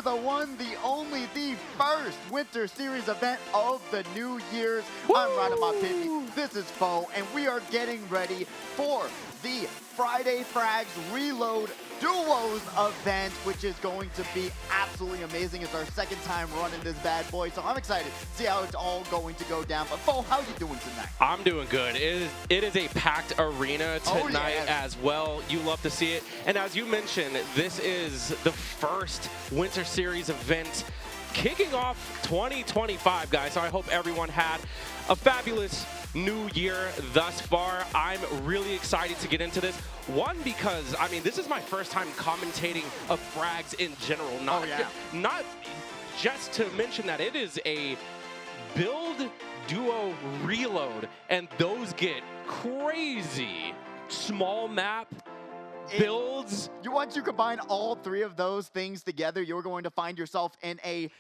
the one, the only, the first Winter Series event of the New Year's. Woo! I'm Ryan Pitney, this is Fo, and we are getting ready for the Friday Frags Reload Duos event, which is going to be absolutely amazing. It's our second time running this bad boy, so I'm excited to see how it's all going to go down. But Fo, how you doing tonight? I'm doing good. It is a packed arena tonight as well. You love to see it. And as you mentioned, this is the first Winter Series event kicking off 2025, guys. So I hope everyone had a fabulous new year thus far. I'm really excited to get into this. One, because, I mean, this is my first time commentating of Frags in general. Not just to mention that it is a build duo reload, and those get crazy. Small map builds. Once you combine all three of those things together, you're going to find yourself in a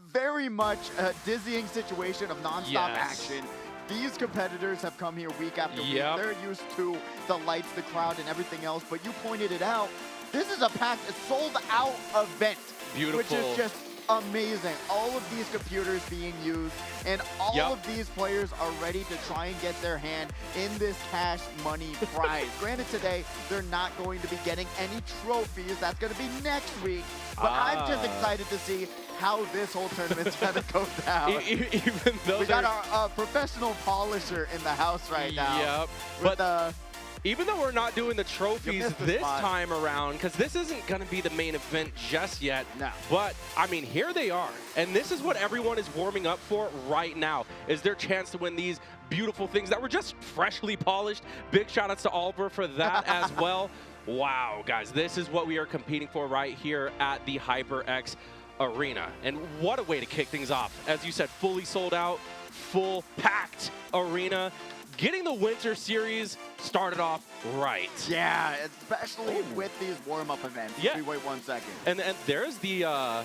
very much dizzying situation of nonstop action. These competitors have come here week after week. They're used to the lights, the crowd, and everything else. But you pointed it out. This is a packed, sold-out event. Beautiful. Which is just amazing. All of these computers being used, and all of these players are ready to try and get their hand in this cash money prize. Granted, today, they're not going to be getting any trophies. That's going to be next week. But I'm just excited to see how this whole tournament's going to go down. Even though we got our professional polisher in the house right now. But even though we're not doing the trophies this time around, because this isn't going to be the main event just yet. No. But, I mean, here they are. And this is what everyone is warming up for right now, is their chance to win these beautiful things that were just freshly polished. Big shout-outs to Oliver for that as well. Wow, guys, this is what we are competing for right here at the HyperX Arena. And what a way to kick things off. As you said, fully sold out, full packed arena. Getting the Winter Series started off right. Yeah, especially with these warm-up events. Yeah. Wait 1 second. And there's the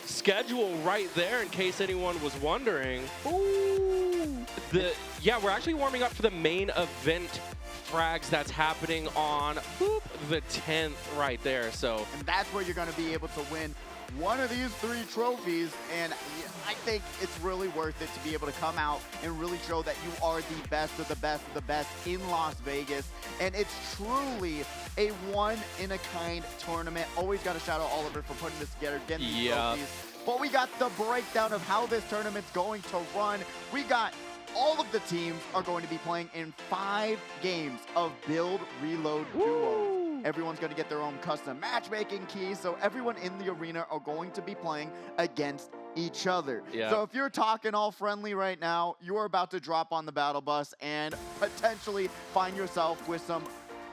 schedule right there in case anyone was wondering. We're actually warming up for the main event Frags that's happening on the 10th right there. So, and that's where you're going to be able to win one of these 3 trophies, and I think it's really worth it to be able to come out and really show that you are the best of the best of the best in Las Vegas. And it's truly a one-in-a-kind tournament. Always got to shout out Oliver for putting this together, getting these trophies. But we got the breakdown of how this tournament's going to run. We got all of the teams are going to be playing in 5 games of build, reload, duos. Everyone's going to get their own custom matchmaking key, so everyone in the arena are going to be playing against each other. So if you're talking all friendly right now, you're about to drop on the battle bus and potentially find yourself with some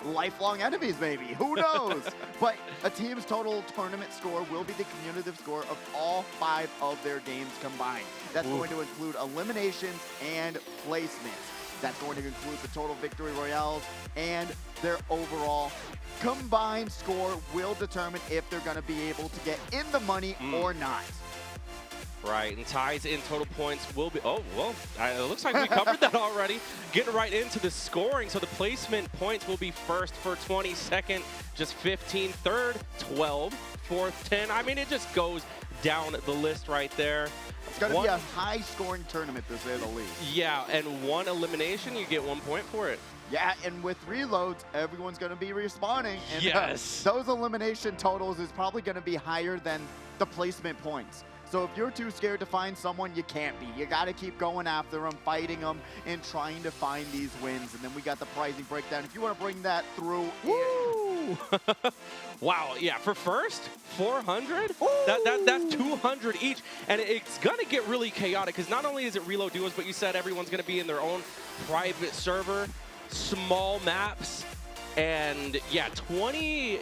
lifelong enemies, maybe. Who knows? But a team's total tournament score will be the cumulative score of all 5 of their games combined. That's going to include eliminations and placements. That's going to include the total victory royales, and their overall combined score will determine if they're going to be able to get in the money or not. Right, and ties in total points will be, it looks like we covered that already. Getting right into the scoring. So the placement points will be first for 22nd, just 15, third, 12, fourth, 10. I mean, it just goes down the list right there. It's going to be a high-scoring tournament, to say the least. Yeah, and 1 elimination, you get 1 point for it. Yeah, and with reloads, everyone's going to be respawning. And those elimination totals is probably going to be higher than the placement points. So if you're too scared to find someone, you can't be. You got to keep going after them, fighting them, and trying to find these wins. And then we got the pricing breakdown. If you want to bring that through. Wow, yeah, for first, 400? That's 200 each. And it's going to get really chaotic because not only is it reload duos, but you said everyone's going to be in their own private server, small maps. And yeah, 20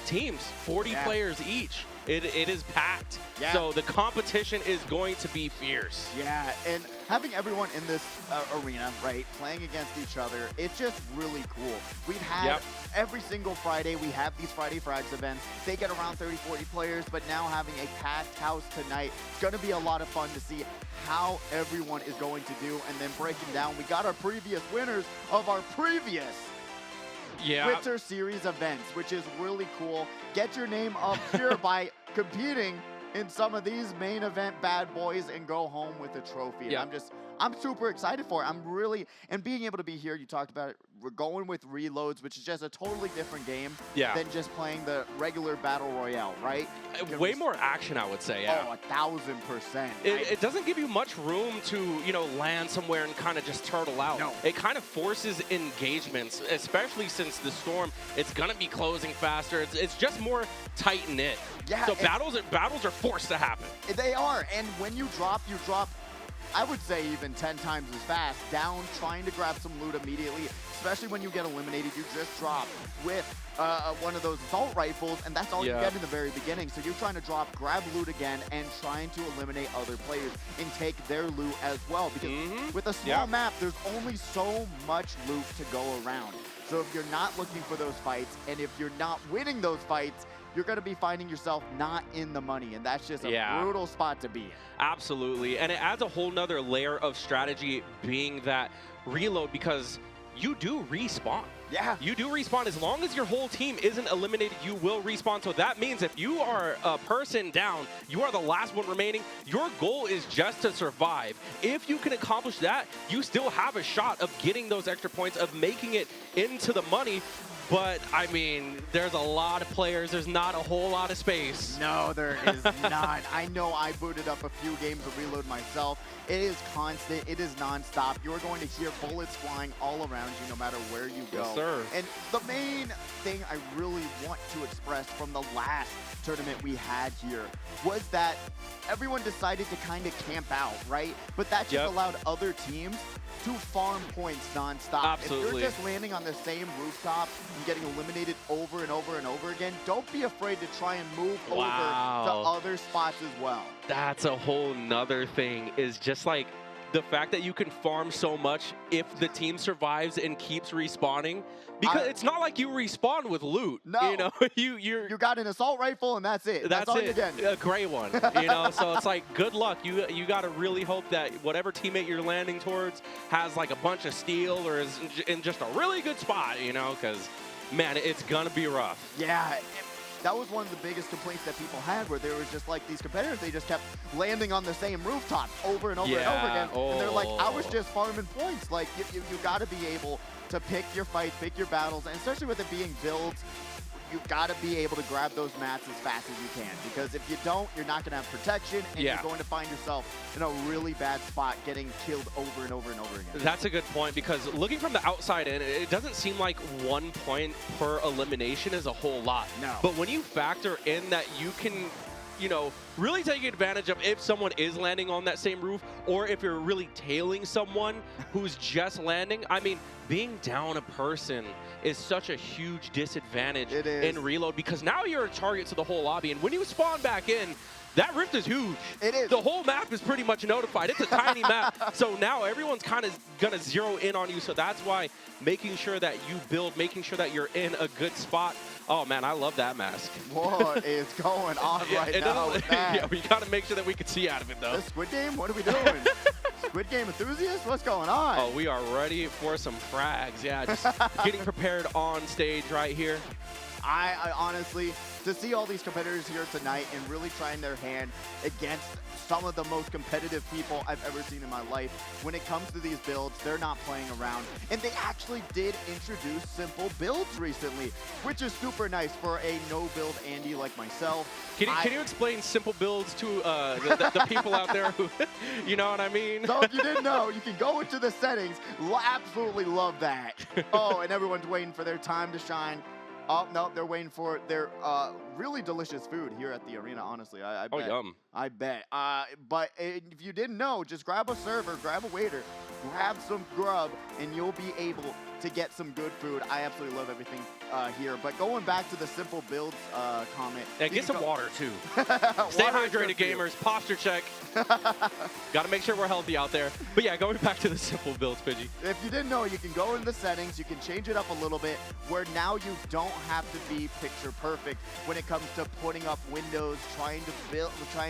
teams, 40 players each. It is packed. So the competition is going to be fierce. Yeah, and having everyone in this arena, right, playing against each other, it's just really cool. We've had every single Friday, we have these Friday Frags events. They get around 30, 40 players, but now having a packed house tonight, it's going to be a lot of fun to see how everyone is going to do. And then breaking down, we got our previous winners of our previous Winter Series events, which is really cool. Get your name up here by competing in some of these main event bad boys and go home with a trophy. Yeah. And I'm super excited for it. I'm really, and being able to be here, you talked about it, we're going with reloads, which is just a totally different game than just playing the regular Battle Royale, right? Way more action, I would say, yeah. Oh, 1000%. It doesn't give you much room to, you know, land somewhere and kind of just turtle out. No. It kind of forces engagements, especially since the storm, it's going to be closing faster. It's just more tight-knit. Yeah. So battles are forced to happen. They are, and when you drop, I would say even 10 times as fast, down, trying to grab some loot immediately, especially when you get eliminated. You just drop with one of those assault rifles, and that's all you get in the very beginning. So you're trying to drop, grab loot again, and trying to eliminate other players and take their loot as well. Because with a small map, there's only so much loot to go around. So if you're not looking for those fights, and if you're not winning those fights, you're going to be finding yourself not in the money, and that's just a brutal spot to be in. Absolutely, and it adds a whole nother layer of strategy, being that reload, because you do respawn. Yeah. You do respawn. As long as your whole team isn't eliminated, you will respawn. So that means if you are a person down, you are the last one remaining, your goal is just to survive. If you can accomplish that, you still have a shot of getting those extra points, of making it into the money. But, I mean, there's a lot of players. There's not a whole lot of space. No, there is not. I know I booted up a few games of reload myself. It is constant. It is nonstop. You're going to hear bullets flying all around you no matter where you go. Yes, sir. And the main thing I really want to express from the last tournament we had here was that everyone decided to kind of camp out, right? But that just allowed other teams to farm points nonstop. Absolutely. If you're just landing on the same rooftop and getting eliminated over and over and over again, don't be afraid to try and move over to other spots as well. That's a whole nother thing, is just like the fact that you can farm so much if the team survives and keeps respawning. Because it's not like you respawn with loot. No. You know, you got an assault rifle and that's it. That's all it. you're getting. A gray one. You know, so it's like, good luck. You got to really hope that whatever teammate you're landing towards has like a bunch of steel or is in just a really good spot, you know, because, man, it's going to be rough. Yeah. That was one of the biggest complaints that people had, where there was just like these competitors, they just kept landing on the same rooftop over and over and over again. And they're like, I was just farming points. Like, you got to be able to pick your fights, pick your battles, and especially with it being builds, you've got to be able to grab those mats as fast as you can. Because if you don't, you're not going to have protection, and you're going to find yourself in a really bad spot getting killed over and over and over again. That's a good point, because looking from the outside in, it doesn't seem like 1 point per elimination is a whole lot. No. But when you factor in that you can, you know, really take advantage of if someone is landing on that same roof, or if you're really tailing someone who's just landing. I mean, being down a person is such a huge disadvantage in reload, because now you're a target to the whole lobby. And when you spawn back in, that rift is huge. It is. The whole map is pretty much notified. It's a tiny map. So now everyone's kind of going to zero in on you. So that's why making sure that you build, making sure that you're in a good spot. Oh, man, I love that mask. What is going on right now with that? Yeah, we got to make sure that we can see out of it, though. The Squid Game? What are we doing? Squid Game enthusiasts? What's going on? Oh, we are ready for some frags. Yeah, just getting prepared on stage right here. I honestly, to see all these competitors here tonight and really trying their hand against some of the most competitive people I've ever seen in my life. When it comes to these builds, they're not playing around. And they actually did introduce simple builds recently, which is super nice for a no-build Andy like myself. Can you explain simple builds to the people out there who, you know what I mean? So if you didn't know, you can go into the settings. Absolutely love that. Oh, and everyone's waiting for their time to shine. Oh, no, they're waiting for their really delicious food here at the arena, honestly. I bet. Oh, yum. I bet. But if you didn't know, just grab a server, grab a waiter, grab some grub, and you'll be able to get some good food. I absolutely love everything here. But going back to the simple builds comment. Yeah, get some water, too. Stay hydrated, gamers. Posture check. Got to make sure we're healthy out there. But yeah, going back to the simple builds, Pidgey. If you didn't know, you can go into the settings. You can change it up a little bit, where now you don't have to be picture perfect when it it comes to putting up windows, trying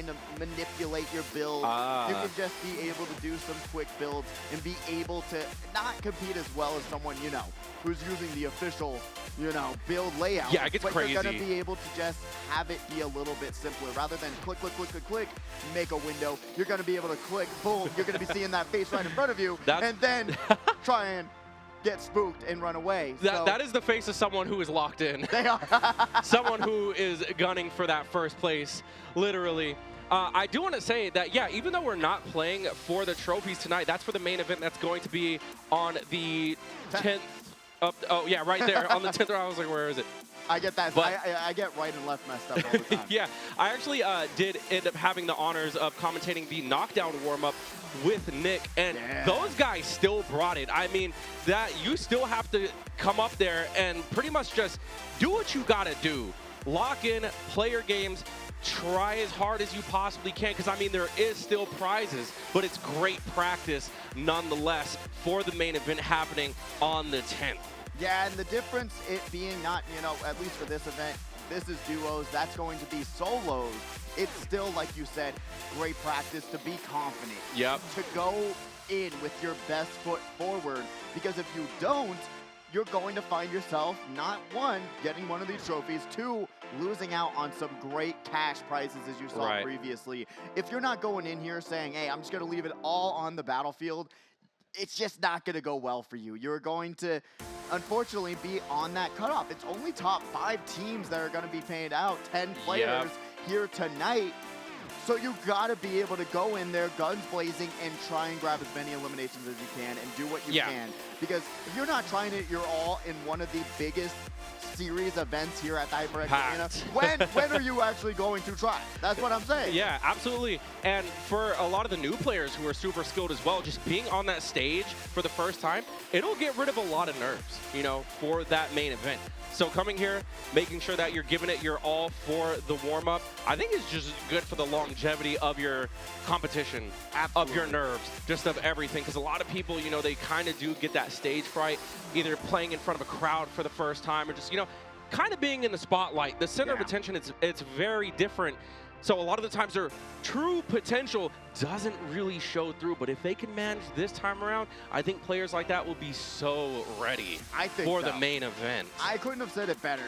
to manipulate your build. You can just be able to do some quick builds and be able to not compete as well as someone, you know, who's using the official, you know, build layout. Yeah, it gets crazy. You're going to be able to just have it be a little bit simpler. Rather than click, click, click, click, click, make a window, you're going to be able to click, boom, you're going to be seeing that face right in front of you, and then try and get spooked and run away. That is the face of someone who is locked in. They are. Someone who is gunning for that first place, literally. I do want to say that, yeah, even though we're not playing for the trophies tonight, that's for the main event that's going to be on the 10th. Oh, yeah, right there on the 10th round. I was like, where is it? I get that. But I get right and left messed up all the time. Yeah, I actually did end up having the honors of commentating the knockdown warm-up with Nick, and those guys still brought it. I mean, that you still have to come up there and pretty much just do what you got to do. Lock in, play your games, try as hard as you possibly can, because, I mean, there is still prizes, but it's great practice nonetheless for the main event happening on the 10th. Yeah, and the difference, it being not, you know, at least for this event, this is duos, that's going to be solos. It's still, like you said, great practice to be confident. Yep. To go in with your best foot forward, because if you don't, you're going to find yourself, not one, getting one of these trophies, two, losing out on some great cash prizes as you saw previously. If you're not going in here saying, hey, I'm just going to leave it all on the battlefield, it's just not going to go well for you. You're going to, unfortunately, be on that cutoff. It's only top 5 teams that are going to be paid out, 10 players here tonight. So you got to be able to go in there, guns blazing, and try and grab as many eliminations as you can and do what you can. Because if you're not trying it your all in one of the biggest series events here at the HyperX Arena, when are you actually going to try? That's what I'm saying. Yeah, absolutely. And for a lot of the new players who are super skilled as well, just being on that stage for the first time, it'll get rid of a lot of nerves, you know, for that main event. So coming here, making sure that you're giving it your all for the warm-up, I think is just good for the longevity of your competition, of your nerves, just of everything. Because a lot of people, you know, they kind of do get that stage fright, either playing in front of a crowd for the first time or just, you know, kind of being in the spotlight. The center of attention, it's very different. So a lot of the times their true potential doesn't really show through, but if they can manage this time around, I think players like that will be so ready for the main event. I couldn't have said it better.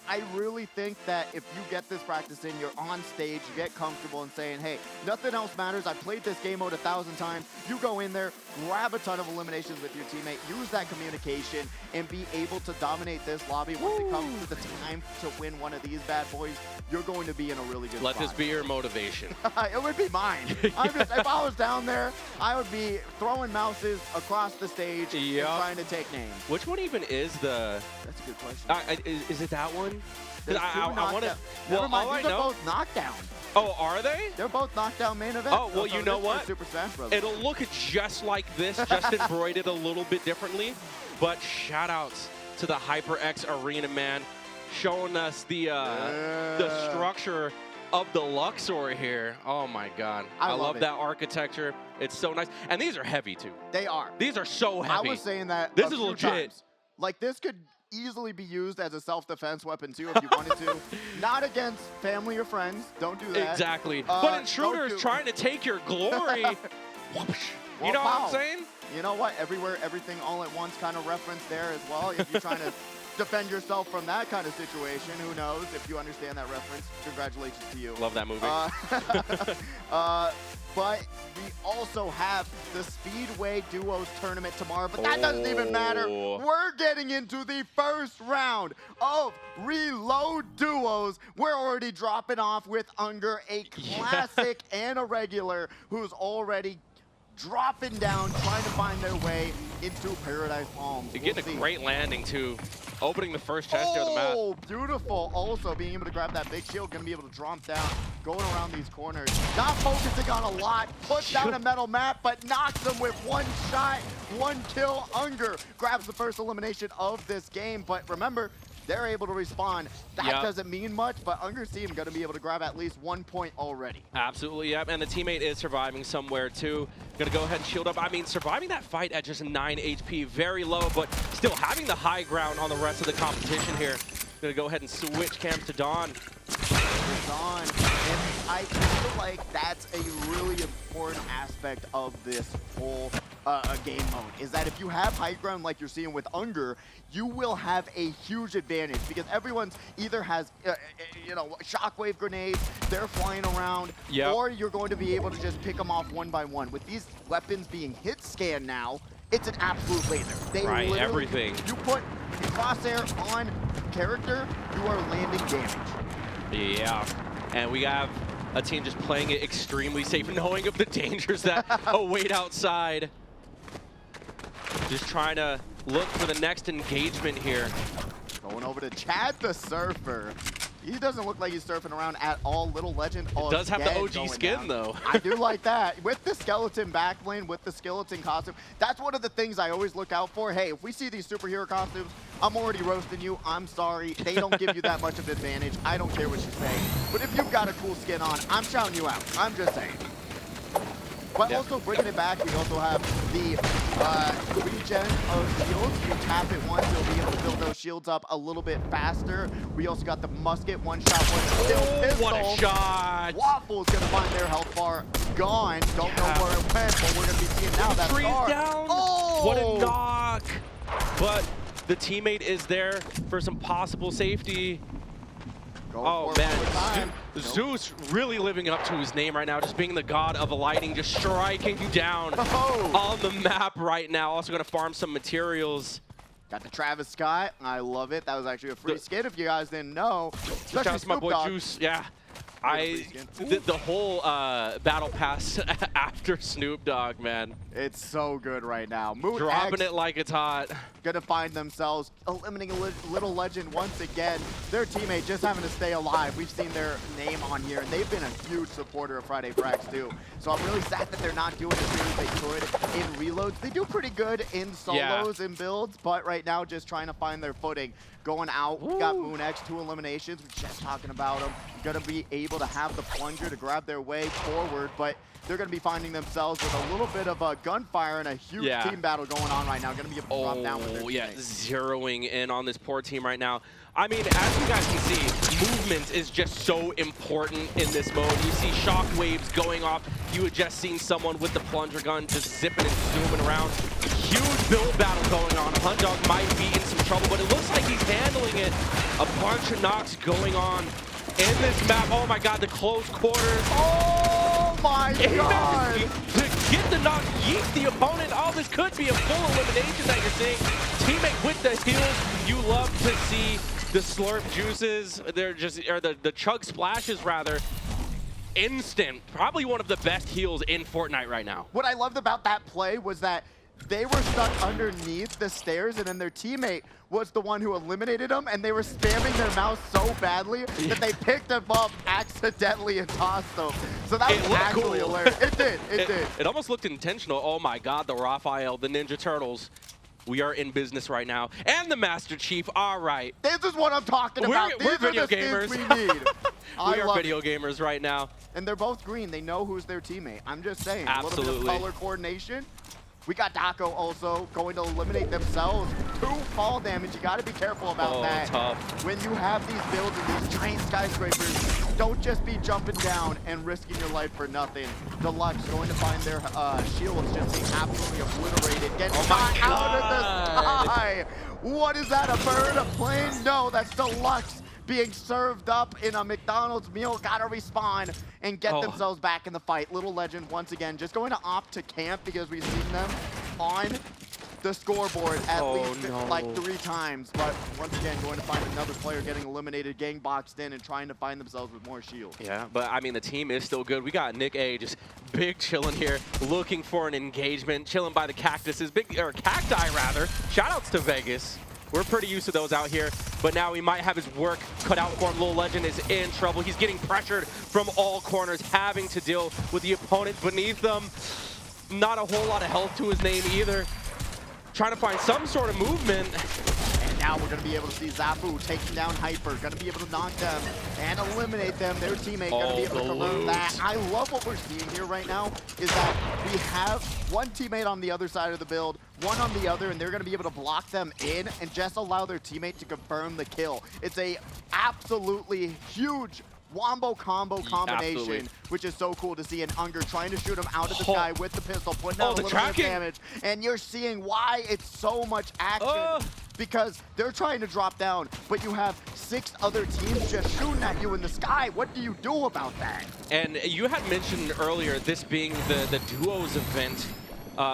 I really think that if you get this practice in, you're on stage, you get comfortable and saying, hey, nothing else matters. I played this game mode 1,000 times. You go in there, grab a ton of eliminations with your teammate, use that communication, and be able to dominate this lobby. Once it comes to the time to win one of these bad boys, you're going to be in a really good spot. Let this be your motivation. It would be mine. If I was down there, I would be throwing mouses across the stage and trying to take names. Which one even is the... That's a good question. Is it that one? I want to. Never mind. These are both knockdown. Oh, are they? They're both knockdown main events. Oh, well, you know what? Super Smash Brothers. It'll look just like this, just embroidered a little bit differently. But shout outs to the HyperX Arena, man, showing us the structure of the Luxor here. Oh my God. I love that architecture. It's so nice. And these are heavy too. They are. These are so heavy. I was saying that this is legit. Times. Like, this could easily be used as a self-defense weapon too if you wanted to. Not against family or friends. Don't do that. Exactly. But intruders trying to take your glory. You know what I'm saying? You know what? Everywhere, everything, all at once kind of reference there as well. If you're trying to defend yourself from that kind of situation, who knows? If you understand that reference, congratulations to you. Love that movie. But we also have the Speedway Duos tournament tomorrow, but that doesn't even matter. We're getting into the first round of Reload Duos. We're already dropping off with Unger, a classic and a regular, who's already dropping down, trying to find their way into Paradise Palms. You're getting a great landing, too. Opening the first chest here on the map. Oh, beautiful. Also, being able to grab that big shield, going to be able to draw him down, going around these corners. Not focusing on a lot, puts down a metal map, but knocks him with one shot, one kill. Unger grabs the first elimination of this game, but remember, they're able to respawn. That doesn't mean much, but Unger's team going to be able to grab at least 1 point already. Absolutely, yep. And the teammate is surviving somewhere, too. Going to go ahead and shield up. I mean, surviving that fight at just 9 HP, very low, but still having the high ground on the rest of the competition here. Gonna go ahead and switch cams to Dawn. Dawn, and I feel like that's a really important aspect of this whole game mode, is that if you have high ground like you're seeing with Unger, you will have a huge advantage because everyone's either has, you know, shockwave grenades, they're flying around, or you're going to be able to just pick them off one by one. With these weapons being hit scan now, it's an absolute laser. They literally, everything. You put crosshair on character, you are landing damage. Yeah, and we have a team just playing it extremely safe, knowing of the dangers that await outside. Just trying to look for the next engagement here. Going over to Chad the Surfer. He doesn't look like he's surfing around at all. Little Legend does have the OG skin, down. though. I do like that. With the skeleton backplane, with the skeleton costume, that's one of the things I always look out for. Hey, if we see these superhero costumes, I'm already roasting you. I'm sorry. They don't give you that much of an advantage. I don't care what you say. But if you've got a cool skin on, I'm shouting you out. I'm just saying. But also bringing it back, we also have the regen of shields. You tap it once, you'll be able to build those shields up a little bit faster. We also got the musket, one shot, one still pistol. What a shot! Waffle's gonna find their health bar gone. Don't know where it went, but we're gonna be seeing now that star. Down. Oh! What a knock! But the teammate is there for some possible safety. Oh man, Zeus really living up to his name right now, just being the god of lighting, just striking down on the map right now. Also going to farm some materials. Got the Travis Scott. I love it. That was actually a free skin if you guys didn't know. Shout out to my boy Juice. Yeah. The whole battle pass after Snoop Dogg, man. It's so good right now. Moon Dropping X it like it's hot. Gonna find themselves eliminating Little Legend once again. Their teammate just having to stay alive. We've seen their name on here, and they've been a huge supporter of Friday Frags too. So I'm really sad that they're not doing as good as they could in reloads. They do pretty good in solos and builds, but right now just trying to find their footing. Going out, we got Moon X, 2 eliminations. We're just talking about them. Gonna be able to have the plunger to grab their way forward, but they're gonna be finding themselves with a little bit of a gunfire and a huge team battle going on right now. Gonna be able to drop down with their teammates. Zeroing in on this poor team right now. I mean, as you guys can see, movement is just so important in this mode. You see shock waves going off. You had just seen someone with the plunger gun just zipping and zooming around. Huge build battle going on. Hundog might be in some trouble, but it looks like he's handling it. A bunch of knocks going on in this map. Oh my god, the close quarters. Oh my god! To get the knock, yeet the opponent. Oh, this could be a full elimination that you're seeing. Teammate with the heals. You love to see the slurp juices. They're just, or the chug splashes rather. Instant. Probably one of the best heals in Fortnite right now. What I loved about that play was that they were stuck underneath the stairs, and then their teammate was the one who eliminated them, and they were spamming their mouse so badly that they picked them up accidentally and tossed them. So that was actually hilarious. It did. It did. It almost looked intentional. Oh my god, the Raphael, the Ninja Turtles. We are in business right now. And the Master Chief, all right. This is what I'm talking about. We're video gamers. We need. We are video gamers right now. And they're both green. They know who's their teammate. I'm just saying. Absolutely. A little bit of color coordination. We got Daco also going to eliminate themselves. 2 fall damage. You got to be careful about that. Tough. When you have these builds and these giant skyscrapers, don't just be jumping down and risking your life for nothing. Deluxe going to find their shields just being absolutely obliterated. Get shot out of the sky. What is that? A bird? A plane? No, that's Deluxe being served up in a McDonald's meal. Gotta respawn and get themselves back in the fight. Little Legend once again just going to opt to camp because we've seen them on the scoreboard at least like 3 times. But once again going to find another player getting eliminated, getting boxed in, and trying to find themselves with more shield. Yeah, but I mean the team is still good. We got Nick A just big chilling here, looking for an engagement, chilling by the cactuses, cacti rather. Shoutouts to Vegas. We're pretty used to those out here, but now he might have his work cut out for him. Little Legend is in trouble. He's getting pressured from all corners, having to deal with the opponent beneath them. Not a whole lot of health to his name either. Trying to find some sort of movement. And now we're going to be able to see Zafu taking down Hyper. Going to be able to knock them and eliminate them. Their teammate going to be able to confirm that. I love what we're seeing here right now is that we have one teammate on the other side of the build, one on the other, and they're going to be able to block them in and just allow their teammate to confirm the kill. It's a absolutely huge wombo combo combination, absolutely, which is so cool to see. And Unger trying to shoot him out of the sky with the pistol, putting out a little bit of damage. And you're seeing why it's so much action. Because they're trying to drop down, but you have 6 other teams just shooting at you in the sky. What do you do about that? And you had mentioned earlier this being the duos event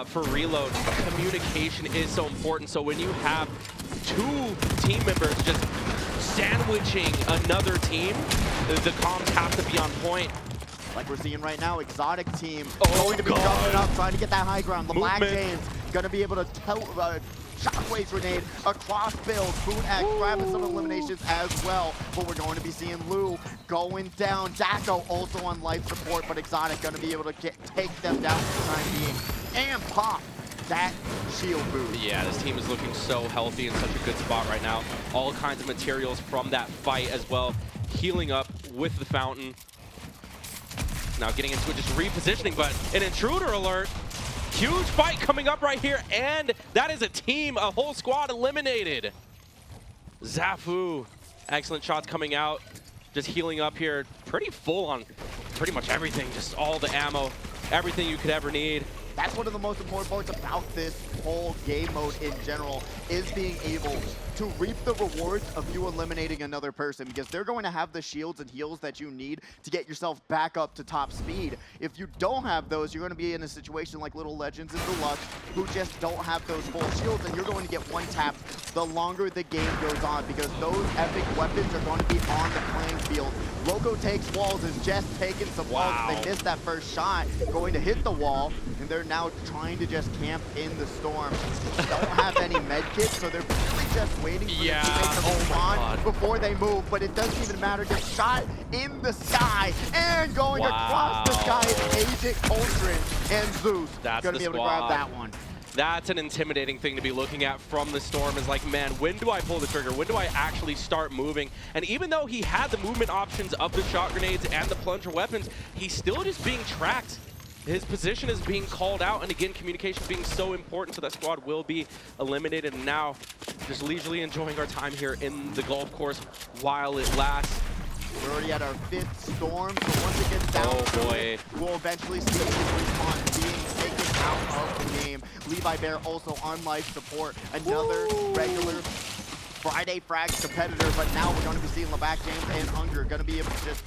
for Reload. Communication is so important. So when you have 2 team members just sandwiching another team, the comms have to be on point. Like we're seeing right now, Exotic team going to be jumping up, trying to get that high ground. The Black James going to be able to shockwave grenade across build. Boot X grabbing some eliminations as well. But we're going to be seeing Lou going down. Dako also on life support, but Exotic going to be able to take them down for the time being and pop that shield boost. Yeah, this team is looking so healthy in such a good spot right now. All kinds of materials from that fight as well. Healing up with the fountain. Now getting into it, just repositioning, but an intruder alert. Huge fight coming up right here, and that is a team, a whole squad eliminated. Zafu, excellent shots coming out. Just healing up here, pretty full on pretty much everything, just all the ammo, everything you could ever need. That's one of the most important parts about this whole game mode in general, is being able to reap the rewards of you eliminating another person, because they're going to have the shields and heals that you need to get yourself back up to top speed. If you don't have those, you're going to be in a situation like Little Legends and Deluxe, who just don't have those full shields, and you're going to get one tapped the longer the game goes on, because those epic weapons are going to be on the playing field. Loco Takes Walls is just taking some walls. They missed that first shot, going to hit the wall, and they're now trying to just camp in the storm. Don't have any med kits, so they're really just waiting for the teammates to respond before they move, but it doesn't even matter. Gets shot in the sky, and going across the sky is Agent Coltrane, and Zeus going to be able to grab that one. That's an intimidating thing to be looking at from the Storm, is like, man, when do I pull the trigger? When do I actually start moving? And even though he had the movement options of the shot grenades and the plunger weapons, he's still just being tracked. His position is being called out, and again, communication being so important, so that squad will be eliminated. And now, just leisurely enjoying our time here in the golf course while it lasts. We're already at our 5th storm, so once it gets down, we'll eventually see his respawn being taken out of the game. Levi Bear also on life support, another regular Friday Frags competitor, but now we're going to be seeing Levac James and Unger going to be able to just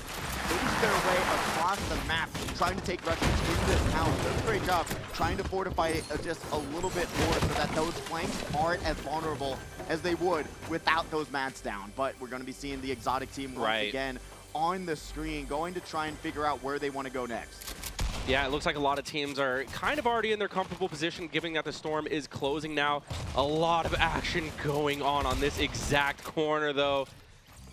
boost their way across the map, trying to take refuge in this house. Does a great job trying to fortify it just a little bit more so that those flanks aren't as vulnerable as they would without those mats down. But we're going to be seeing the Exotic team once again on the screen, going to try and figure out where they want to go next. Yeah, it looks like a lot of teams are kind of already in their comfortable position, given that the Storm is closing now. A lot of action going on this exact corner, though.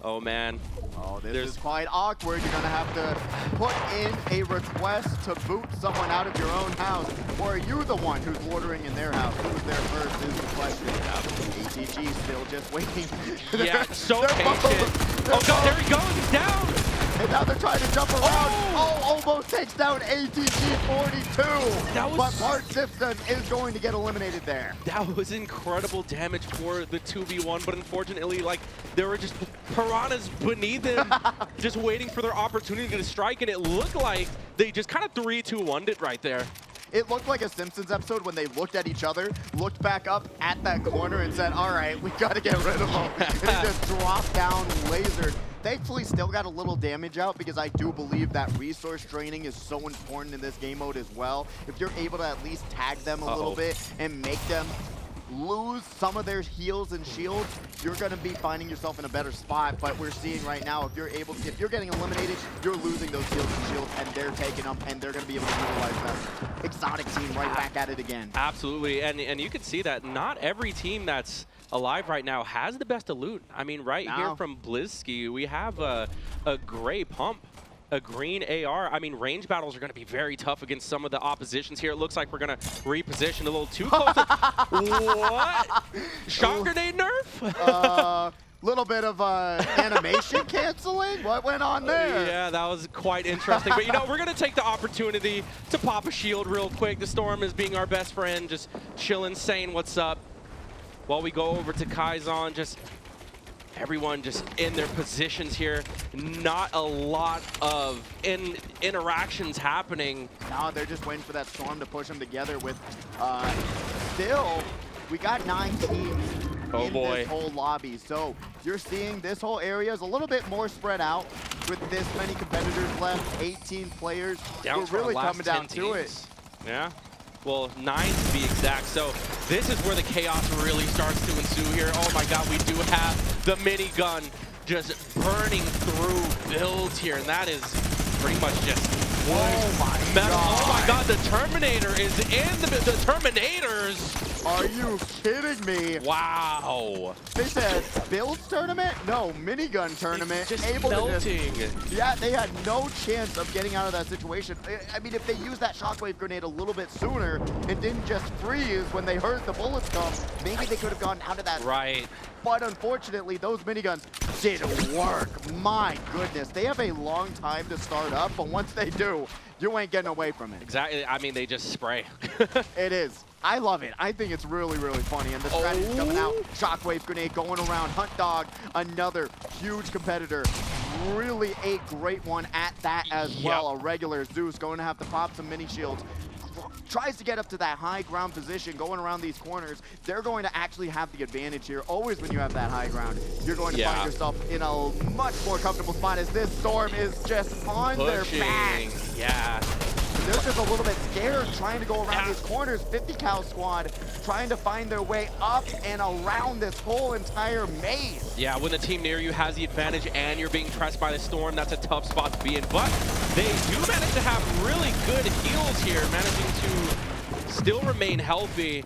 Oh, man. Oh, this is quite awkward. You're going to have to put in a request to boot someone out of your own house. Or are you the one who's ordering in their house? Who's there first is the question. ATG still just waiting. Yeah, so patient. Oh, God, there he goes. He's down. And now they're trying to jump around. Oh, almost takes down ATG 42. But Bart Simpson is going to get eliminated there. That was incredible damage for the 2v1, but unfortunately, like, there were just piranhas beneath him, just waiting for their opportunity to strike, and it looked like they just kind of 3-2-1'd it right there. It looked like a Simpsons episode when they looked at each other, looked back up at that corner and said, all right, we got to get rid of him. And he just dropped down, lasered. Thankfully, still got a little damage out, because I do believe that resource draining is so important in this game mode as well. If you're able to at least tag them a little bit and make them lose some of their heals and shields, you're going to be finding yourself in a better spot. But we're seeing right now, if you're getting eliminated, you're losing those heals and shields, and they're taking them, and they're going to be able to utilize them. Exotic team right back at it again. Absolutely, and you can see that not every team that's alive right now has the best of loot. I mean, here from Blizzski, we have a gray pump, a green AR. I mean, range battles are going to be very tough against some of the oppositions here. It looks like we're going to reposition a little too close. What? Shot grenade nerf? Little bit of animation canceling? What went on there? Yeah, that was quite interesting. But, you know, we're going to take the opportunity to pop a shield real quick. The Storm is being our best friend, just chilling, saying what's up. While we go over to Kaizen, just everyone just in their positions here. Not a lot of interactions happening. No, they're just waiting for that Storm to push them together with still, we got 9 teams in this whole lobby. So you're seeing this whole area is a little bit more spread out with this many competitors left, 18 players. Down We're really coming down to it. Yeah. Well, 9 to be exact. So this is where the chaos really starts to ensue here. Oh my God, we do have the minigun just burning through builds here, and that is pretty much just oh my God. Oh my God, the Terminator is in the Terminators. Are you kidding me? Wow. They said builds tournament? No, minigun tournament. Just able melting. To just, yeah, they had no chance of getting out of that situation. I mean, if they used that shockwave grenade a little bit sooner and didn't just freeze when they heard the bullets come, maybe they could have gone out of that. Right. But unfortunately, those miniguns didn't work. My goodness. They have a long time to start up, but once they do, you ain't getting away from it. Exactly. I mean, they just spray. It is. I love it. I think it's really, really funny. And the strategy's coming out. Shockwave grenade going around. Hunt Dog, another huge competitor. Really a great one at that as well. A regular Zeus going to have to pop some mini shields. Tries to get up to that high ground position, going around these corners. They're going to actually have the advantage here. Always when you have that high ground, you're going to find yourself in a much more comfortable spot as this Storm is just on their back. Yeah. They're just a little bit scared trying to go around these corners. 50 cal squad trying to find their way up and around this whole entire maze. Yeah, when the team near you has the advantage and you're being pressed by the Storm, that's a tough spot to be in. But they do manage to have really good heals here, managing to still remain healthy.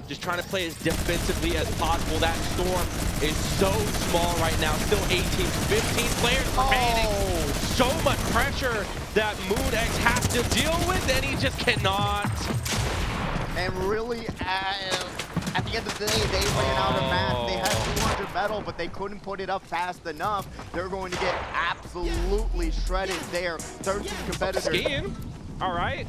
Just trying to play as defensively as possible. That Storm is so small right now. Still 18, 15 players remaining. So much pressure that MoonX has to deal with, and he just cannot. And really, at the end of the day, they ran out of math. They had 200 metal, but they couldn't put it up fast enough. They're going to get absolutely shredded there. 13 competitors. Skiing. All right.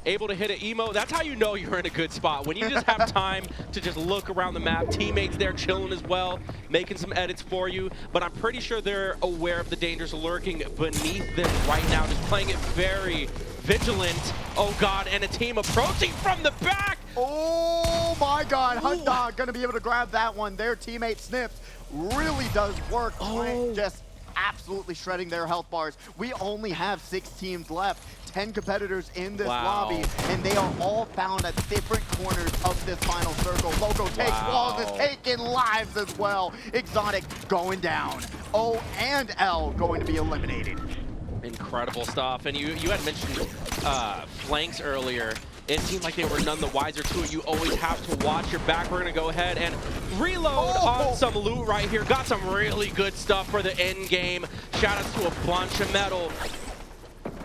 Able to hit an emo. That's how you know you're in a good spot. When you just have time to just look around the map. Teammates there chilling as well, making some edits for you. But I'm pretty sure they're aware of the dangers lurking beneath them right now. Just playing it very vigilant. Oh God, and a team approaching from the back. Oh my God, Hunt Dog gonna be able to grab that one. Their teammate Snips really does work. Just absolutely shredding their health bars. We only have 6 teams left. 10 competitors in this lobby, and they are all found at different corners of this final circle. Loco takes walls, is taking lives as well. Exotic going down. O and L going to be eliminated. Incredible stuff. And you had mentioned flanks earlier. It seemed like they were none the wiser to it. You always have to watch your back. We're going to go ahead and reload on some loot right here. Got some really good stuff for the end game. Shout out to a bunch of metal.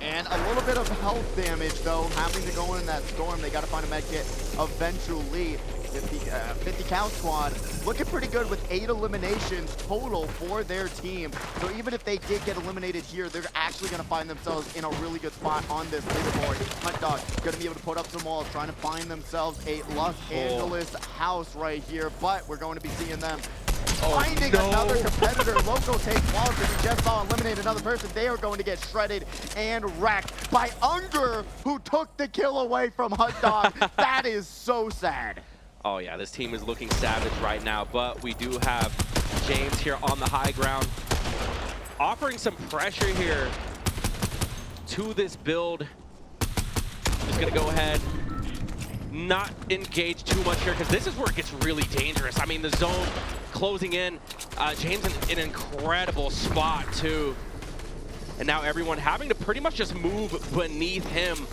And a little bit of health damage, though, having to go in that Storm. They got to find a med kit eventually. 50 cal squad looking pretty good with 8 eliminations total for their team. So even if they did get eliminated here, they're actually going to find themselves in a really good spot on this leaderboard. Hunt Dog going to be able to put up some walls, trying to find themselves a Los Angeles house right here. But we're going to be seeing them finding another competitor. Loco takes walls, and we just saw eliminate another person. They are going to get shredded and wrecked by Unger, who took the kill away from Hunt Dog. That is so sad. Oh yeah, this team is looking savage right now, but we do have James here on the high ground, offering some pressure here to this build. Just gonna go ahead, not engage too much here, because this is where it gets really dangerous. I mean, the zone closing in. James in an incredible spot too. And now everyone having to pretty much just move beneath him.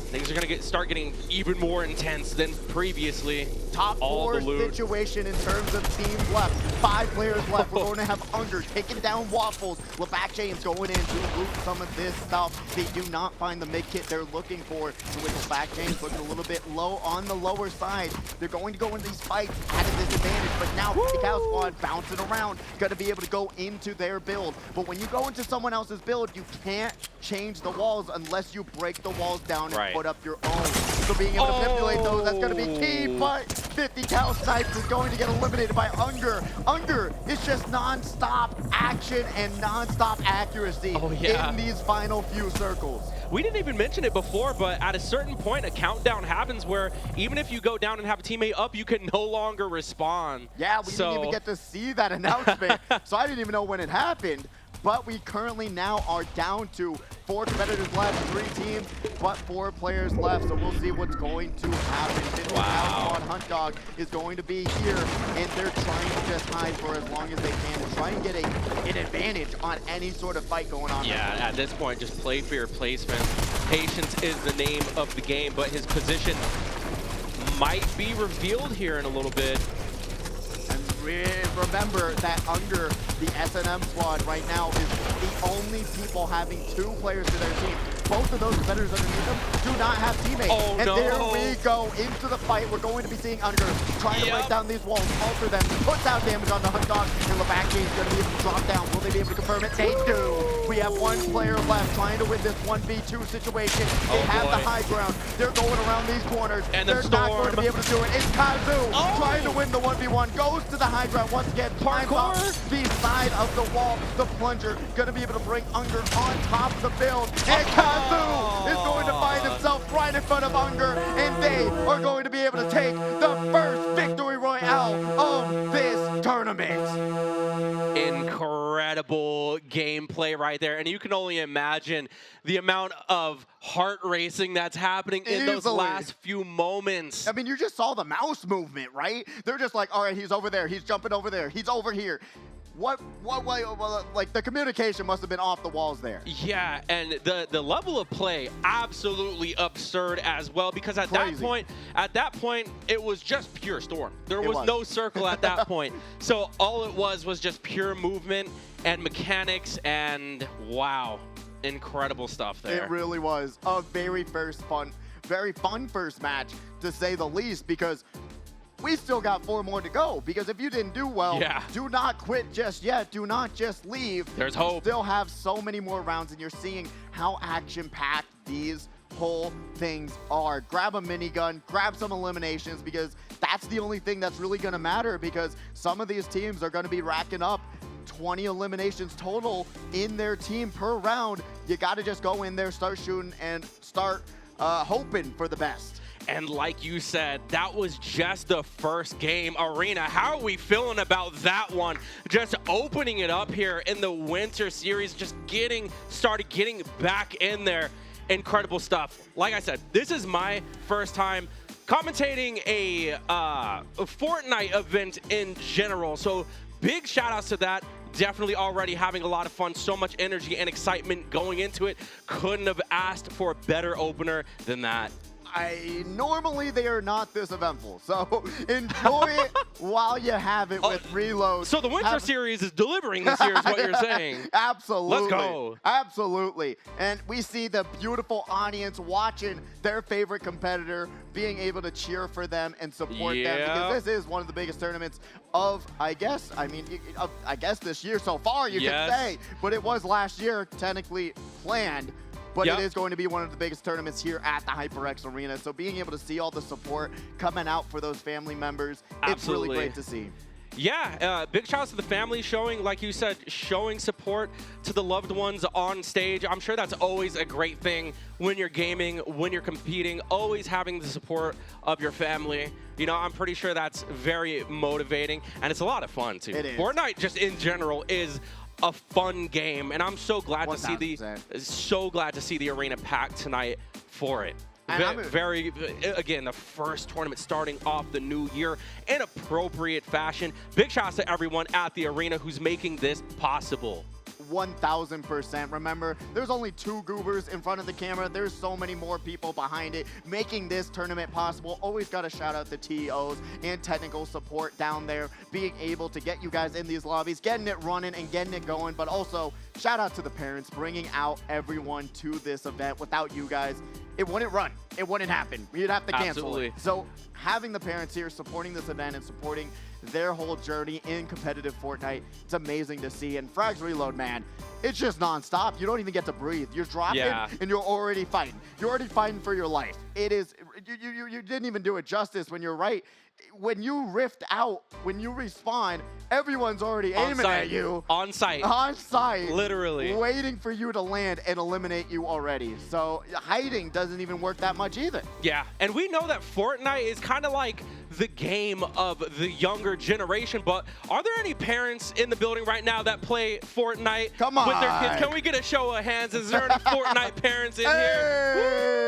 things are going to start getting even more intense than previously. Top four situation in terms of teams left. 5 players left. We're going to have Unger taking down Waffles. Levac James going in to loot some of this stuff. They do not find the mid kit they're looking for. So with Levac James looking a little bit low on the lower side, they're going to go into these fights at a disadvantage. But now the Cow Squad bouncing around, going to be able to go into their build. But when you go into someone else's build, you can't change the walls unless you break the walls down and put up your own. So being able to manipulate those, that's going to be key. But 50 Cal Snipes is going to get eliminated by Unger. Unger is just non-stop action and non-stop accuracy in these final few circles. We didn't even mention it before, but at a certain point, a countdown happens where even if you go down and have a teammate up, you can no longer respond. Yeah, we didn't even get to see that announcement, so I didn't even know when it happened. But we currently now are down to 4 competitors left, 3 teams, but 4 players left. So we'll see what's going to happen. Wow. Hunt Dog is going to be here, and they're trying to just hide for as long as they can to try and get an advantage on any sort of fight going on. Yeah, at this point, just play for your placement. Patience is the name of the game, but his position might be revealed here in a little bit. Remember that under the S&M squad right now is the only people having 2 players to their team. Both of those competitors underneath them do not have teammates. And there we go into the fight. We're going to be seeing Unger trying to break down these walls, alter them, puts out damage on the Hunt Dog, and Levac James is going to be able to drop down. Will they be able to confirm it? They do. We have 1 player left trying to win this 1v2 situation. They have the high ground. They're going around these corners. And they're not going to be able to do it. It's Kazu trying to win the 1v1. Goes to the high ground once again. Climbs up the side of the wall. The plunger going to be able to bring Unger on top of the build. And Kazu is going to find himself right in front of Unger. And they are going to be able to take the first victory royale of this tournament. Incredible gameplay right there. And you can only imagine the amount of heart racing that's happening in those last few moments. I mean, you just saw the mouse movement, right? They're just like, all right, he's over there. He's jumping over there. He's over here. What, like, the communication must have been off the walls there. Yeah, and the level of play, absolutely absurd as well, because at that point, it was just pure storm. There was no circle at that point. So all it was just pure movement and mechanics, and wow, incredible stuff there. It really was a very fun first match, to say the least, because we still got 4 more to go, because if you didn't do well, do not quit just yet. Do not just leave. There's hope. You still have so many more rounds, and you're seeing how action-packed these whole things are. Grab a minigun, grab some eliminations, because that's the only thing that's really going to matter, because some of these teams are going to be racking up 20 eliminations total in their team per round. You got to just go in there, start shooting, and start hoping for the best. And like you said, that was just the first game. Arena, how are we feeling about that one? Just opening it up here in the Winter Series, just started getting back in there. Incredible stuff. Like I said, this is my first time commentating a Fortnite event in general. So big shout outs to that. Definitely already having a lot of fun, so much energy and excitement going into it. Couldn't have asked for a better opener than that. Normally they are not this eventful, so enjoy it while you have it with reload. So the Winter Series is delivering this year is what you're saying. Absolutely. Let's go. Absolutely. And we see the beautiful audience watching their favorite competitor, being able to cheer for them and support them, because this is one of the biggest tournaments of, I guess this year so far, you can say. But it was last year technically planned. But it is going to be one of the biggest tournaments here at the HyperX Arena. So being able to see all the support coming out for those family members, it's really great to see. Yeah, big shout out to the family showing, like you said, showing support to the loved ones on stage. I'm sure that's always a great thing when you're gaming, when you're competing, always having the support of your family. You know, I'm pretty sure that's very motivating, and it's a lot of fun too. It is. Fortnite just in general is a fun game, and I'm so glad 1000%. to see the arena packed tonight for it. Again, the first tournament starting off the new year in appropriate fashion. Big shouts to everyone at the arena who's making this possible. 1000%. Remember, there's only 2 goobers in front of the camera. There's so many more people behind it making this tournament possible. Always got to shout out the TOs and technical support down there, being able to get you guys in these lobbies, getting it running and getting it going. But also, shout out to the parents bringing out everyone to this event. Without you guys, it wouldn't run. It wouldn't happen. You'd have to cancel it. So having the parents here supporting this event and supporting their whole journey in competitive Fortnite, it's amazing to see. And Frags Reload, man, it's just nonstop. You don't even get to breathe. You're dropping and you're already fighting. You're already fighting for your life. It is, you didn't even do it justice when you're right. When you rift out, when you respawn, everyone's already aiming at you. On site. On site. Literally. Waiting for you to land and eliminate you already. So hiding doesn't even work that much either. Yeah, and we know that Fortnite is kind of like the game of the younger generation, but are there any parents in the building right now that play Fortnite with their kids? Can we get a show of hands? Is there any Fortnite parents in here?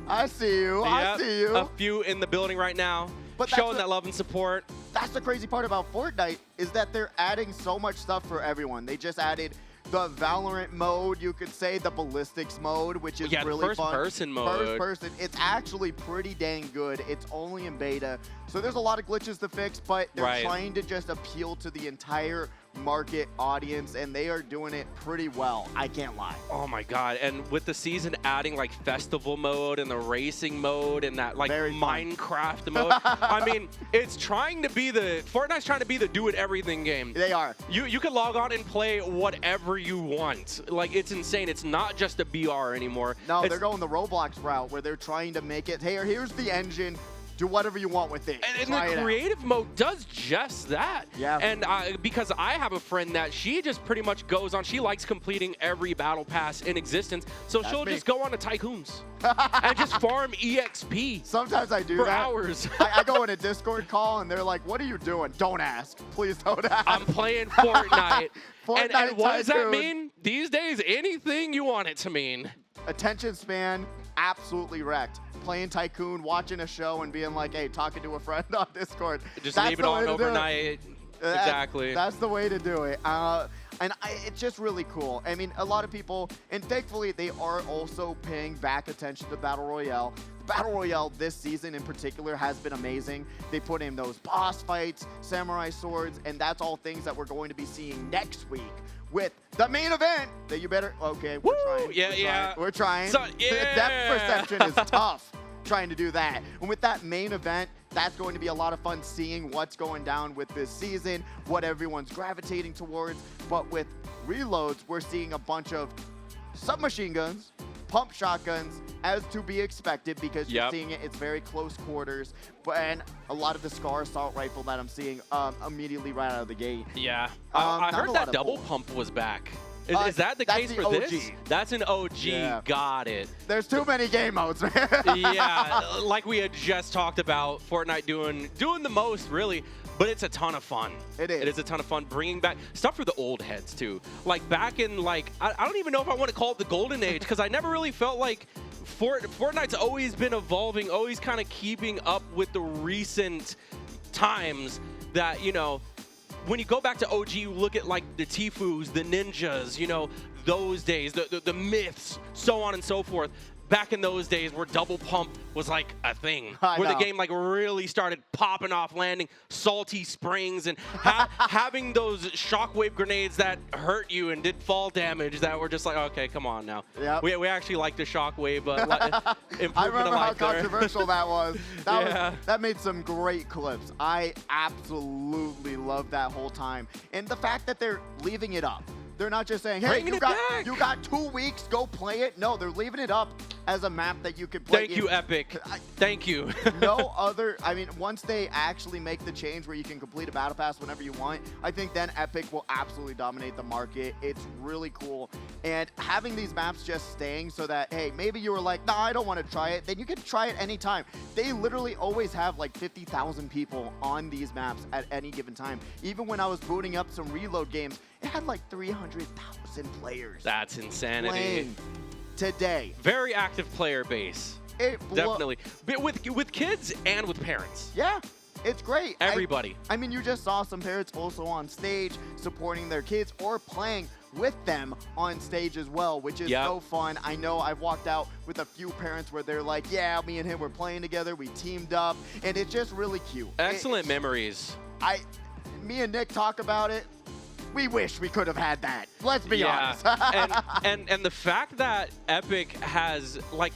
I see you. Yep, I see you. A few in the building right now, but showing that love and support. That's the crazy part about Fortnite is that they're adding so much stuff for everyone. They just added the Valorant mode, you could say, the ballistics mode, which is really fun. First-person mode. First person. It's actually pretty dang good. It's only in beta, so there's a lot of glitches to fix, but they're trying to just appeal to the entire market audience, and they are doing it pretty well. I can't lie. Oh my god! And with the season adding like festival mode and the racing mode and that like Minecraft mode, I mean, it's trying to be Fortnite's trying to be the do-it-everything game. They are. You can log on and play whatever you want. Like, it's insane. It's not just a BR anymore. No, they're going the Roblox route where they're trying to make it. Hey, here's the engine. Do whatever you want with it. And the creative mode does just that. Yeah. And because I have a friend that she just pretty much goes on, she likes completing every battle pass in existence, so she'll just go on to Tycoons and just farm EXP. Sometimes I do for that. hours. I go in a Discord call and they're like, what are you doing? Don't ask. Please don't ask. I'm playing Fortnite. Fortnite and what does that mean? These days, anything you want it to mean. Attention span, absolutely wrecked. Playing Tycoon, watching a show, and being like, hey, talking to a friend on Discord. Just leave it on overnight. Exactly. That's the way to do it. It's just really cool. I mean, a lot of people, and thankfully, they are also paying back attention to Battle Royale. Battle Royale this season in particular has been amazing. They put in those boss fights, samurai swords, and that's all things that we're going to be seeing next week with the main event that you better, okay, we're trying. We're trying. So, Depth perception is tough trying to do that. And with that main event, that's going to be a lot of fun seeing what's going down with this season, what everyone's gravitating towards. But with reloads, we're seeing a bunch of submachine guns, pump shotguns, as to be expected because you're seeing it. It's very close quarters. And a lot of the Scar assault rifle that I'm seeing immediately right out of the gate. Yeah. I heard that double pump was back. Is that the case for this? That's an OG. Yeah. Got it. There's too many game modes, man. Yeah, like we had just talked about, Fortnite doing the most, really. But it's a ton of fun. It is. It is a ton of fun bringing back stuff for the old heads, too. Like, back in, like, I don't even know if I want to call it the golden age, because I never really felt like Fortnite's always been evolving, always kind of keeping up with the recent times that, you know, when you go back to OG, you look at like the Tifus, the Ninjas, you know, those days, the myths, so on and so forth. Back in those days where double pump was like a thing, where the game like really started popping off, landing salty springs and having those shockwave grenades that hurt you and did fall damage that were just like, okay, come on now. Yep. We actually like the shockwave improvement. I remember how controversial that was. That made some great clips. I absolutely loved that whole time. And the fact that they're leaving it up. They're not just saying, hey, you got 2 weeks, go play it. No, they're leaving it up as a map that you could play. Thank you, Epic. Thank you. No other, I mean, once they actually make the change where you can complete a battle pass whenever you want, I think then Epic will absolutely dominate the market. It's really cool. And having these maps just staying so that, hey, maybe you were like, nah, I don't want to try it, then you can try it anytime. They literally always have like 50,000 people on these maps at any given time. Even when I was booting up some reload games, it had like 300,000 players. That's insanity. Playing today. Very active player base. Definitely. But with kids and with parents. Yeah. It's great. Everybody. I mean, you just saw some parents also on stage supporting their kids or playing with them on stage as well, which is so fun. I know I've walked out with a few parents where they're like, yeah, me and him were playing together, we teamed up, and it's just really cute. Excellent memories. Me and Nick talk about it. We wish we could have had that. Let's be honest. and the fact that Epic has, like,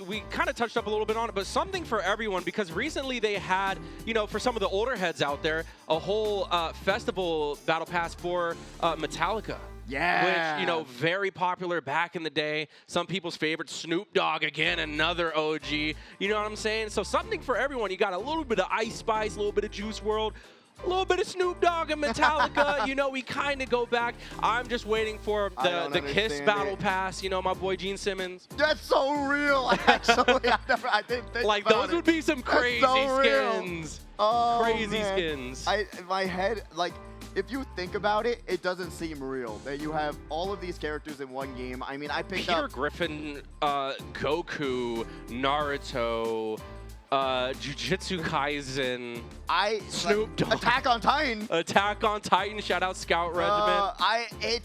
we kind of touched up a little bit on it, but something for everyone, because recently they had, you know, for some of the older heads out there, a whole festival battle pass for Metallica. Yeah. Which, you know, very popular back in the day. Some people's favorite, Snoop Dogg, again, another OG. You know what I'm saying? So something for everyone. You got a little bit of Ice Spice, a little bit of Juice WRLD, a little bit of Snoop Dogg and Metallica. You know, we kind of go back. I'm just waiting for the Kiss Battle Pass. You know, my boy Gene Simmons. That's so real. Actually, I didn't think like about those would be some crazy skins. Oh, crazy skins. In my head, like, if you think about it, it doesn't seem real that you have all of these characters in one game. I mean, I picked Peter Griffin, Goku, Naruto, Jujutsu Kaisen, Snoop Dogg, Attack on Titan. Attack on Titan. Shout out Scout Regiment.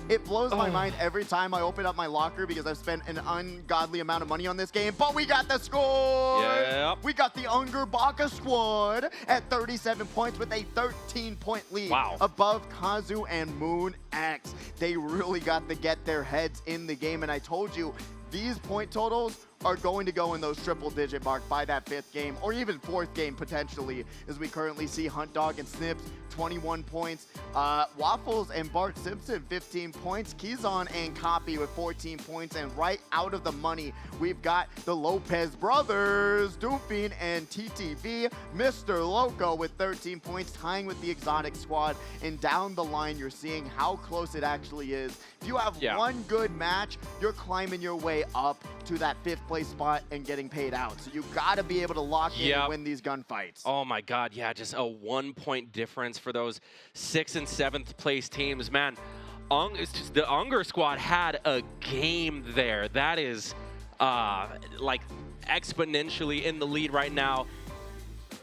It blows my mind every time I open up my locker because I've spent an ungodly amount of money on this game. But we got the score. Yep. We got the Unger Baka squad at 37 points with a 13-point lead above Kazu and Moon X. They really got to get their heads in the game. And I told you, these point totals are going to go in those triple-digit mark by that 5th game, or even 4th game potentially, as we currently see Hunt Dog and Snips 21 points, Waffles and Bart Simpson 15 points, Kizon and Copy with 14 points, and right out of the money, we've got the Lopez brothers, Doofin and TTV, Mr. Loco with 13 points, tying with the Exotic squad, and down the line, you're seeing how close it actually is. If you have one good match, you're climbing your way up to that 5th place spot and getting paid out. So you got to be able to lock in and win these gunfights. Oh my God, yeah, just a 1-point difference for those 6th and 7th place teams. Man, the Unger squad had a game there. That is like exponentially in the lead right now.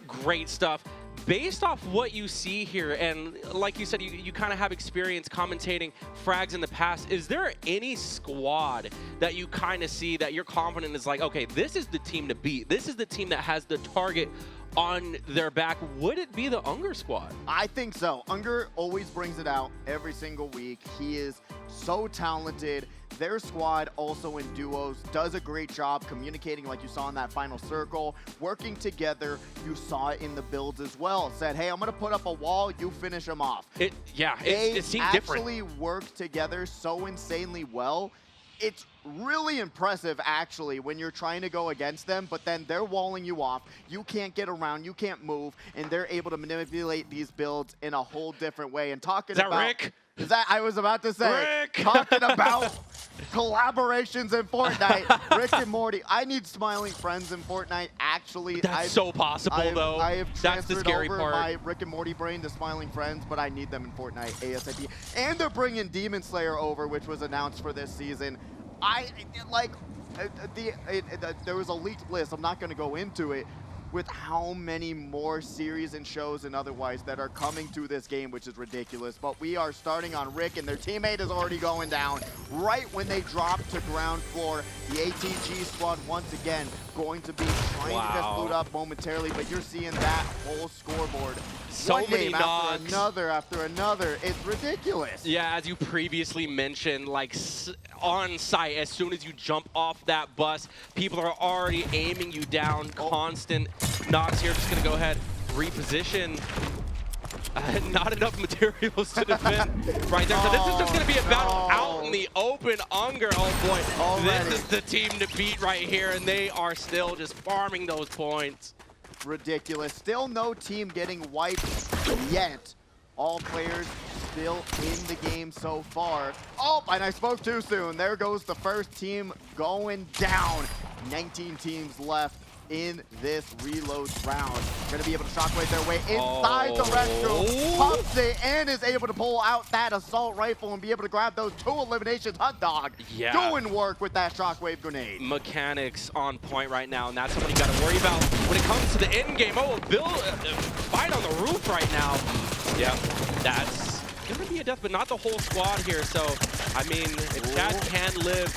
Great stuff. Based off what you see here, and like you said, you kind of have experience commentating Frags in the past, is there any squad that you kind of see that you're confident is like, okay, this is the team to beat. This is the team that has the target on their back? Would it be the Unger squad? I think so. Unger always brings it out every single week. He is so talented. Their squad, also in duos, does a great job communicating, like you saw in that final circle, working together. You saw it in the builds as well. Said, hey, I'm going to put up a wall, you finish them off. It seemed different. They actually work together so insanely well. It's really impressive, actually, when you're trying to go against them, but then they're walling you off. You can't get around, you can't move, and they're able to manipulate these builds in a whole different way. And talking about... Rick? Is that, I was about to say, Rick! Talking about collaborations in Fortnite, Rick and Morty. I need smiling friends in Fortnite, actually. That's so possible, though. I have That's the scary over part. my Rick and Morty brain to smiling friends, but I need them in Fortnite ASAP. And they're bringing Demon Slayer over, which was announced for this season. There was a leaked list. I'm not going to go into it, with how many more series and shows and otherwise that are coming to this game, which is ridiculous. But we are starting on Rick, and their teammate is already going down right when they drop to ground floor. The ATG squad once again going to be trying to just loot up momentarily, but you're seeing that whole scoreboard. So One many game knocks. after another. It's ridiculous. Yeah, as you previously mentioned, like on site, as soon as you jump off that bus, people are already aiming you down. Constant knocks here. Just gonna go ahead, reposition. Not enough materials to defend right there. So this is just gonna be a battle out in the open. Unger, oh boy, this is the team to beat right here, and they are still just farming those points. Ridiculous. Still no team getting wiped yet. All players still in the game so far. Oh, and I spoke too soon. There goes the first team going down. 19 teams left. in this reload round. Gonna be able to shockwave their way inside the restroom, pumps it, and is able to pull out that assault rifle and be able to grab those 2 eliminations. Hot Dog doing work with that shockwave grenade. Mechanics on point right now, and that's something you gotta worry about when it comes to the end game. Oh, Bill, fight on the roof right now. Yeah, that's gonna be a death, but not the whole squad here. So, I mean, Chad can live.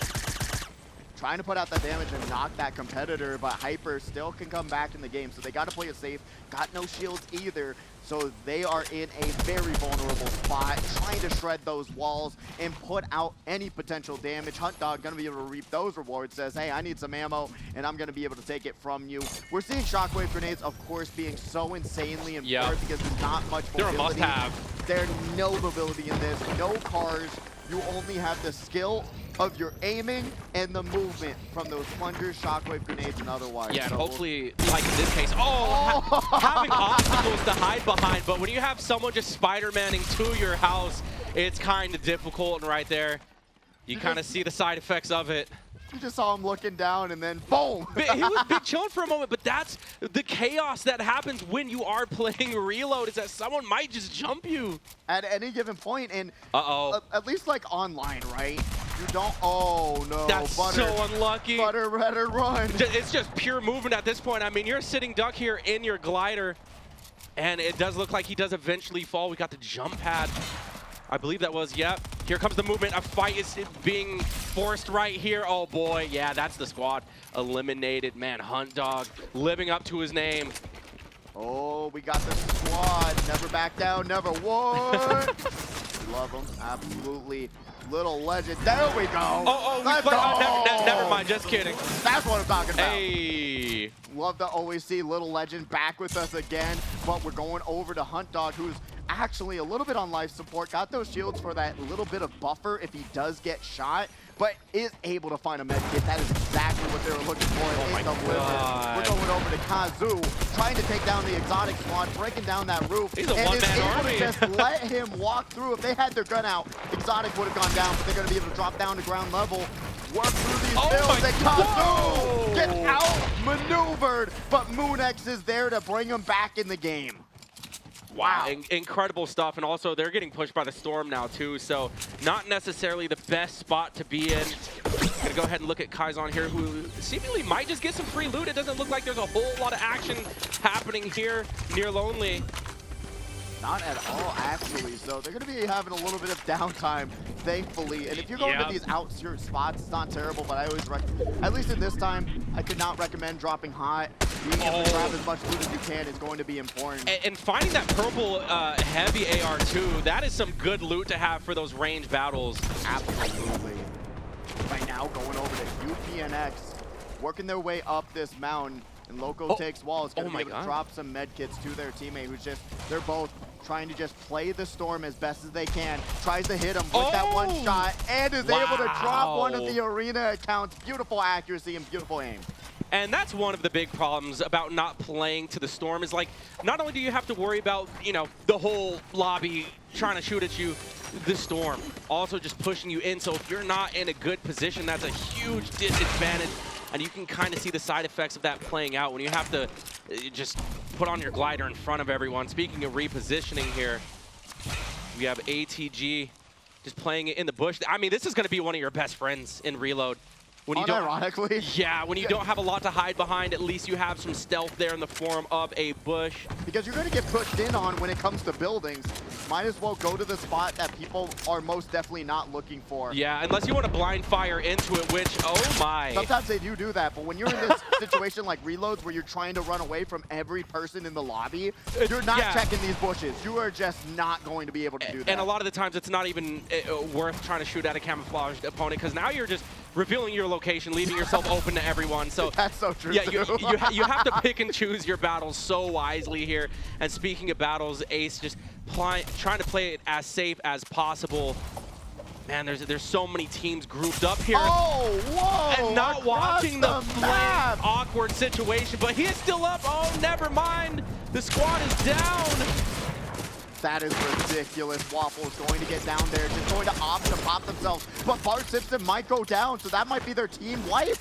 Trying to put out that damage and knock that competitor, but Hyper still can come back in the game. So they got to play it safe. Got no shields either. So they are in a very vulnerable spot, trying to shred those walls and put out any potential damage. Hunt Dog gonna be able to reap those rewards. Says, hey, I need some ammo, and I'm gonna be able to take it from you. We're seeing shockwave grenades, of course, being so insanely important because there's not much mobility. They're a must-have. There's no mobility in this, no cars. You only have the skill of your aiming and the movement from those plungers, shockwave grenades, and otherwise. Yeah, and hopefully, like in this case, having obstacles to hide behind, but when you have someone just Spider-Manning to your house, it's kind of difficult, and right there, you kind of see the side effects of it. You just saw him looking down and then boom. He was big chilling for a moment, but that's the chaos that happens when you are playing reload, is that someone might just jump you at any given point. And at least like online, right? You don't, oh no. That's Butter, so unlucky. Butter, better run. It's just pure movement at this point. I mean, you're a sitting duck here in your glider, and it does look like he does eventually fall. We got the jump pad. I believe that was, yep. Here comes the movement. A fight is being forced right here. Oh boy, yeah, that's the squad eliminated. Man, Hunt Dog living up to his name. Oh, we got the squad. Never back down, never what? Love them, absolutely. Little legend. There we go. Never mind, just kidding. That's what I'm talking about. Hey. Love to always see Little Legend back with us again, but we're going over to Hunt Dog, who's actually a little bit on life support. Got those shields for that little bit of buffer if he does get shot, but is able to find a med kit. That is exactly what they were looking for. Oh my God. We're going over to Kazu, trying to take down the exotic squad, breaking down that roof. He's a one-man army. Just let him walk through. If they had their gun out, exotic would have gone down, but they're going to be able to drop down to ground level. Work through these builds, and Kazu gets outmaneuvered, but Moonex is there to bring him back in the game. Wow. Incredible stuff, and also they're getting pushed by the storm now too, so not necessarily the best spot to be in. Gonna go ahead and look at Kaizon here, who seemingly might just get some free loot. It doesn't look like there's a whole lot of action happening here near Lonely. Not at all, actually. So they're going to be having a little bit of downtime, thankfully. And if you're going to these outskirt spots, it's not terrible, but I always recommend, at least in this time, I could not recommend dropping hot. Being able to grab as much loot as you can is going to be important. And finding that purple heavy AR too, that is some good loot to have for those range battles. Absolutely. Right now, going over to UPNX, working their way up this mountain. And Loco takes wall. It's going to be able to drop some med kits to their teammate who's just, they're both trying to just play the storm as best as they can. Tries to hit him with that one shot and is able to drop one of the arena accounts. Beautiful accuracy and beautiful aim. And that's one of the big problems about not playing to the storm is like, not only do you have to worry about, you know, the whole lobby trying to shoot at you, the storm also just pushing you in. So if you're not in a good position, that's a huge disadvantage. And you can kind of see the side effects of that playing out when you have to just put on your glider in front of everyone. Speaking of repositioning here, we have ATG just playing it in the bush. I mean, this is going to be one of your best friends in Reload. When you ironically. Yeah, when you don't have a lot to hide behind, at least you have some stealth there in the form of a bush. Because you're going to get pushed in on when it comes to buildings. Might as well go to the spot that people are most definitely not looking for. Yeah, unless you want to blind fire into it, which, oh my. Sometimes they do that, but when you're in this situation like Reloads where you're trying to run away from every person in the lobby, you're not checking these bushes. You are just not going to be able to do that. And a lot of the times it's not even worth trying to shoot at a camouflaged opponent because now you're just revealing your location, leaving yourself open to everyone. So that's so true. Yeah, you have to pick and choose your battles so wisely here. And speaking of battles, Ace just trying to play it as safe as possible. Man, there's so many teams grouped up here. Oh, whoa! And not watching the flame. Awkward situation, but he is still up. Oh, never mind. The squad is down. That is ridiculous. Waffle is going to get down there, just going to opt to pop themselves. But Bart Simpson might go down, so that might be their team wipe.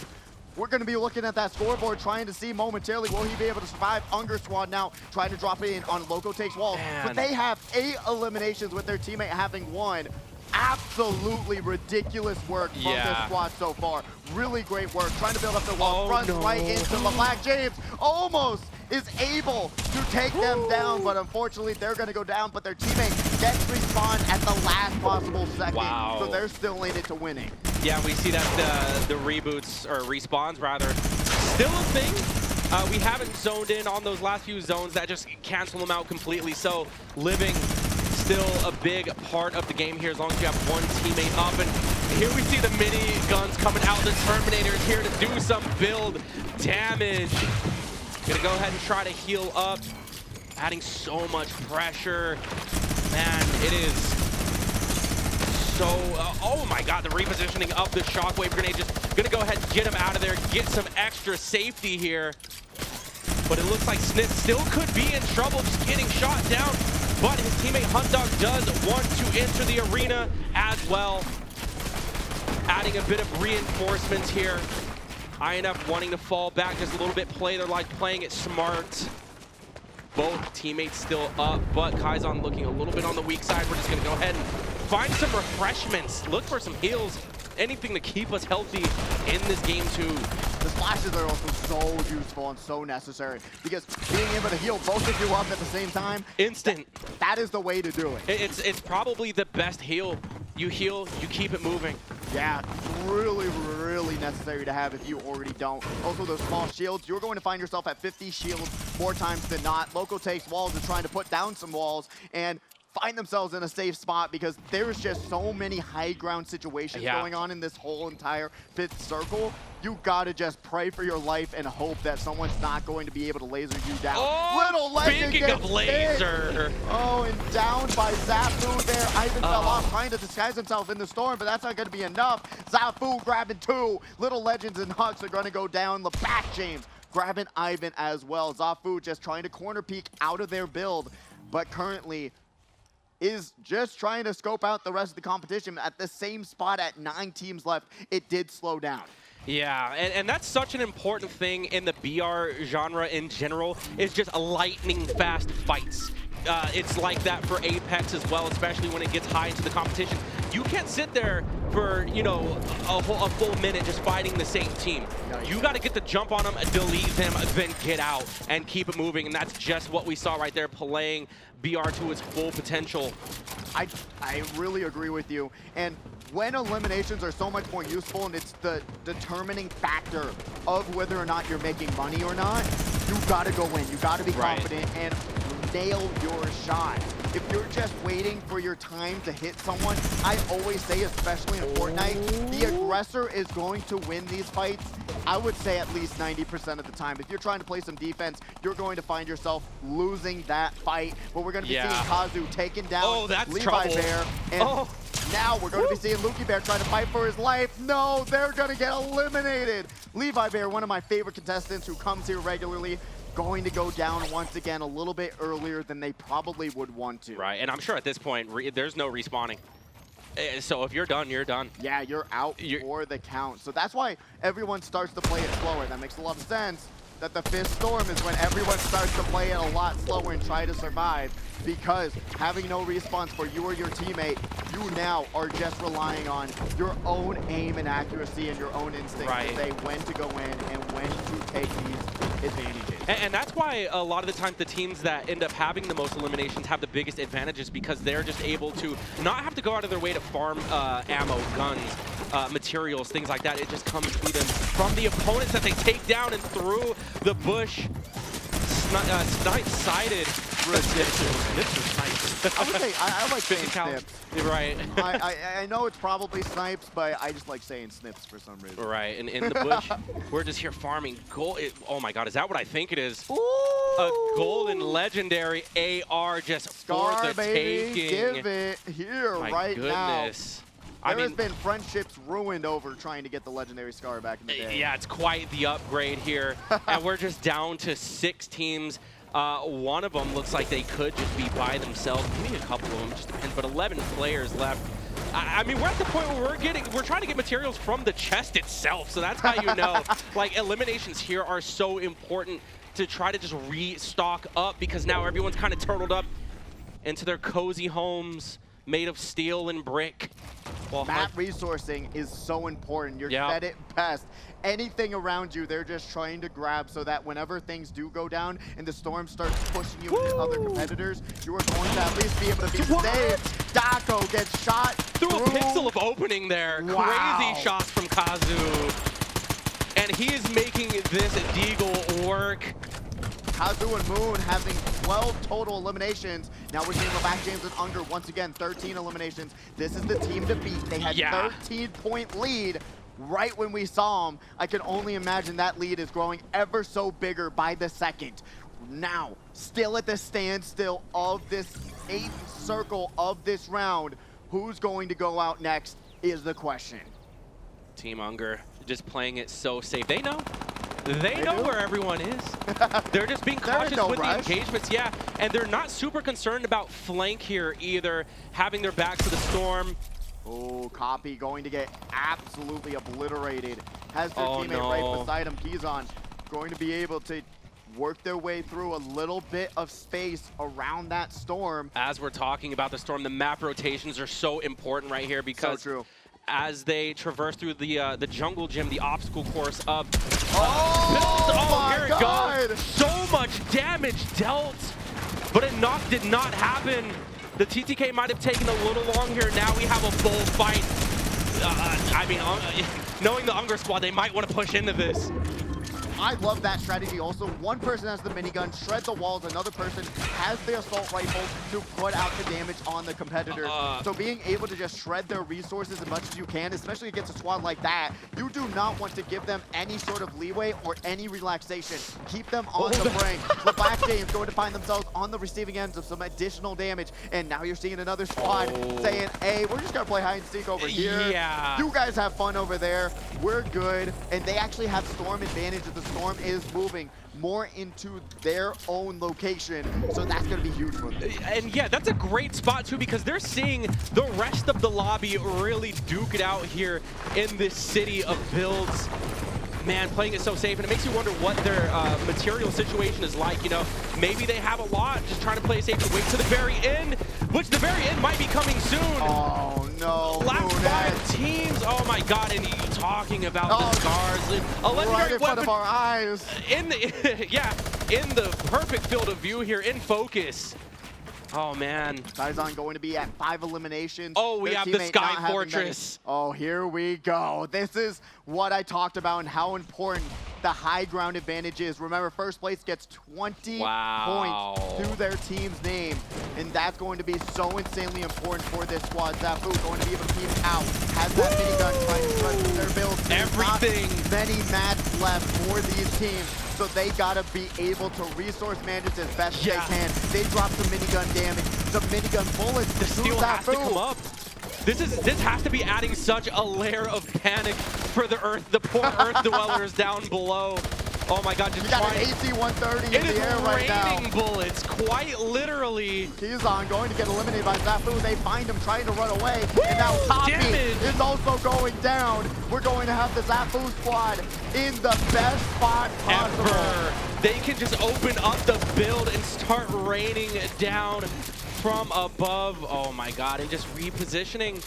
we're going to be looking at that scoreboard, trying to see momentarily, will he be able to survive? Unger Squad now trying to drop it in on Loco Takes Walls. Man. But they have 8 eliminations with their teammate having 1. Absolutely ridiculous work from this squad so far. Really great work. Trying to build up their wall. Runs right into LeBlack. James almost is able to take them down, but unfortunately they're going to go down, but their teammate gets respawned at the last possible second. So they're still in it to winning. Yeah, we see that the reboots, or respawns rather, still a thing. We haven't zoned in on those last few zones that just cancel them out completely. So living still a big part of the game here as long as you have one teammate up. And here we see the mini guns coming out. The Terminator is here to do some build damage. Gonna go ahead and try to heal up. Adding so much pressure. Man, it is so... oh my god, the repositioning of the Shockwave Grenade. Just gonna go ahead and get him out of there. Get some extra safety here. But it looks like Snip still could be in trouble, just getting shot down. But his teammate Hunt Dog does want to enter the arena as well. Adding a bit of reinforcements here. INF wanting to fall back just a little bit, play their life, playing it smart. Both teammates still up, but Kaizon looking a little bit on the weak side. We're just gonna go ahead and find some refreshments, look for some heals, anything to keep us healthy in this game too. The splashes are also so useful and so necessary because being able to heal both of you up at the same time, instant. That is the way to do it. It's probably the best heal. You heal, you keep it moving. Yeah, really, really necessary to have if you already don't. Also, those small shields, you're going to find yourself at 50 shields more times than not. Loco Takes Walls is trying to put down some walls and find themselves in a safe spot because there's just so many high ground situations going on in this whole entire 5th circle. You gotta just pray for your life and hope that someone's not going to be able to laser you down. Oh, Little Legend speaking of laser. Oh, and down by Zafu there. Ivan fell off trying to disguise himself in the storm, but that's not gonna be enough. Zafu grabbing 2. Little Legends and Hux are gonna go down. The back James grabbing Ivan as well. Zafu just trying to corner peek out of their build, but currently is just trying to scope out the rest of the competition at the same spot at 9 teams left. It did slow down. Yeah, and that's such an important thing in the BR genre in general, is just lightning fast fights. It's like that for Apex as well, especially when it gets high into the competition. You can't sit there for, you know, a full minute just fighting the same team. You got to get the jump on them, delete them, then get out and keep it moving. And that's just what we saw right there, playing BR to its full potential. I really agree with you. And when eliminations are so much more useful and it's the determining factor of whether or not you're making money or not, you got to go in. You got to be confident and nail your shot. If you're just waiting for your time to hit someone, I always say, especially in Fortnite, the aggressor is going to win these fights. I would say at least 90% of the time. If you're trying to play some defense, you're going to find yourself losing that fight. But we're going to be seeing Kazu taken down Levi Bear. And now we're going to be seeing Lukey Bear trying to fight for his life. No, they're going to get eliminated. Levi Bear, one of my favorite contestants who comes here regularly, going to go down once again a little bit earlier than they probably would want to. Right, and I'm sure at this point, there's no respawning. So if you're done, you're done. Yeah, you're out for the count. So that's why everyone starts to play it slower. That makes a lot of sense. That the 5th storm is when everyone starts to play it a lot slower and try to survive, because having no respawns for you or your teammate, you now are just relying on your own aim and accuracy and your own instinct to say when to go in and when to take these advantages. And that's why a lot of the times the teams that end up having the most eliminations have the biggest advantages, because they're just able to not have to go out of their way to farm ammo, guns, materials, things like that. It just comes to them from the opponents that they take down and through the bush. Snipe-sided. I would say, I like saying snips. Right. I know it's probably snipes, but I just like saying snips for some reason. Right, and in the bush, we're just here farming gold. Oh my god, is that what I think it is? Ooh. A golden legendary AR just Scar, for the baby, taking. Give it here right now. There has been friendships ruined over trying to get the legendary Scar back in the day. Yeah, it's quite the upgrade here. And we're just down to 6 teams. One of them looks like they could just be by themselves. Maybe a couple of them, just depends. But 11 players left. I mean, we're at the point where we're trying to get materials from the chest itself, so that's how you know. Like, eliminations here are so important to try to just restock up, because now everyone's kind of turtled up into their cozy homes made of steel and brick. Well, map resourcing is so important. You said it best. Anything around you, they're just trying to grab so that whenever things do go down and the storm starts pushing you into other competitors, you are going to at least be able to be safe. Daco gets shot through a pixel of opening there. Wow. Crazy shots from Kazu. And he is making this Deagle work. Kazu and Moon having 12 total eliminations. Now we're seeing Levac James and Unger once again, 13 eliminations. This is the team to beat. They had 13-point lead right when we saw them. I can only imagine that lead is growing ever so bigger by the second. Now, still at the standstill of this 8th circle of this round, who's going to go out next is the question. Team Unger just playing it so safe. They know. They know where everyone is. They're just being cautious with the engagements, and they're not super concerned about flank here either, having their backs to the storm. Oh, Copy going to get absolutely obliterated. Has their teammate right beside him, Kizon, going to be able to work their way through a little bit of space around that storm. As we're talking about the storm, the map rotations are so important right here, because as they traverse through the jungle gym, the obstacle course of here it goes. So much damage dealt, but it did not happen. The TTK might have taken a little long here. Now we have a bull fight. I mean, knowing the Unger squad, they might want to push into this. I love that strategy also. One person has the minigun, shred the walls, another person has the assault rifle to put out the damage on the competitor. So being able to just shred their resources as much as you can, especially against a squad like that, you do not want to give them any sort of leeway or any relaxation. Keep them on the brink. Levac James going to find themselves on the receiving ends of some additional damage, and now you're seeing another squad saying, hey, we're just gonna play hide and seek over here. You guys have fun over there. We're good. And they actually have storm advantage of the storm is moving more into their own location, so that's going to be huge for them. And yeah, that's a great spot too, because they're seeing the rest of the lobby really duke it out here in this city of builds. Man, playing it so safe, and it makes you wonder what their material situation is like. You know, maybe they have a lot, just trying to play it safe and wait to the very end, which the very end might be coming soon. Oh no! Last 5 teams. Oh my God! And you talking about the scars, and a legendary right in front of our eyes. In the in the perfect field of view here, in focus. Oh man. Taizan going to be at 5 eliminations. Oh, we have the Sky Fortress. Oh, here we go. This is what I talked about and how important the high ground advantage is. Remember, first place gets 20 points to their team's name, and that's going to be so insanely important for this squad. Zafu going to be able to keep out, has that minigun trying to stretch their builds. Everything. Not many mats left for these teams. So they gotta be able to resource manage as best they can. They drop some minigun damage, some minigun bullets. The steel has to come up. This has to be adding such a layer of panic for the poor Earth dwellers down below. Oh my God, just got an AC-130 in the air right now. It is raining bullets, quite literally. Kizon going to get eliminated by Zafu. They find him trying to run away. And now Copy is also going down. We're going to have the Zafu squad in the best spot possible. Ever. They can just open up the build and start raining down from above. Oh my God, and just repositioning.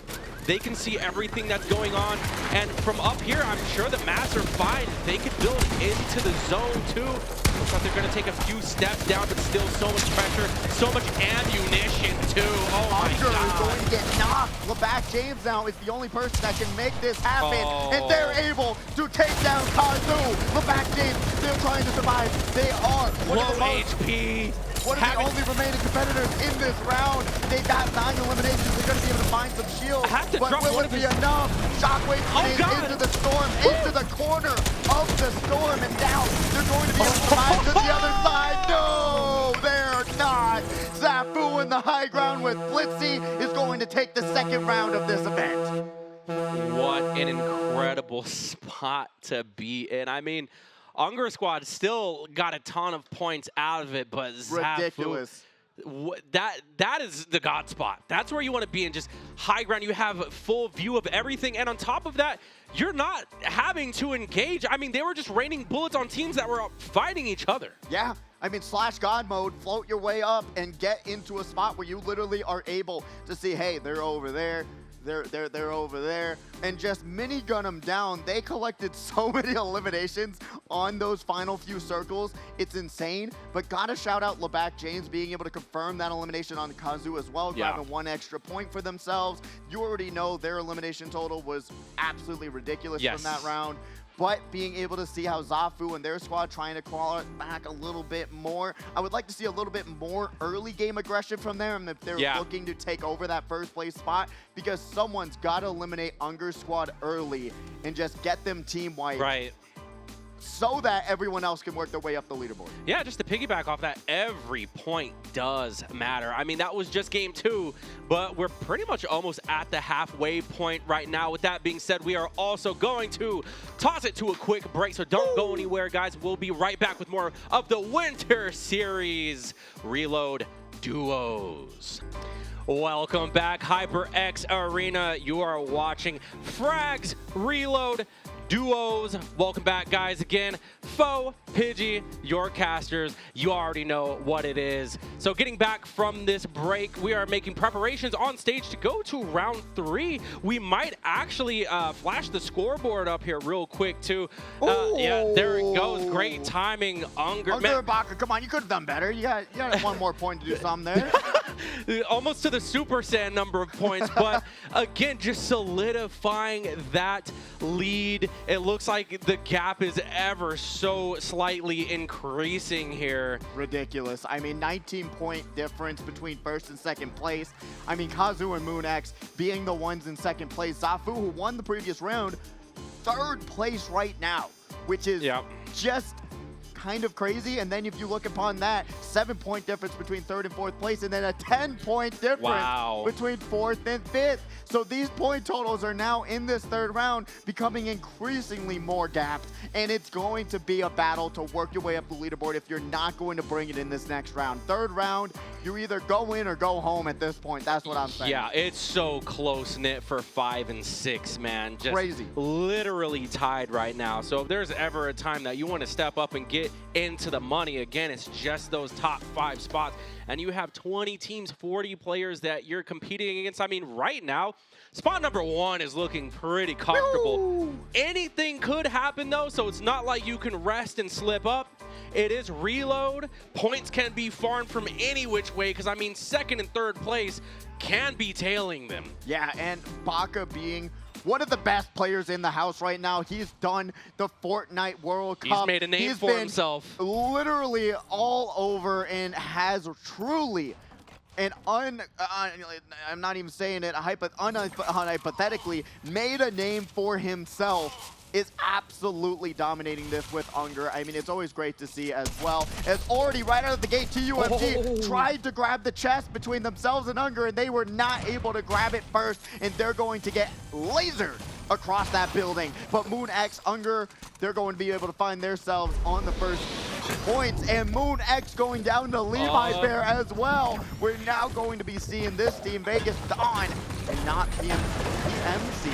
They can see everything that's going on. And from up here, I'm sure the mats are fine. They could build into the zone too. Looks like they're gonna take a few steps down, but still so much pressure, so much ammunition too. Oh my God. Is going to get knocked. Levac James now is the only person that can make this happen. And they're able to take down Kazu. Levac James still trying to survive. They are low HP. One of the only remaining competitors in this round. They got 9 eliminations. They're going to be able to find some shields. But will it be enough? Shockwave into the storm, into the corner of the storm. And now they're going to be able to survive to the other side. No, they're not. Zafu in the high ground with Blitzy is going to take the 2nd round of this event. What an incredible spot to be in. I mean, Unger squad still got a ton of points out of it, but ridiculous. that is the God spot. That's where you want to be in just high ground. You have full view of everything. And on top of that, you're not having to engage. I mean, they were just raining bullets on teams that were fighting each other. Yeah. I mean, slash God mode, float your way up and get into a spot where you literally are able to see, hey, they're over there. They're over there, and just minigun them down. They collected so many eliminations on those final few circles. It's insane, but gotta shout out Laback James being able to confirm that elimination on Kazu as well, grabbing 1 extra point for themselves. You already know their elimination total was absolutely ridiculous from that round. But being able to see how Zafu and their squad trying to claw it back a little bit more. I would like to see a little bit more early game aggression from them if they're looking to take over that first place spot, because someone's got to eliminate Unger's squad early and just get them team wiped. Right. So that everyone else can work their way up the leaderboard. Yeah, just to piggyback off that, every point does matter. I mean, that was just game 2, but we're pretty much almost at the halfway point right now. With that being said, we are also going to toss it to a quick break, so don't go anywhere, guys. We'll be right back with more of the Winter Series Reload Duos. Welcome back, HyperX Arena. You are watching Frags Reload Duos. Welcome back, guys, again. Faux, Pidgey, your casters, you already know what it is. So getting back from this break, we are making preparations on stage to go to round 3. We might actually flash the scoreboard up here real quick, too. Yeah, there it goes. Great timing, Unger. Unger, Baka, come on, you could have done better. You got 1 more point to do something there. Almost to the Super Saiyan number of points, but again, just solidifying that lead. It looks like the gap is ever so slightly increasing here. Ridiculous. I mean, 19-point difference between first and second place. I mean, Kazu and MoonX being the ones in second place. Zafu, who won the previous round, 3rd place right now, which is just kind of crazy. And then if you look upon that, 7-point difference between 3rd and 4th place, and then a 10-point difference between 4th and 5th. So these point totals are now in this 3rd round becoming increasingly more gapped, and it's going to be a battle to work your way up the leaderboard if you're not going to bring it in this next round. 3rd round, you either go in or go home at this point. That's what I'm saying. Yeah, it's so close-knit for 5 and 6, man. Just crazy. Literally tied right now. So if there's ever a time that you want to step up and get into the money, again, it's just those top 5 spots. And you have 20 teams, 40 players that you're competing against. I mean, right now, spot number 1 is looking pretty comfortable. Woo! Anything could happen, though, so it's not like you can rest and slip up. It is reload. Points can be farmed from any which way, because, I mean, 2nd and 3rd place can be tailing them. Yeah, and Baka being one of the best players in the house right now. He's done the Fortnite World Cup. He's made a name for himself. Literally all over, and has truly an I'm not even saying it, hypothetically made a name for himself. Is absolutely dominating this with Unger. I mean, it's always great to see as well. As already right out of the gate, TUMG tried to grab the chest between themselves and Unger, and they were not able to grab it first, and they're going to get lasered across that building. But MoonX, Unger, they're going to be able to find themselves on the first points, and MoonX going down to Levi's Bear as well. We're now going to be seeing this team, Vegas Dawn, and not PMC.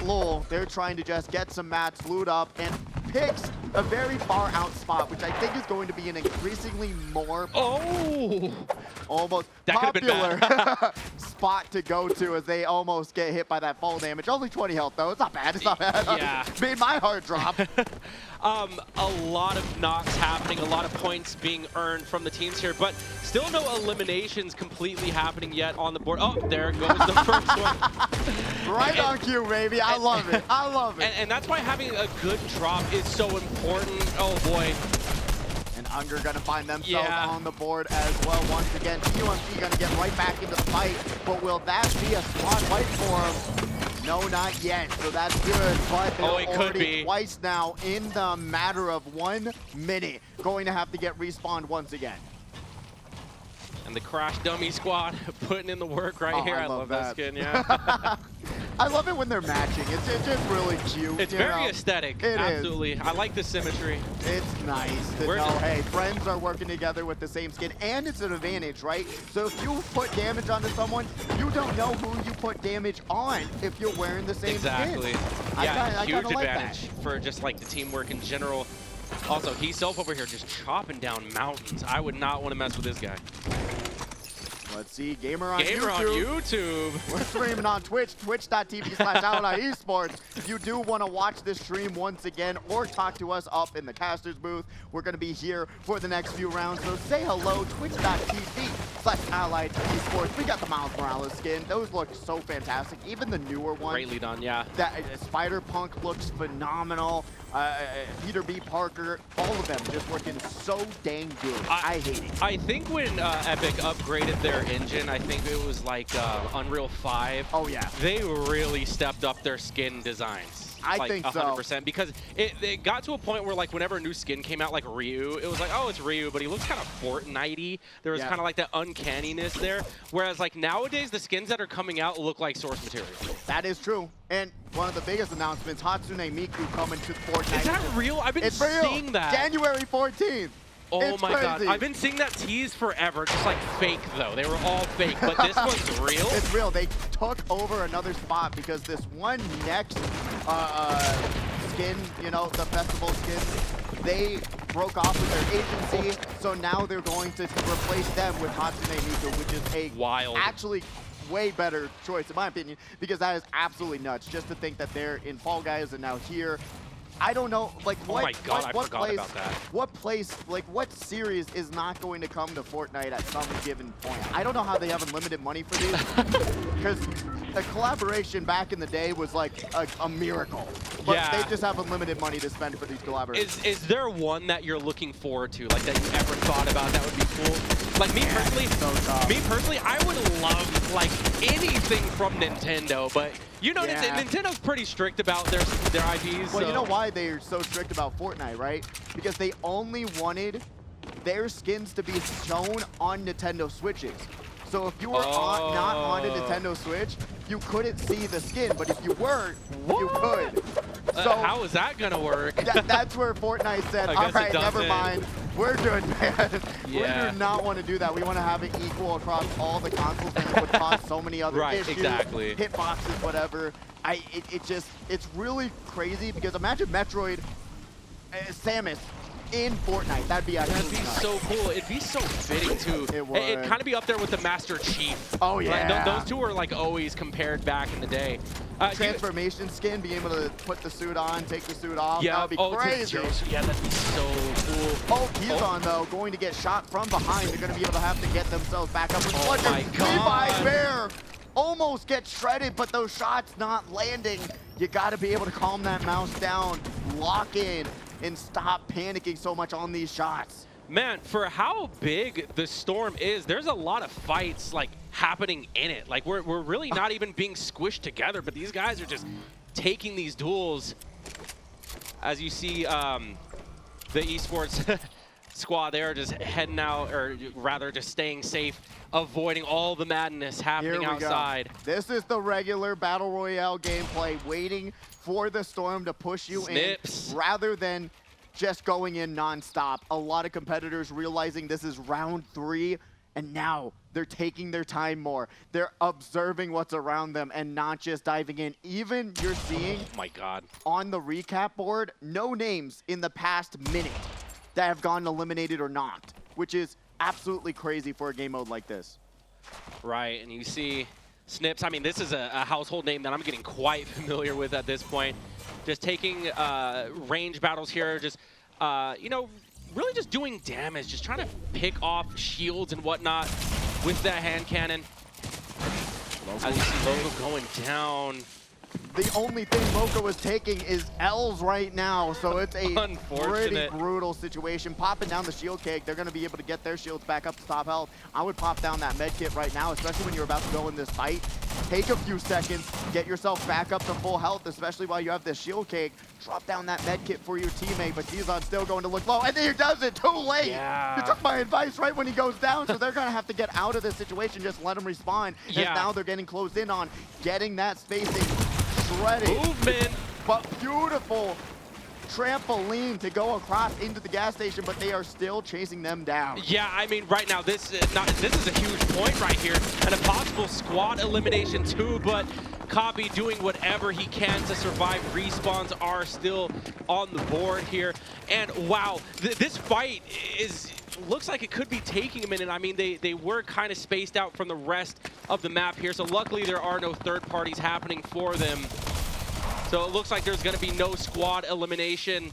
.lol, they're trying to just get some mats, loot up, and picks a very far out spot, which I think is going to be an increasingly more almost that popular spot to go to, as they almost get hit by that fall damage. Only 20 health though, it's not bad, it's not bad. Yeah. Made my heart drop. A lot of knocks happening, a lot of points being earned from the teams here, but still no eliminations completely happening yet on the board. Oh, there goes the first one. Right on cue, baby. I love it. I love it. And that's why having a good drop is so important. Oh, boy. And Unger going to find themselves on the board as well. Once again, TUMG going to get right back into the fight, but will that be a spot fight for him? No, not yet, so that's good, but they're already twice now in the matter of 1 minute. Going to have to get respawned once again. And the Crash Dummy squad putting in the work right here. I love that skin, yeah. I love it when they're matching. It's just really cute. It's very aesthetic. It Absolutely. I like the symmetry. It's nice to know, hey, friends are working together with the same skin, and it's an advantage, right? So if you put damage onto someone, you don't know who you put damage on if you're wearing the same exactly. skin. Yeah, huge like advantage for just like the teamwork in general. Also, himself over here just chopping down mountains. I would not want to mess with this guy. Let's see, Gamer on YouTube. We're streaming on Twitch, twitch.tv/Esports. If you do want to watch this stream once again or talk to us up in the caster's booth, we're going to be here for the next few rounds. So say hello, twitch.tv/Esports. We got the Miles Morales skin. Those look so fantastic. Even the newer ones. Greatly done, yeah. That Spider-Punk looks phenomenal. Peter B. Parker, all of them just looking so dang good. I hate it. I think when Epic upgraded their engine, I think it was like Unreal 5. Oh, yeah. They really stepped up their skin designs. I think 100%. So. Because it got to a point where, like, whenever a new skin came out, like Ryu, it was like, oh, it's Ryu, but he looks kind of Fortnite-y. There was kind of like that uncanniness there. Whereas, like, nowadays, the skins that are coming out look like source material. That is true. And one of the biggest announcements, Hatsune Miku coming to Fortnite. Is that real? I've been seeing that. January 14th. Oh my god, I've been seeing that tease forever, just like fake though. They were all fake, but this one's real? It's real. They took over another spot because this one next skin, you know, the festival skin, they broke off with their agency, so now they're going to replace them with Hatsune Miku, which is a actually way better choice in my opinion, because that is absolutely nuts just to think that they're in Fall Guys and now here. I don't know, like, what, oh my god, I forgot about that. What place, like, what series is not going to come to Fortnite at some given point? I don't know how they have unlimited money for these, because a collaboration back in the day was like a miracle. But they just have unlimited money to spend for these collaborations. Is there one that you're looking forward to, like, that you ever thought about that would be cool? Like, me personally, I would love, like, anything from Nintendo, but you know, Nintendo's pretty strict about their IPs. Well, you know why they're so strict about Fortnite, right? Because they only wanted their skins to be shown on Nintendo Switches. So if you were not on a Nintendo Switch, you couldn't see the skin. But if you weren't, you could. So how is that gonna work? That's where Fortnite said, all right, never mind. We're good, man. We do not want to do that. We want to have it equal across all the consoles, and it would cause so many other issues, hitboxes, whatever. It's really crazy because imagine Metroid, Samus in Fortnite. That'd be so cool. It'd be so fitting too. It'd kind of be up there with the Master Chief. Oh yeah. Like, those two are like always compared back in the day. Transformation skin, being able to put the suit on, take the suit off. Yeah, that'd be crazy. Yeah, that'd be so cool. Oh, Kizon though, going to get shot from behind. They're going to be able to have to get themselves back up. Oh my god. Levi Bear almost gets shredded, but those shots not landing. You got to be able to calm that mouse down, lock in, and stop panicking so much on these shots. Man, for how big the Storm is, there's a lot of fights like happening in it. Like we're really not even being squished together, but these guys are just taking these duels. As you see, the Esports squad, they are just heading out, or rather just staying safe, avoiding all the madness happening outside. This is the regular Battle Royale gameplay, waiting for the Storm to push you in rather than just going in non-stop. A lot of competitors realizing this is round 3, and now they're taking their time more. They're observing what's around them and not just diving in. Even you're seeing on the recap board, no names in the past minute that have gotten eliminated or not, which is absolutely crazy for a game mode like this. Right, and you see Snips. I mean, this is a household name that I'm getting quite familiar with at this point. Just taking range battles here, just, you know, really just doing damage, just trying to pick off shields and whatnot with that hand cannon. As you see Loco going down. The only thing Loco is taking is L's right now, so it's a pretty brutal situation. Popping down the shield cake, they're going to be able to get their shields back up to top health. I would pop down that med kit right now, especially when you're about to go in this fight. Take a few seconds, get yourself back up to full health, especially while you have this shield cake. Drop down that med kit for your teammate, but Kizon's still going to look low, and then he does it too late. You took my advice right when he goes down, so they're going to have to get out of this situation, just let him respawn. And now they're getting closed in on getting that spacing ready. Movement. But beautiful trampoline to go across into the gas station, but they are still chasing them down. Yeah, I mean, right now, this is a huge point right here, and a possible squad elimination too, but Copy doing whatever he can to survive. Respawns are still on the board here, and wow, this fight looks like it could be taking a minute. I mean, they were kind of spaced out from the rest of the map here, so luckily there are no third parties happening for them. So it looks like there's going to be no squad elimination.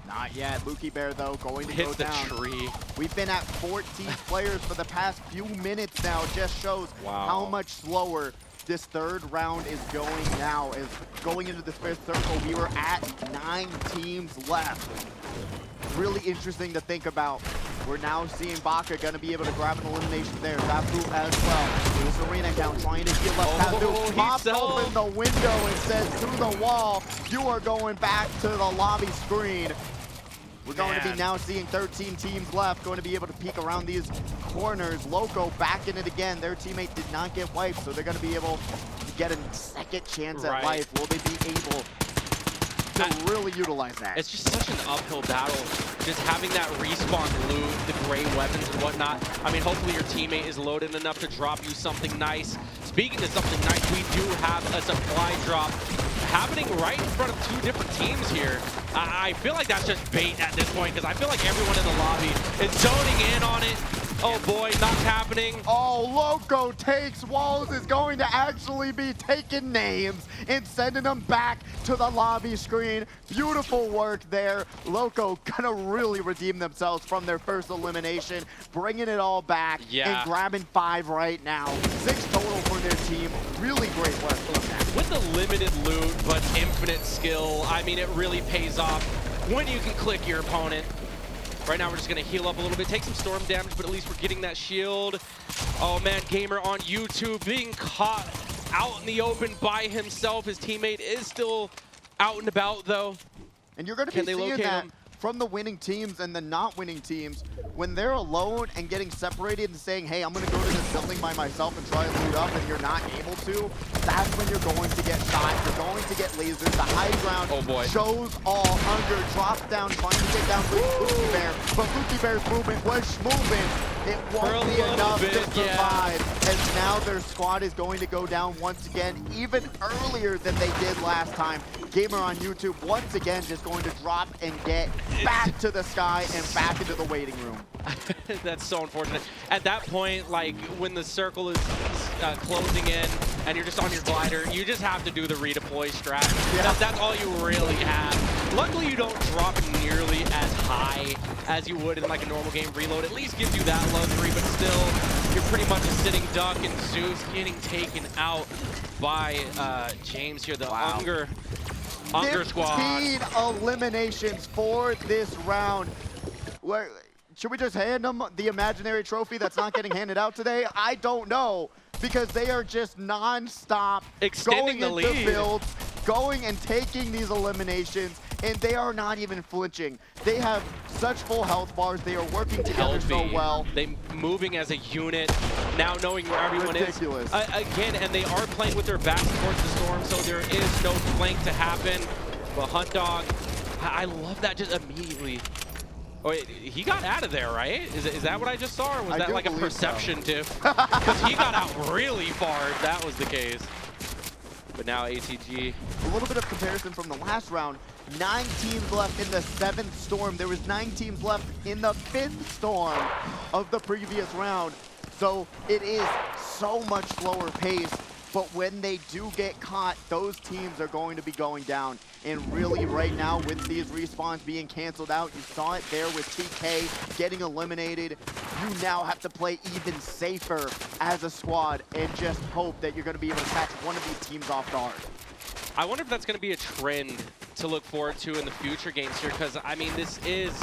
Not yet. Luki Bear, though, going to Hits go down. the tree. We've been at 14 players for the past few minutes now. Just shows how much slower this third round is going now. As going into this fifth circle, we were at 9 teams left. Really interesting to think about. We're now seeing Baka gonna be able to grab an elimination there. Zafu as well. This arena count trying to heal up. Zafu pops open the window and says through the wall, you are going back to the lobby screen. We're going to be now seeing 13 teams left, going to be able to peek around these corners. Loco back in it again. Their teammate did not get wiped, so they're going to be able to get a second chance at life. Will they be able to really utilize that? It's just such an uphill battle. Just having that respawn loot, the gray weapons and whatnot. I mean, hopefully your teammate is loaded enough to drop you something nice. Speaking of something nice, we do have a supply drop happening right in front of 2 different teams here. I feel like that's just bait at this point, because I feel like everyone in the lobby is zoning in on it. Oh boy, not happening. Oh, Loco takes walls, is going to actually be taking names and sending them back to the lobby screen. Beautiful work there. Loco gonna really redeem themselves from their first elimination, bringing it all back and grabbing 5 right now. 6 total for their team. Really great work from them. With the limited loot, but infinite skill, I mean, it really pays off when you can click your opponent. Right now, we're just going to heal up a little bit, take some storm damage, but at least we're getting that shield. Oh, man, Gamer on YouTube being caught out in the open by himself. His teammate is still out and about, though. And you're going to be seeing that from the winning teams and the not winning teams. When they're alone and getting separated and saying, hey, I'm going to go to this building by myself and try to loot up, and you're not able to, that's when you're going to get shot. You're going to get lasers. The high ground shows all. Under drops down, trying to get down Luki Bear. But Luki Bear's movement was moving. It won't be enough to survive. As now their squad is going to go down once again, even earlier than they did last time. Gamer on YouTube, once again, just going to drop and get back to the sky and back into the waiting room. That's so unfortunate. At that point, like, when the circle is closing in and you're just on your glider, you just have to do the redeploy strat. That's all you really have. Luckily, you don't drop nearly as high as you would in like a normal game. Reload at least gives you that luxury, but still, you're pretty much a sitting duck, and Zeus getting taken out by James here, the Unger squad. 15 eliminations for this round. Should we just hand them the imaginary trophy that's not getting handed out today? I don't know, because they are just non-stop extending the lead, builds, going and taking these eliminations, and they are not even flinching. They have such full health bars. They are working together so well. They moving as a unit, now knowing where everyone is. Again, and they are playing with their backs towards the storm, so there is no flank to happen. But Hunt Dog, I love that just immediately. Oh, wait, he got out of there, right? Is that what I just saw, or was that like a perception diff? Because he got out really far if that was the case. But now ATG. A little bit of comparison from the last round. 9 teams left in the 7th storm. There was 9 teams left in the 5th storm of the previous round. So it is so much slower pace. But when they do get caught, those teams are going to be going down. And really right now, with these respawns being canceled out, you saw it there with TK getting eliminated. You now have to play even safer as a squad and just hope that you're going to be able to catch one of these teams off guard. I wonder if that's going to be a trend to look forward to in the future games here, because, I mean, this is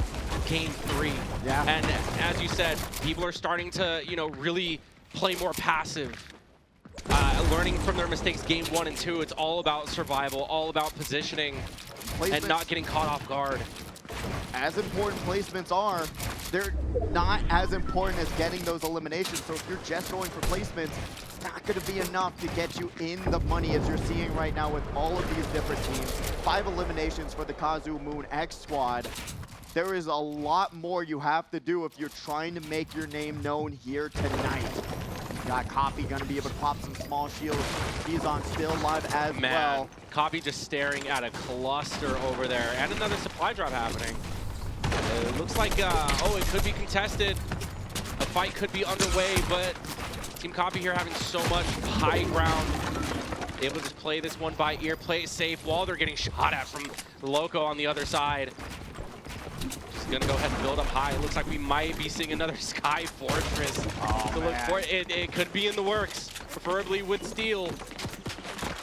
game 3. Yeah. And as you said, people are starting to, you know, really play more passive. Learning from their mistakes game 1 and 2. It's all about survival, all about positioning, and not getting caught off guard. As important placements are, they're not as important as getting those eliminations. So if you're just going for placements, it's not going to be enough to get you in the money as you're seeing right now with all of these different teams. 5 eliminations for the Kazu Moon X squad. There is a lot more you have to do if you're trying to make your name known here tonight. Got Copy gonna be able to pop some small shields. He's on still live as well. Copy just staring at a cluster over there, and another supply drop happening. It looks like, oh, it could be contested. A fight could be underway, but Team Copy here having so much high ground. Able to just play this one by ear, play it safe while they're getting shot at from Loco on the other side. Just gonna go ahead and build up high. It looks like we might be seeing another Sky Fortress to look for. It could be in the works, preferably with steel.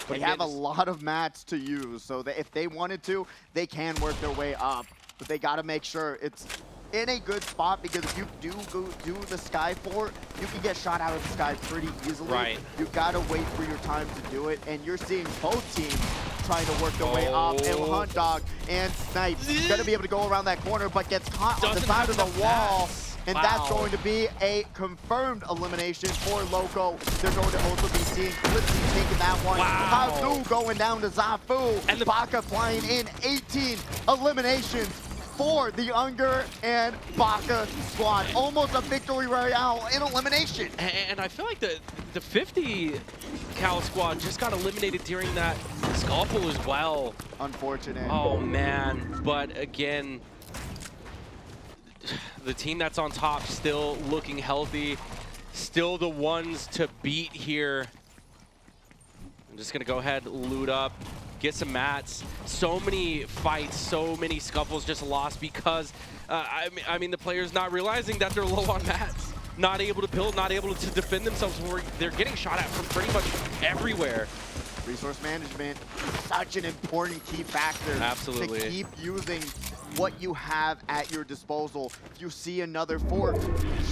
They have a lot of mats to use, so that if they wanted to, they can work their way up. But they gotta make sure it's in a good spot, because if you do the Sky Fort, you can get shot out of the sky pretty easily. Right. You gotta wait for your time to do it, and you're seeing both teams trying to work their way up. And Hunt Dog and Snipe gonna be able to go around that corner, but gets caught on the side of the wall. And that's going to be a confirmed elimination for Loco. They're going to also be seeing Clipsy taking that one. Kazu going down to Zafu. And Baka flying in 18 eliminations for the Unger and Baka squad. Almost a victory royale in elimination. And I feel like the 50 Cal squad just got eliminated during that Scalpel as well. Unfortunate. Oh, man. But again, the team that's on top still looking healthy, still the ones to beat here. I'm just gonna go ahead, loot up, get some mats. So many fights, so many scuffles just lost because, I mean, the players not realizing that they're low on mats. Not able to build, not able to defend themselves. They're getting shot at from pretty much everywhere. Resource management, such an important key factor. Absolutely. To keep using what you have at your disposal. If you see another fort,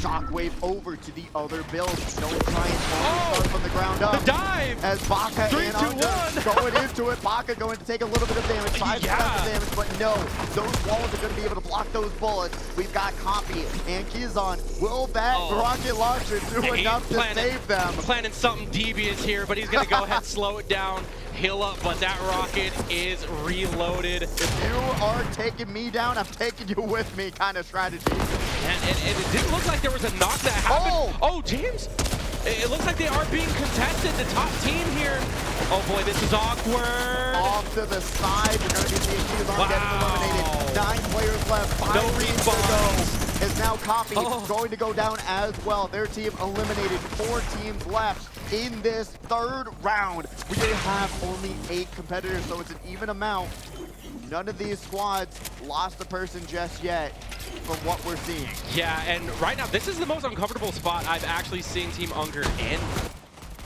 shockwave over to the other build. Don't try and start from the ground up. The dive! As Baka 3, and 2, Unger going into it. Baka going to take a little bit of damage, 5% of damage, but no, those walls are going to be able to block those bullets. We've got Copy and Kizon. Will that rocket launcher do enough to save them? Planning something devious here, but he's going to go ahead, slow it down, heal up, but that rocket is reloaded. If you are taking me down, I'm taking you with me kind of strategy. And it didn't look like there was a knock that happened. Oh, James, it looks like they are being contested, the top team here. Oh boy, this is awkward. Off to the side, we're going to be seeing Kizon getting eliminated. 9 players left, 5 teams to go. Is now Copy going to go down as well. Their team eliminated, 4 teams left in this third round. We have only 8 competitors, so it's an even amount. None of these squads lost a person just yet from what we're seeing. Yeah, and right now, this is the most uncomfortable spot I've actually seen Team Unger in.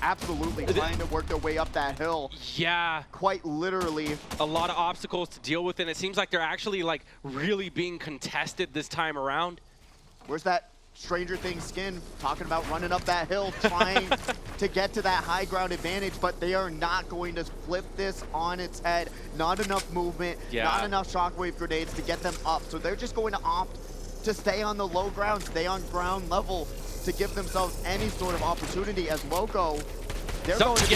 Absolutely, trying to work their way up that hill. Yeah. Quite literally. A lot of obstacles to deal with, and it seems like they're actually like really being contested this time around. Where's that Stranger Things skin talking about running up that hill, trying to get to that high ground advantage, but they are not going to flip this on its head. Not enough movement, not enough shockwave grenades to get them up. So they're just going to opt to stay on the low ground, stay on ground level to give themselves any sort of opportunity as Loco. They're going to be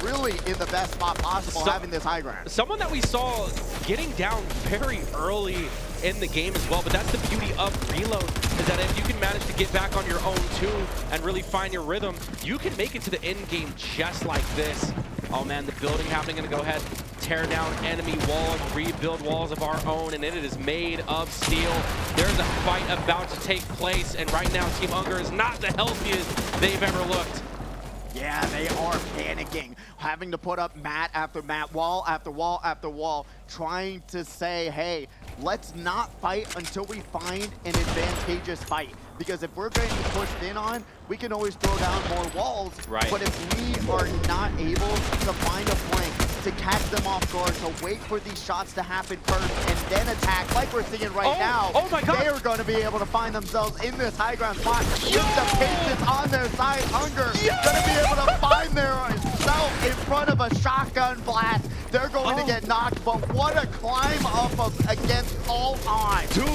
really in the best spot possible having this high ground. Someone that we saw getting down very early in the game as well, but that's the beauty of Reload, is that if you can manage to get back on your own too and really find your rhythm, you can make it to the end game just like this. Oh man, the building happening, gonna go ahead, tear down enemy walls, rebuild walls of our own, and it is made of steel. There's a fight about to take place, and right now Team Unger is not the healthiest they've ever looked. Yeah, they are panicking, having to put up mat after mat, wall after wall after wall, trying to say, hey, let's not fight until we find an advantageous fight. Because if we're going to be pushed in on, we can always throw down more walls. Right. But if we are not able to find a flank, to catch them off guard, to wait for these shots to happen first, and then attack like we're seeing right now, they are going to be able to find themselves in this high ground spot with the patience on their side. Unger going to be able to find themselves in front of a shotgun blast. They're going to get knocked, but what a climb up against all odds. Dude,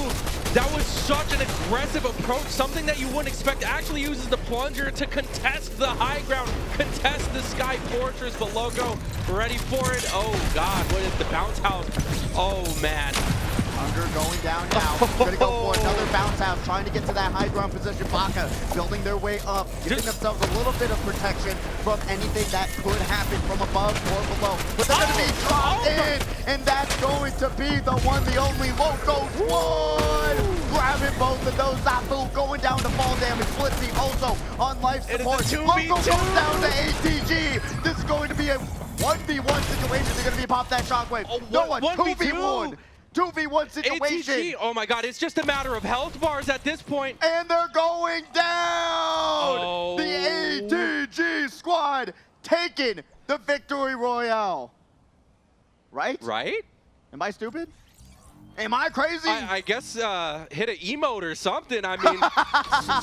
that was such an aggressive approach, something that you wouldn't expect. Actually uses the plunger to contest the high ground, contest the Sky Fortress, but Loco ready for it. Oh God, what is the bounce house? Oh man. Unger going down now. Gonna go for another bounce house, trying to get to that high ground position. Baka building their way up, giving themselves a little bit of protection from anything that could happen from above or below. But they're gonna be dropped in, and that's going to be the one, the only Loco Squad. Grabbing both of those. Zafu going down to fall damage. Blitzy also on life support. Loco goes down to ATG. This is going to be a 1v1 situation. They're gonna be pop that shockwave. No, a 2v1. 2v1 situation. ATG, oh my God, it's just a matter of health bars at this point. And they're going down! Oh. The ATG squad taking the victory royale. Right? Right? Am I stupid? Am I crazy? I guess hit an emote or something. I mean,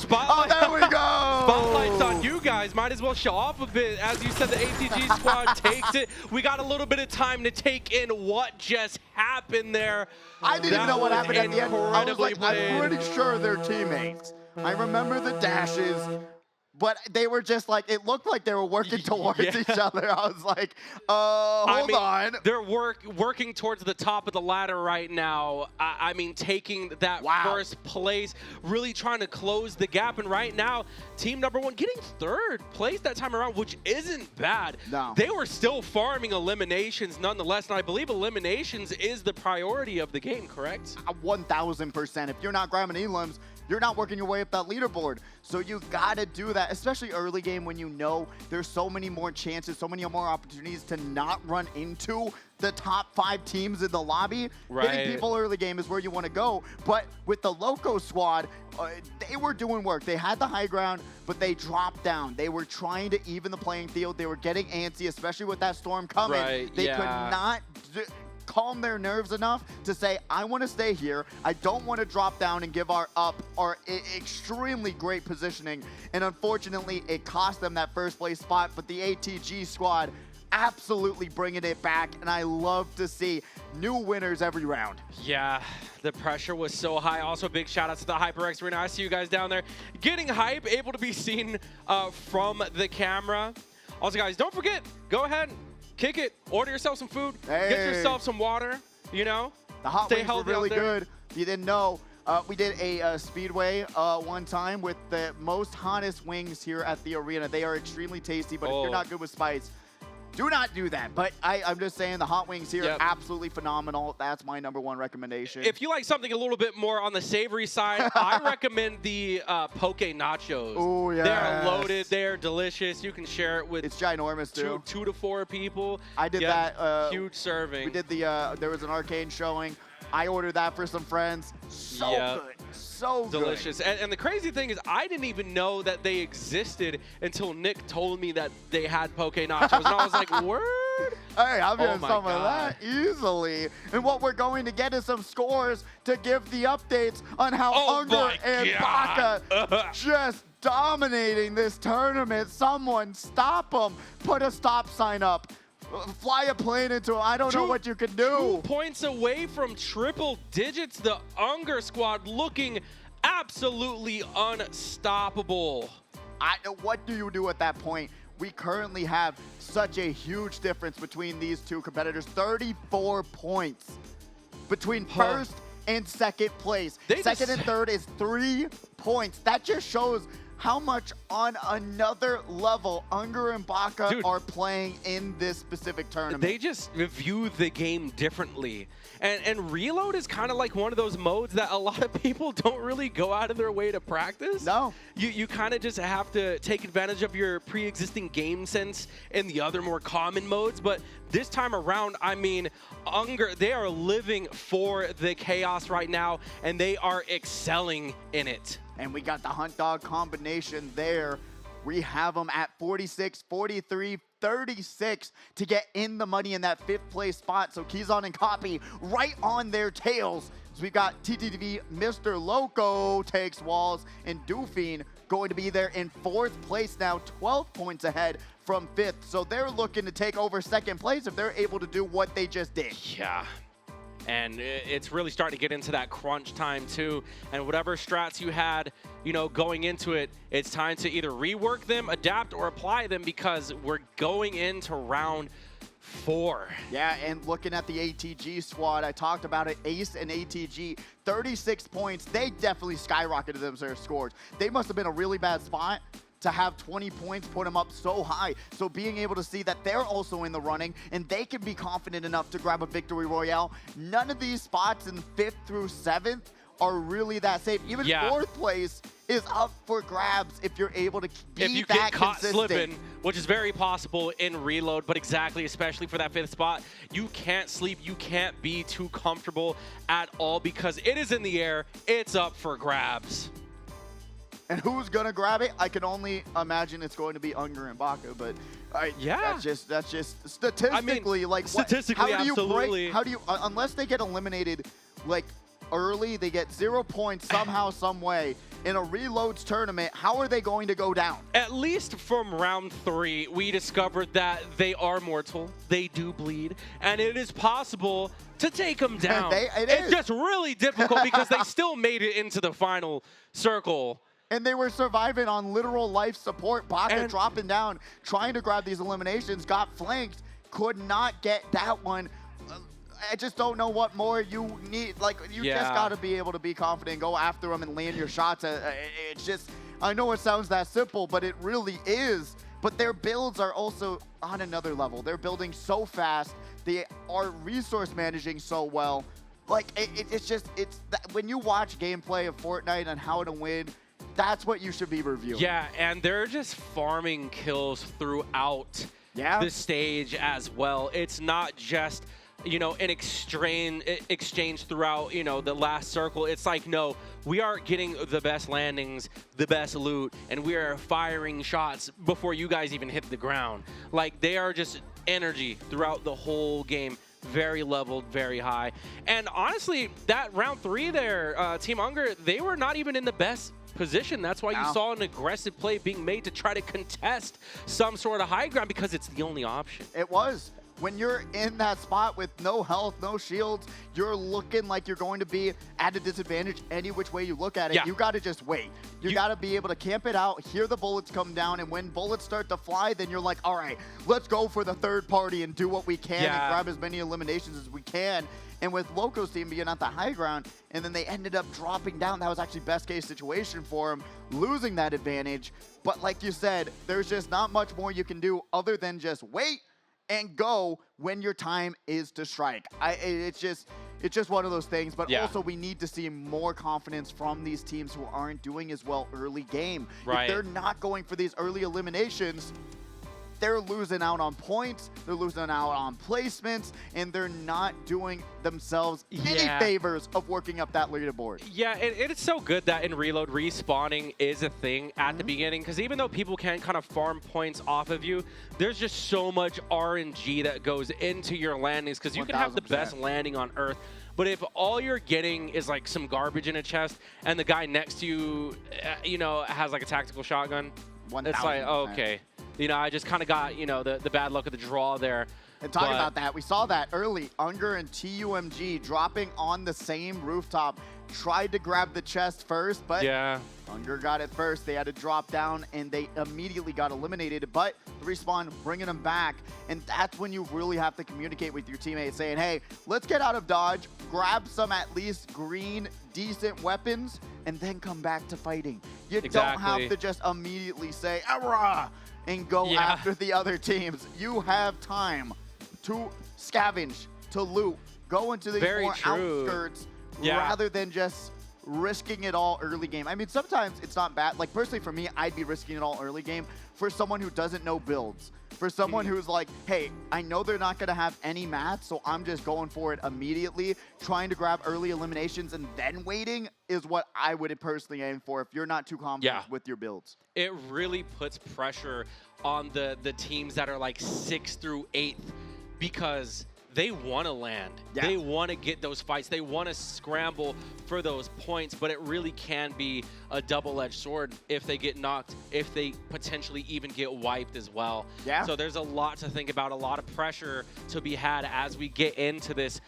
spotlight. Oh, there we go. Spotlight's on you guys. Might as well show off a bit. As you said, the ATG squad takes it. We got a little bit of time to take in what just happened there. I didn't even know what happened at the end. I was like, played. I'm pretty sure they're teammates. I remember the dashes. But they were just like, it looked like they were working towards each other. I was like, hold on. They're working towards the top of the ladder right now. I mean, taking that first place, really trying to close the gap. And right now, team number one getting third place that time around, which isn't bad. No. They were still farming eliminations nonetheless. And I believe eliminations is the priority of the game, correct? 1000%. If you're not grabbing elims, you're not working your way up that leaderboard. So you gotta do that, especially early game when you know there's so many more chances, so many more opportunities to not run into the top 5 teams in the lobby. Right. Hitting people early game is where you want to go. But with the Loco squad, they were doing work. They had the high ground, but they dropped down. They were trying to even the playing field. They were getting antsy, especially with that storm coming. Right, They could not calm their nerves enough to say, I want to stay here. I don't want to drop down and give our extremely great positioning. And unfortunately, it cost them that first place spot. But the ATG squad absolutely bringing it back. And I love to see new winners every round. Yeah, the pressure was so high. Also, big shout out to the HyperX Arena. I see you guys down there getting hype, able to be seen from the camera. Also, guys, don't forget, go ahead, kick it, order yourself some food, get yourself some water, you know. The hot wings were really good. If you didn't know, we did a speedway one time with the most hottest wings here at the arena. They are extremely tasty, but if you're not good with spice, do not do that. But I'm just saying the hot wings here are absolutely phenomenal. That's my #1 recommendation. If you like something a little bit more on the savory side, I recommend the poke nachos. Oh, yeah. They're loaded. They're delicious. You can share it with it's ginormous, too. 2 to 4 people. I did that. Huge serving. We did the, there was an arcade showing. I ordered that for some friends. So good. So delicious. good. And the crazy thing is, I didn't even know that they existed until Nick told me that they had poke nachos. And I was like, word? Hey, I'm getting some of that easily. And what we're going to get is some scores to give the updates on how Unger and Baka just dominating this tournament. Someone stop them. Put a stop sign up. Fly a plane into him. I don't know what you can do. 2 points away from triple digits. The Unger squad looking absolutely unstoppable. What do you do at that point? We currently have such a huge difference between these two competitors. 34 points between first and second place. Second and third is 3 points. That just shows how much on another level Unger and Baka are playing in this specific tournament. They just view the game differently. And reload is kind of like one of those modes that a lot of people don't really go out of their way to practice. No. You kind of just have to take advantage of your pre-existing game sense in the other more common modes. But this time around, I mean, Unger, they are living for the chaos right now, and they are excelling in it. And we got the Hunt Dog combination there. We have them at 46, 43, 36 to get in the money in that 5th place spot. So Keyzon and Copy right on their tails. So we've got TTV, Mr. Loco takes walls, and Doofine going to be there in 4th place now, 12 points ahead from 5th. So they're looking to take over 2nd place if they're able to do what they just did. Yeah. And it's really starting to get into that crunch time too. And whatever strats you had, going into it, it's time to either rework them, adapt, or apply them, because we're going into round 4. Yeah, and looking at the ATG squad, I talked about it, Ace and ATG, 36 points. They definitely skyrocketed their scores. They must have been a really bad spot to have 20 points put them up so high. So being able to see that they're also in the running and they can be confident enough to grab a victory royale. None of these spots in 5th through 7th are really that safe. Even 4th place is up for grabs if you're able to be if you that get caught consistent. Slipping, which is very possible in reload, but exactly, especially for that 5th spot, you can't sleep, you can't be too comfortable at all, because it is in the air, it's up for grabs. And who's gonna grab it? I can only imagine it's going to be Unger and Baka, but that's just statistically, statistically, how do you absolutely. break? How do you unless they get eliminated early, they get 0 points somehow, some way in a reloads tournament? How are they going to go down? At least from round 3, we discovered that they are mortal, they do bleed, and it is possible to take them down. It's just really difficult because they still made it into the final circle. And they were surviving on literal life support. Baka dropping down, trying to grab these eliminations, got flanked, could not get that one. I just don't know what more you need. You just got to be able to be confident, go after them and land your shots. It's just, I know it sounds that simple, but it really is. But their builds are also on another level. They're building so fast. They are resource managing so well. When you watch gameplay of Fortnite and how to win, that's what you should be reviewing. Yeah, and they're just farming kills throughout the stage as well. It's not just, an exchange throughout, the last circle. It's like, no, we are getting the best landings, the best loot, and we are firing shots before you guys even hit the ground. They are just energy throughout the whole game. Very leveled, very high. And honestly, that round 3 there, Team Unger, they were not even in the best position. That's why you saw an aggressive play being made to try to contest some sort of high ground, because it's the only option. It was. When you're in that spot with no health, no shields, you're looking like you're going to be at a disadvantage any which way you look at it. You got to just wait. You got to be able to camp it out, hear the bullets come down, and when bullets start to fly, then you're like, all right, let's go for the 3rd party and do what we can and grab as many eliminations as we can. And with Loco's team being at the high ground, and then they ended up dropping down, that was actually best case situation for them, losing that advantage. But like you said, there's just not much more you can do other than just wait and go when your time is to strike. It's just one of those things, but also we need to see more confidence from these teams who aren't doing as well early game. If they're not going for these early eliminations, they're losing out on points, they're losing out on placements, and they're not doing themselves any favors of working up that leaderboard. Yeah, it's so good that in Reload, respawning is a thing at the beginning, because even though people can kind of farm points off of you, there's just so much RNG that goes into your landings, because you can have the best landing on Earth, but if all you're getting is some garbage in a chest, and the guy next to you, has a tactical shotgun, it's like, okay. I just kind of got, the bad luck of the draw there. And talking about that, we saw that early. Unger and TUMG dropping on the same rooftop. Tried to grab the chest first, but Unger got it first. They had to drop down, and they immediately got eliminated. But the respawn bringing them back, and that's when you really have to communicate with your teammates, saying, hey, let's get out of dodge, grab some at least green, decent weapons, and then come back to fighting. You don't have to just immediately say, "Arrah!" and go after the other teams. You have time to scavenge, to loot, go into these more outskirts rather than just risking it all early game. I mean, sometimes it's not bad. Personally for me, I'd be risking it all early game for someone who doesn't know builds. For someone who's like, hey, I know they're not going to have any mats, so I'm just going for it immediately. Trying to grab early eliminations and then waiting is what I would personally aim for if you're not too confident with your builds. It really puts pressure on the teams that are 6th through 8th, because they want to land. Yeah. They want to get those fights. They want to scramble for those points, but it really can be a double-edged sword if they get knocked, if they potentially even get wiped as well. Yeah. So there's a lot to think about, a lot of pressure to be had as we get into this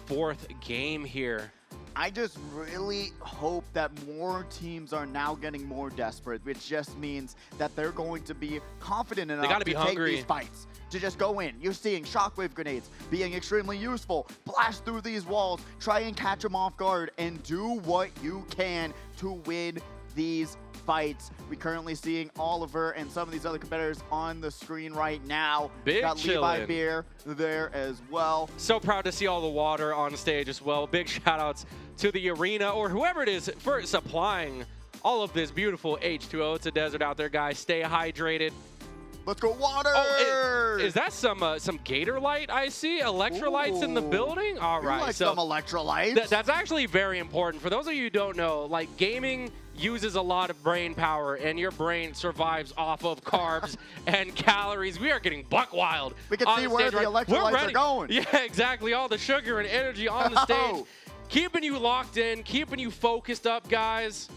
4th game here. I just really hope that more teams are now getting more desperate, which just means that they're going to be confident enough to take these fights, to just go in. You're seeing shockwave grenades being extremely useful. Blast through these walls, try and catch them off guard, and do what you can to win these fights. We currently seeing Oliver and some of these other competitors on the screen right now. Big Got chillin'. Levi Beer there as well. So proud to see all the water on stage as well. Big shout outs to the arena or whoever it is for supplying all of this beautiful H2O. It's a desert out there, guys. Stay hydrated. Let's go water! Oh, is that some Gator light I see? Electrolytes in the building? All right. Like so some electrolytes. That's actually very important. For those of you who don't know, like gaming uses a lot of brain power, and your brain survives off of carbs and calories. We are getting buck wild. We can see where the electrolytes are going. Yeah, exactly. All the sugar and energy on the stage. Keeping you locked in, keeping you focused up, guys.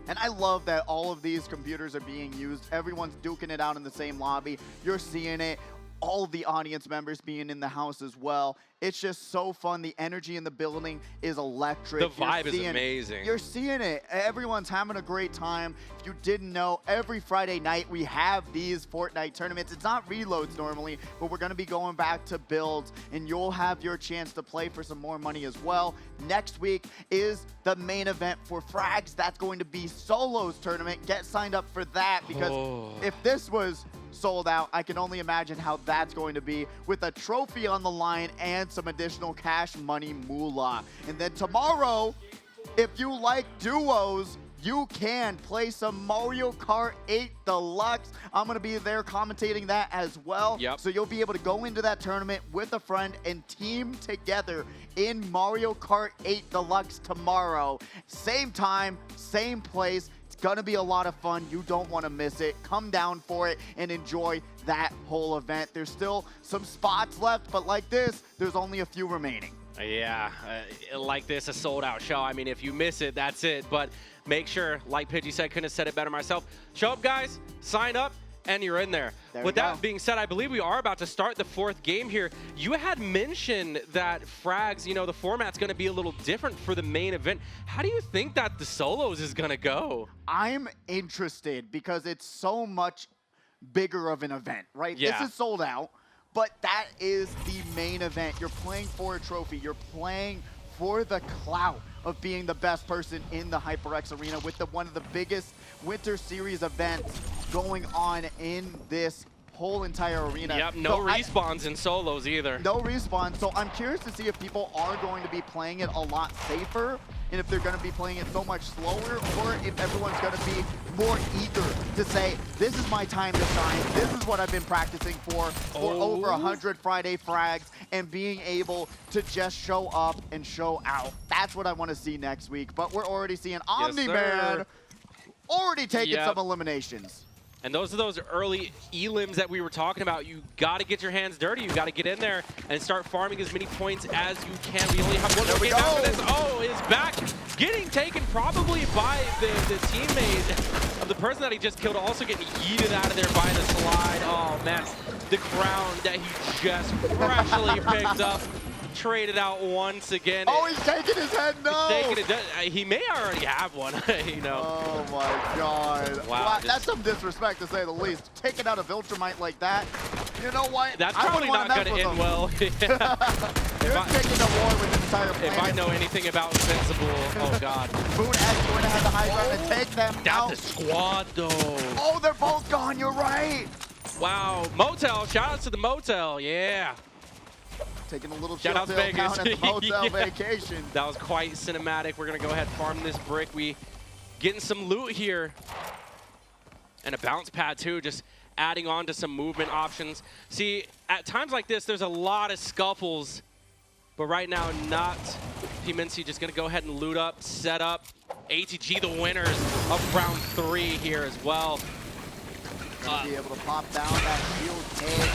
And I love that all of these computers are being used. Everyone's duking it out in the same lobby. You're seeing it. All of the audience members being in the house as well. It's just so fun. The energy in the building is electric. The vibe is amazing. You're seeing it. Everyone's having a great time. If you didn't know, every Friday night we have these Fortnite tournaments. It's not reloads normally, but we're going to be going back to builds, and you'll have your chance to play for some more money as well. Next week is the main event for Frags. That's going to be Solos tournament. Get signed up for that, because if this was sold out, I can only imagine how that's going to be, with a trophy on the line and some additional cash money moolah. And then tomorrow, if you like duos, you can play some Mario Kart 8 Deluxe. I'm going to be there commentating that as well. Yep. So you'll be able to go into that tournament with a friend and team together in Mario Kart 8 Deluxe tomorrow. Same time, same place. Gonna be a lot of fun. You don't want to miss it. Come down for it and enjoy that whole event. There's still some spots left, but like this, there's only a few remaining. Yeah, like this, a sold-out show. I mean, if you miss it, that's it. But make sure, like Pidgey said, couldn't have said it better myself. Show up, guys. Sign up. And you're in there. With that being said, I believe we are about to start the 4th game here. You had mentioned that Frags, you know, the format's going to be a little different for the main event. How do you think that the solos is going to go? I'm interested because it's so much bigger of an event, right? Yeah. This is sold out, but that is the main event. You're playing for a trophy. You're playing for the clout of being the best person in the HyperX Arena with one of the biggest Winter Series events going on in this whole entire arena. Yep, no respawns in solos either. No respawns, so I'm curious to see if people are going to be playing it a lot safer, and if they're going to be playing it so much slower, or if everyone's going to be more eager to say, this is my time to shine, this is what I've been practicing for over 100 Friday Frags, and being able to just show up and show out. That's what I want to see next week, but we're already seeing Omni-Man already taking some eliminations. And those are those early elims that we were talking about. You got to get your hands dirty. You got to get in there and start farming as many points as you can. We only have one more game after this. Oh, is back. Getting taken probably by the teammate of the person that he just killed, also getting yeeted out of there by the slide. Oh, man. The crown that he just freshly picked up. Traded out once again. Oh, he's taking his head. No. He's taking it. He may already have one. You know. Oh my God. Wow. That's some disrespect to say the least. Taking out a Viltrumite like that. You know what? That's probably not going to end well. You're taking the war with the entire planet. If I know anything about Invincible, oh God. Moon X going to have the high ground and take them out. That's the squad though. Oh, they're both gone. You're right. Wow. Motel. Shout out to the Motel. Yeah. Taking a little Shout out to Vegas. down at the Motel Vacation. That was quite cinematic. We're going to go ahead and farm this brick. We getting some loot here. And a bounce pad too, just adding on to some movement options. See, at times like this, there's a lot of scuffles. But right now, not. Pimenci just going to go ahead and loot up, set up. ATG the winners of round 3 here as well. Gonna be able to pop down that shield egg,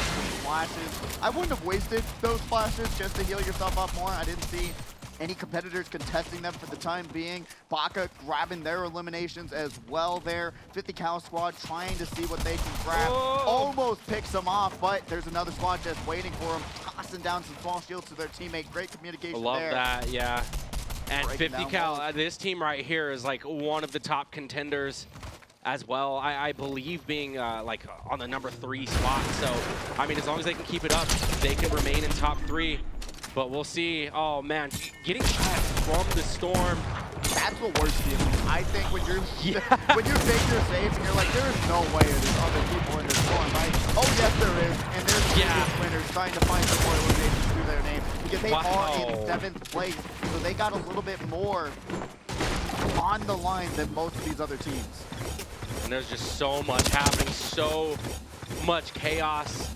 flashes. I wouldn't have wasted those flashes just to heal yourself up more. I didn't see any competitors contesting them for the time being. Baka grabbing their eliminations as well there. 50 cal squad trying to see what they can grab. Almost picks them off, but there's another squad just waiting for them, tossing down some small shields to their teammate. Great communication there. I love that, yeah. And Breaking 50 down cal, this team right here is like one of the top contenders as well. I believe being like on the number 3 spot. So, I mean, as long as they can keep it up, they can remain in top 3. But we'll see. Oh man, getting shot from the storm. That's the worst feeling. I think when you're when you think you're safe and you're like, there's no way there's other people in this storm, right? Oh yes, there is. And there's previous winners trying to find some more eliminations through their name because they are in 7th place, so they got a little bit more on the line than most of these other teams. And there's just so much happening, so much chaos.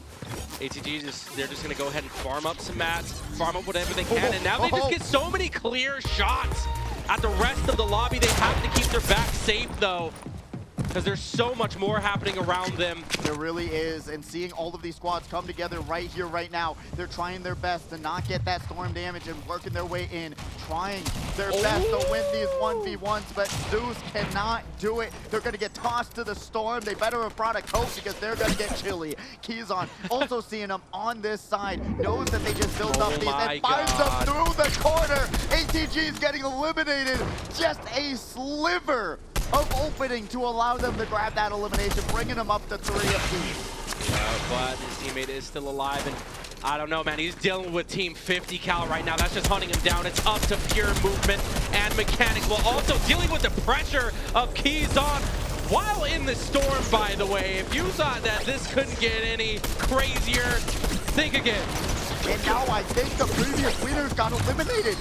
ATG they're just gonna go ahead and farm up some mats, farm up whatever they can, and now they just get so many clear shots at the rest of the lobby. They have to keep their back safe though, because there's so much more happening around them. There really is, and seeing all of these squads come together right here, right now, they're trying their best to not get that storm damage and working their way in, trying their best to win these 1v1s, but Zeus cannot do it. They're going to get tossed to the storm. They better have brought a coat because they're going to get chilly. Keyzon also seeing them on this side, knows that they just built up these and finds them through the corner. ATG is getting eliminated. Just a sliver of opening to allow them to grab that elimination, bringing them up to 3 apiece. Yeah, but his teammate is still alive, and I don't know, man. He's dealing with Team 50 cal right now. That's just hunting him down. It's up to pure movement and mechanics, while also dealing with the pressure of Keyzon while in the storm, by the way. If you thought that this couldn't get any crazier, think again. And now I think the previous winners got eliminated.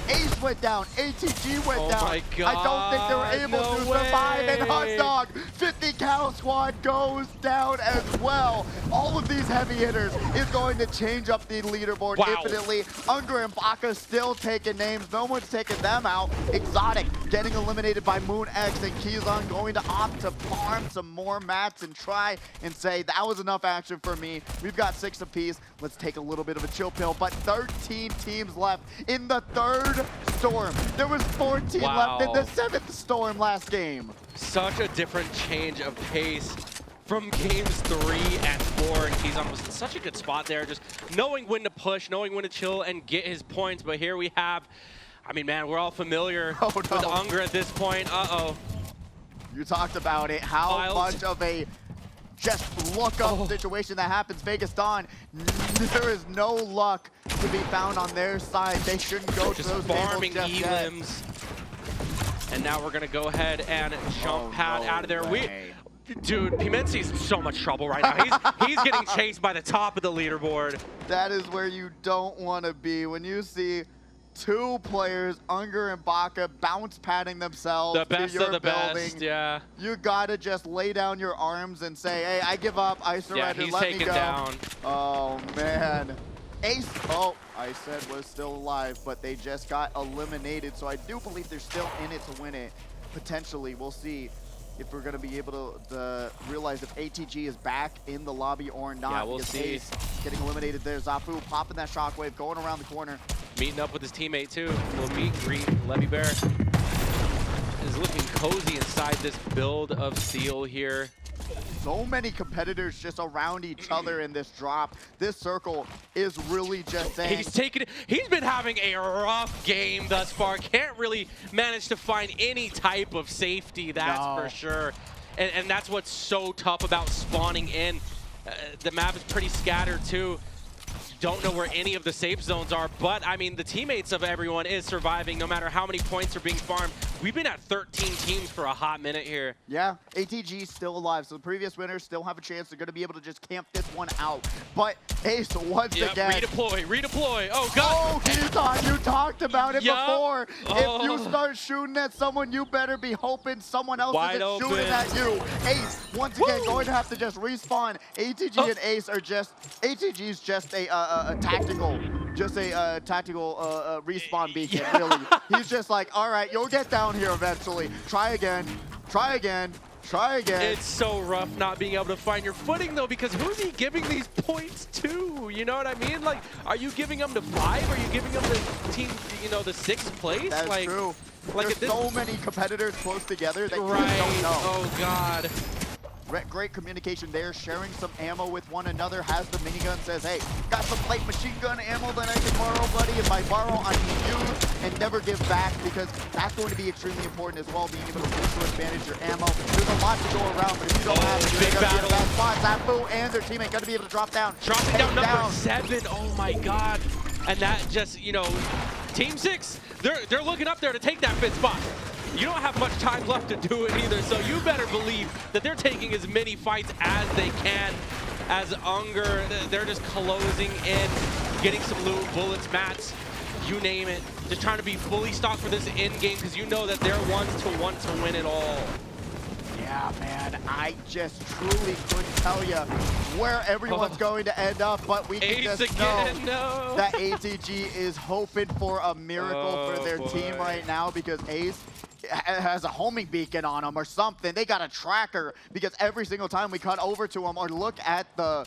Ace went down, ATG went down. My God, I don't think they were able to survive, and Hot Dog, 50 cal squad goes down as well. All of these heavy hitters is going to change up the leaderboard infinitely. Unger and Baka still taking names. No one's taking them out. Exotic getting eliminated by Moon X, and Keyzon going to opt to farm some more mats and try and say, that was enough action for me. We've got 6 apiece. Let's take a little bit of a chill pill, but 13 teams left in the 3rd storm. There was 14 left in the 7th storm last game. Such a different change of pace from games 3 and 4, and Keyzon was in such a good spot there, just knowing when to push, knowing when to chill and get his points. But here we have, I mean, man, we're all familiar with Unger at this point. You talked about it, how much of a just look up situation that happens. Vegas Dawn, there is no luck to be found on their side. They shouldn't go to those farming just yet. elims. And now we're gonna go ahead and jump pad out of there. Dude, Pimenzi's in so much trouble right now. He's getting chased by the top of the leaderboard. That is where you don't want to be when you see 2 players, Unger and Baka, bounce padding themselves the best to your of the building. Best, yeah. You gotta just lay down your arms and say, hey, I give up, I surrender, he's let me taken go. down. Oh, man. Ace, I said was still alive, but they just got eliminated, so I do believe they're still in it to win it. Potentially, we'll see if we're going to be able to realize if ATG is back in the lobby or not. Yeah, we'll see. Ace getting eliminated there. Zafu popping that shockwave, going around the corner. Meeting up with his teammate too. We'll meet greet. Levy Bear is looking cozy inside this build of Steel here. So many competitors just around each other in this drop. This circle is really just saying... He's been having a rough game thus far. Can't really manage to find any type of safety, that's for sure. And that's what's so tough about spawning in. The map is pretty scattered too. Don't know where any of the safe zones are, but I mean, the teammates of everyone is surviving no matter how many points are being farmed. We've been at 13 teams for a hot minute here. Yeah, ATG still alive, so the previous winners still have a chance. They're going to be able to just camp this one out. But Ace, once again... redeploy. Oh, God. Oh, Keyzon, you talked about it before. If you start shooting at someone, you better be hoping someone else isn't shooting at you. Ace, once again, going to have to just respawn. ATG and Ace are just... ATG's just a tactical respawn beacon, really. He's just like, all right, you'll get down here eventually. Try again. Try again. It's so rough not being able to find your footing, though, because who's he giving these points to? You know what I mean? Like, are you giving them to 5? Are you giving them the team, you know, the 6th place? That's like, true. Like There's so many competitors close together that you right. just don't know. Oh, God. Great communication there, sharing some ammo with one another, has the minigun, says, hey, got some light machine gun ammo that I can borrow, buddy. If I borrow, I can use and never give back, because that's going to be extremely important as well, being able to resource advantage your ammo. There's a lot to go around, but if you don't have it, big you're going to be in battle. a bad spot. Zafu and their teammate going to be able to drop down. Dropping down number 7. Oh, my God. And that just, you know, Team 6, they're looking up there to take that 5th spot. You don't have much time left to do it either, so you better believe that they're taking as many fights as they can. As Unger, they're just closing in, getting some loot, bullets, mats, you name it. Just trying to be fully stocked for this end game, because you know that they're ones to want to win it all. Yeah, man, I just truly couldn't tell you where everyone's going to end up, but we can Ace just again, know that ATG is hoping for a miracle for their team right now, because Ace has a homing beacon on him or something. They got a tracker, because every single time we cut over to him or look at the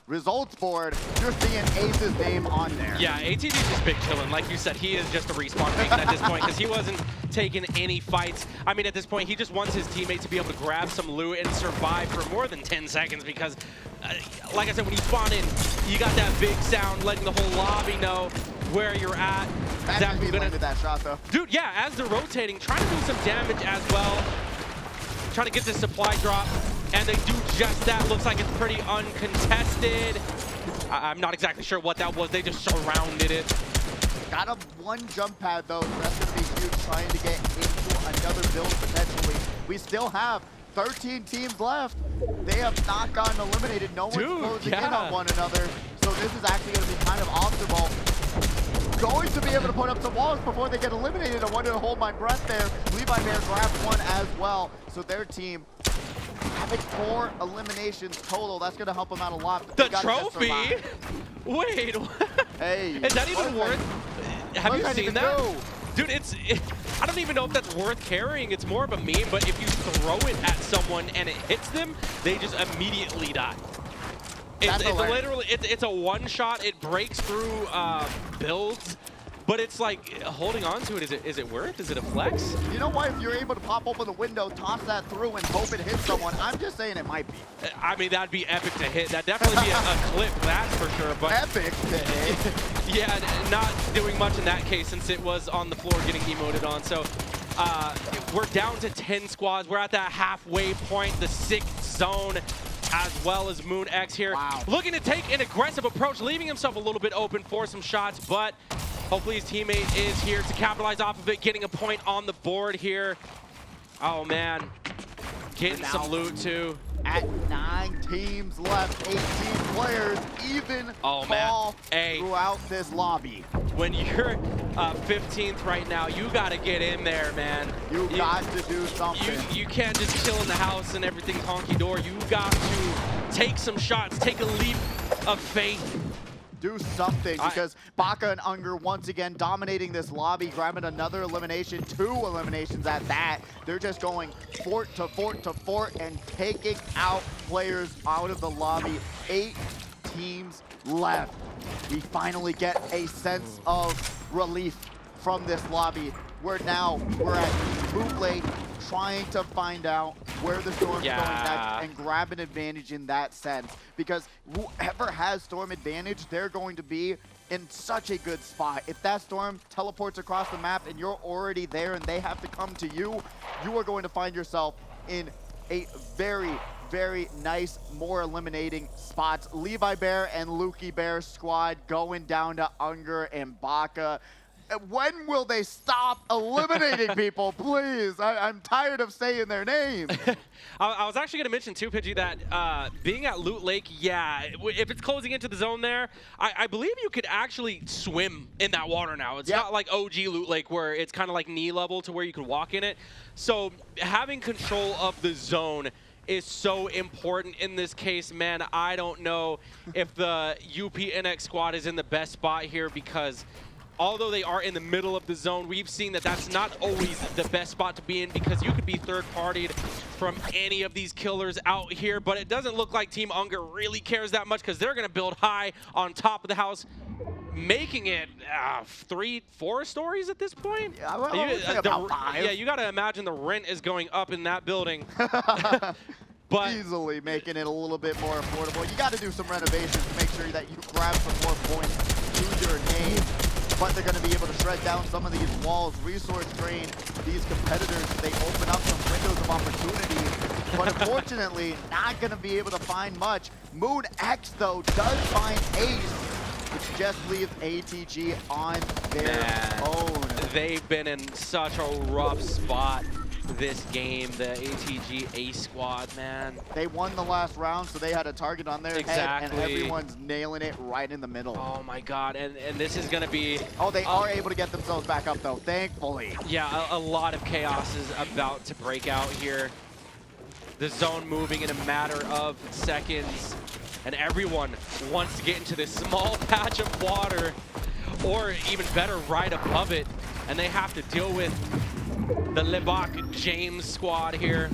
results board, you're seeing Ace's name on there. Yeah, ATG's just big chillin'. Like you said, he is just a respawn beacon at this point, because he wasn't taking any fights. I mean, at this point, he just wants his teammate to be able to grab some loot and survive for more than 10 seconds, because, like I said, when you spawn in, you got that big sound letting the whole lobby know where you're at. That's me landed that shot, though. Dude, yeah, as they're rotating, trying to do some damage as well. Trying to get this supply drop, and they do just that. Looks like it's pretty uncontested. I'm not exactly sure what that was. They just surrounded it. Got a 1 jump pad, though. The rest of the huge trying to get into another build, potentially. We still have 13 teams left. They have not gotten eliminated. No one's closing in on one another. So this is actually going to be kind of optimal. Going to be able to put up some walls before they get eliminated. I wanted to hold my breath there. Levi Bear grabbed one as well. So their team having 4 eliminations total. That's going to help them out a lot. The trophy? Wait. Hey. Is that even worth? Have you seen that? Dude, I don't even know if that's worth carrying. It's more of a meme, but if you throw it at someone and it hits them, they just immediately die. It's literally, it's a one-shot. It breaks through builds, but it's like holding on to it. Is it worth? Is it a flex? You know what? If you're able to pop open the window, toss that through, and hope it hits someone, I'm just saying it might be. I mean, that'd be epic to hit. That'd definitely be a clip, that's for sure. But epic to hit. Yeah, not doing much in that case since it was on the floor getting emoted on. So we're down to 10 squads. We're at that halfway point, the 6th zone, as well as Moon X here. Wow. Looking to take an aggressive approach, leaving himself a little bit open for some shots, but hopefully his teammate is here to capitalize off of it, getting a point on the board here. Oh, man. Getting some loot, too. At 9 teams left, 18 players, even throughout this lobby. When you're 15th right now, you got to get in there, man. You got to do something. You can't just chill in the house and everything's honky-dory. You got to take some shots, take a leap of faith. Do something, because Baka and Unger once again dominating this lobby, grabbing another elimination, 2 eliminations at that. They're just going fort to fort to fort and taking out players out of the lobby. 8 teams left. We finally get a sense of relief from this lobby. We're at Bootleg trying to find out where the Storm's going next and grab an advantage in that sense. Because whoever has Storm advantage, they're going to be in such a good spot. If that Storm teleports across the map and you're already there and they have to come to you, you are going to find yourself in a very, very nice, more eliminating spots. Levi Bear and Lukey Bear squad going down to Unger and Baka. When will they stop eliminating people, please? I'm tired of saying their names. I was actually going to mention too, Pidgey, that being at Loot Lake, if it's closing into the zone there, I believe you could actually swim in that water now. It's not like OG Loot Lake where it's kind of like knee level to where you could walk in it. So having control of the zone is so important in this case, man. I don't know if the UPNX squad is in the best spot here, because although they are in the middle of the zone, we've seen that that's not always the best spot to be in because you could be third-partied from any of these killers out here, but it doesn't look like Team Unger really cares that much because they're going to build high on top of the house, making it 3-4 stories at this point. Yeah, I would say about 5. Yeah, you got to imagine the rent is going up in that building. But easily making it a little bit more affordable. You got to do some renovations to make sure that you grab some more points to your name. But they're going to be able to shred down some of these walls, resource drain these competitors. They open up some windows of opportunity. But unfortunately, not going to be able to find much. Moon X, though, does find Ace, which just leaves ATG on their own. They've been in such a rough spot this game, the ATG Ace squad, man. They won the last round, so they had a target on their head, and everyone's nailing it right in the middle. Oh my god, and this is gonna be... Oh, they are able to get themselves back up, though, thankfully. Yeah, a lot of chaos is about to break out here. The zone moving in a matter of seconds, and everyone wants to get into this small patch of water, or even better, right above it, and they have to deal with the Lebak James squad here.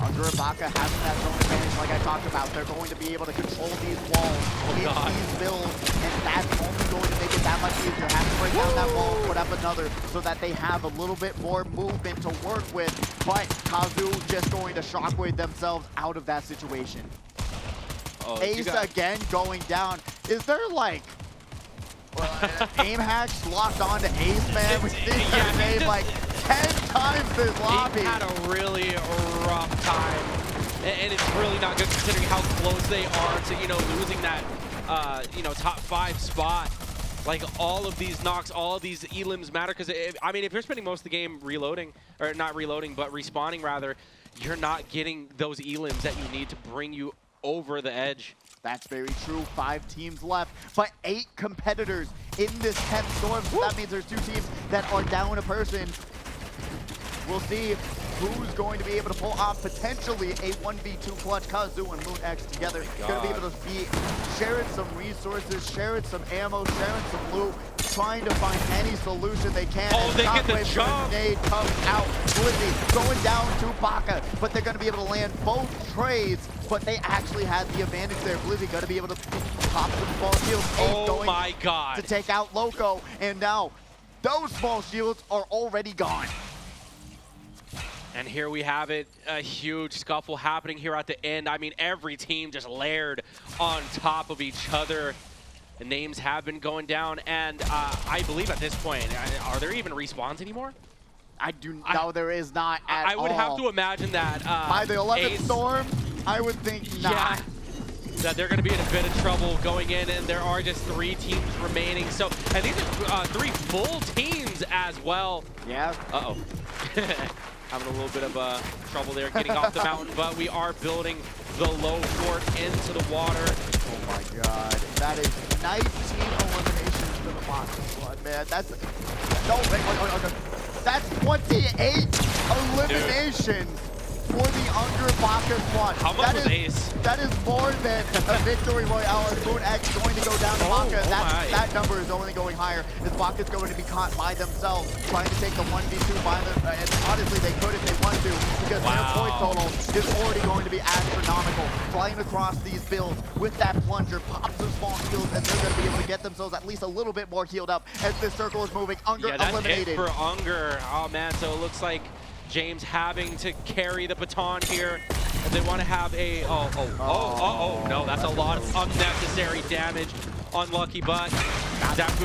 Unger and Baka having that zone advantage like I talked about. They're going to be able to control these walls, these builds, and that's only going to make it that much easier. Have to break down that wall, put up another, so that they have a little bit more movement to work with. But Kazu just going to shockwave themselves out of that situation. Ace again going down. Is there like aim hacks locked on to Ace, man? We've seen their name like 10 times this lobby. He had a really rough time, and it's really not good considering how close they are to, you know, losing that, you know, top 5 spot. Like, all of these knocks, all of these elims matter because, I mean, if you're spending most of the game reloading, or not reloading, but respawning rather, you're not getting those elims that you need to bring you over the edge. That's very true. 5 teams left, but 8 competitors in this 10th storm. So that means there's 2 teams that are down a person. We'll see who's going to be able to pull off potentially a 1v2 clutch. Kazu and Moon X together going to be able to be sharing some resources, sharing some ammo, sharing some loot, trying to find any solution they can. Oh, they get the jump. Grenade comes out. Blizzy going down to Baka, but they're going to be able to land both trades. But they actually had the advantage there. Blizzy going to be able to pop some small shields. Oh my god. To take out Loco, and now those small shields are already gone. And here we have it, a huge scuffle happening here at the end. I mean, every team just layered on top of each other. The names have been going down, and I believe at this point, are there even respawns anymore? I do know there is not at all. I would have to imagine that by the 11th storm, I would think not. Yeah, that they're going to be in a bit of trouble going in, and there are just 3 teams remaining. So, and these are 3 full teams as well. Yeah. Uh-oh. Having a little bit of trouble there getting off the mountain, but we are building the low fort into the water. Oh my god. That is 19 eliminations for the Monster Squad, man. That's... No, wait. That's 28 eliminations for the Unger Baka squad. How much was Ace? That is more than a victory royale, and Moon X going to go down to Baka. That number is only going higher, as Baka's going to be caught by themselves, trying to take the 1v2 by them. And honestly, they could if they want to, because their point total is already going to be astronomical. Flying across these builds with that plunger, pops some small shields, and they're going to be able to get themselves at least a little bit more healed up as this circle is moving. Unger eliminated. It for Unger. Oh man, so it looks like James having to carry the baton here. And they want to have a, no, that's a lot of unnecessary damage. Unlucky, but Zafu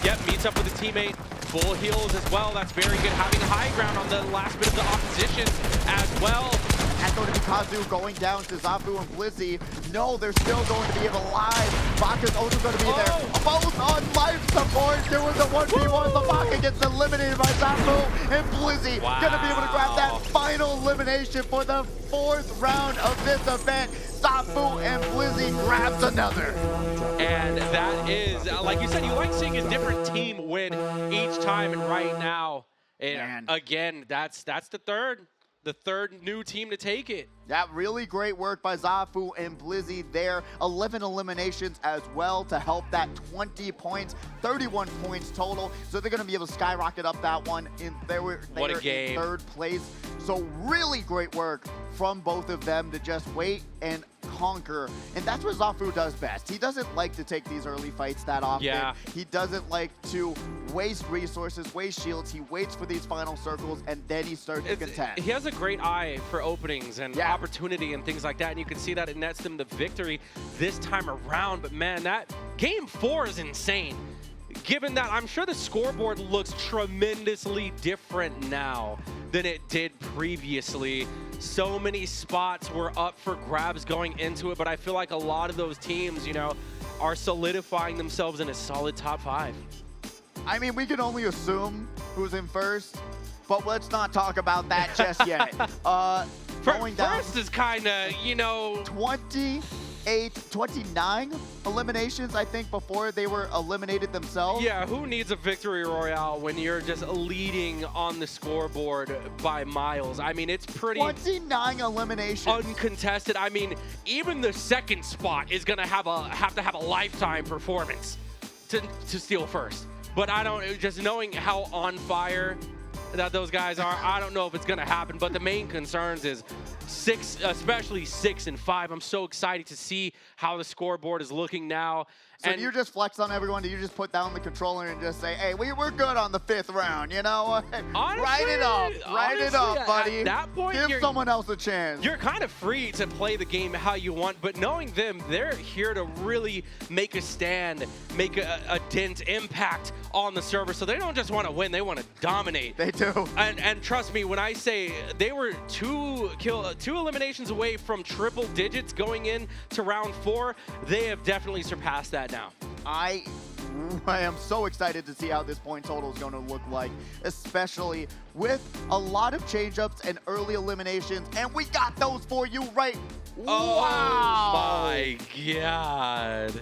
does, meets up with a teammate. Full heals as well, that's very good. Having high ground on the last bit of the opposition as well. That's going to be Kazu going down to Zafu and Blizzy. No, they're still going to be alive. Baka's also going to be there. Both on life support. There was a 1v1. The Baka gets eliminated by Zafu and Blizzy. Going to be able to grab that final elimination for the 4th round of this event. Zafu and Blizzy grabs another. And that is, like you said, you like seeing a different team win each time. And right now, again, that's the 3rd. the third new team to take it. Yeah, really great work by Zafu and Blizzy there. 11 eliminations as well to help that 20 points, 31 points total. So they're going to be able to skyrocket up that one. What a game. In third place. So really great work from both of them to just wait and conquer. And that's what Zafu does best. He doesn't like to take these early fights that often. Yeah. He doesn't like to waste resources, waste shields. He waits for these final circles, and then he starts to contest. He has a great eye for openings and opportunity and things like that, and you can see that it nets them the victory this time around. But man, that game 4 is insane. Given that, I'm sure the scoreboard looks tremendously different now than it did previously. So many spots were up for grabs going into it, but I feel like a lot of those teams, you know, are solidifying themselves in a solid top 5. I mean, we can only assume who's in first, but let's not talk about that just yet. Going down, first is kind of, you know... 29 eliminations, I think, before they were eliminated themselves. Yeah, who needs a victory royale when you're just leading on the scoreboard by miles? I mean, it's pretty... 29 eliminations. Uncontested. I mean, even the second spot is going to have to have a lifetime performance to steal first. But I don't... Just knowing how on fire that those guys are, I don't know if it's going to happen. But the main concerns is 6, especially 6 and 5. I'm so excited to see how the scoreboard is looking now. So do you just flex on everyone? Do you just put down the controller and just say, hey, we're good on the 5th round, you know? Honestly, write it up, buddy. At that point, give someone else a chance. You're kind of free to play the game how you want, but knowing them, they're here to really make a stand, make a dent, impact on the server. So they don't just want to win, they want to dominate. They do. And trust me, when I say they were two eliminations away from triple digits going in to round 4, they have definitely surpassed that now. I am so excited to see how this point total is going to look like, especially with a lot of change-ups and early eliminations, and we got those for you right. Oh wow. My God.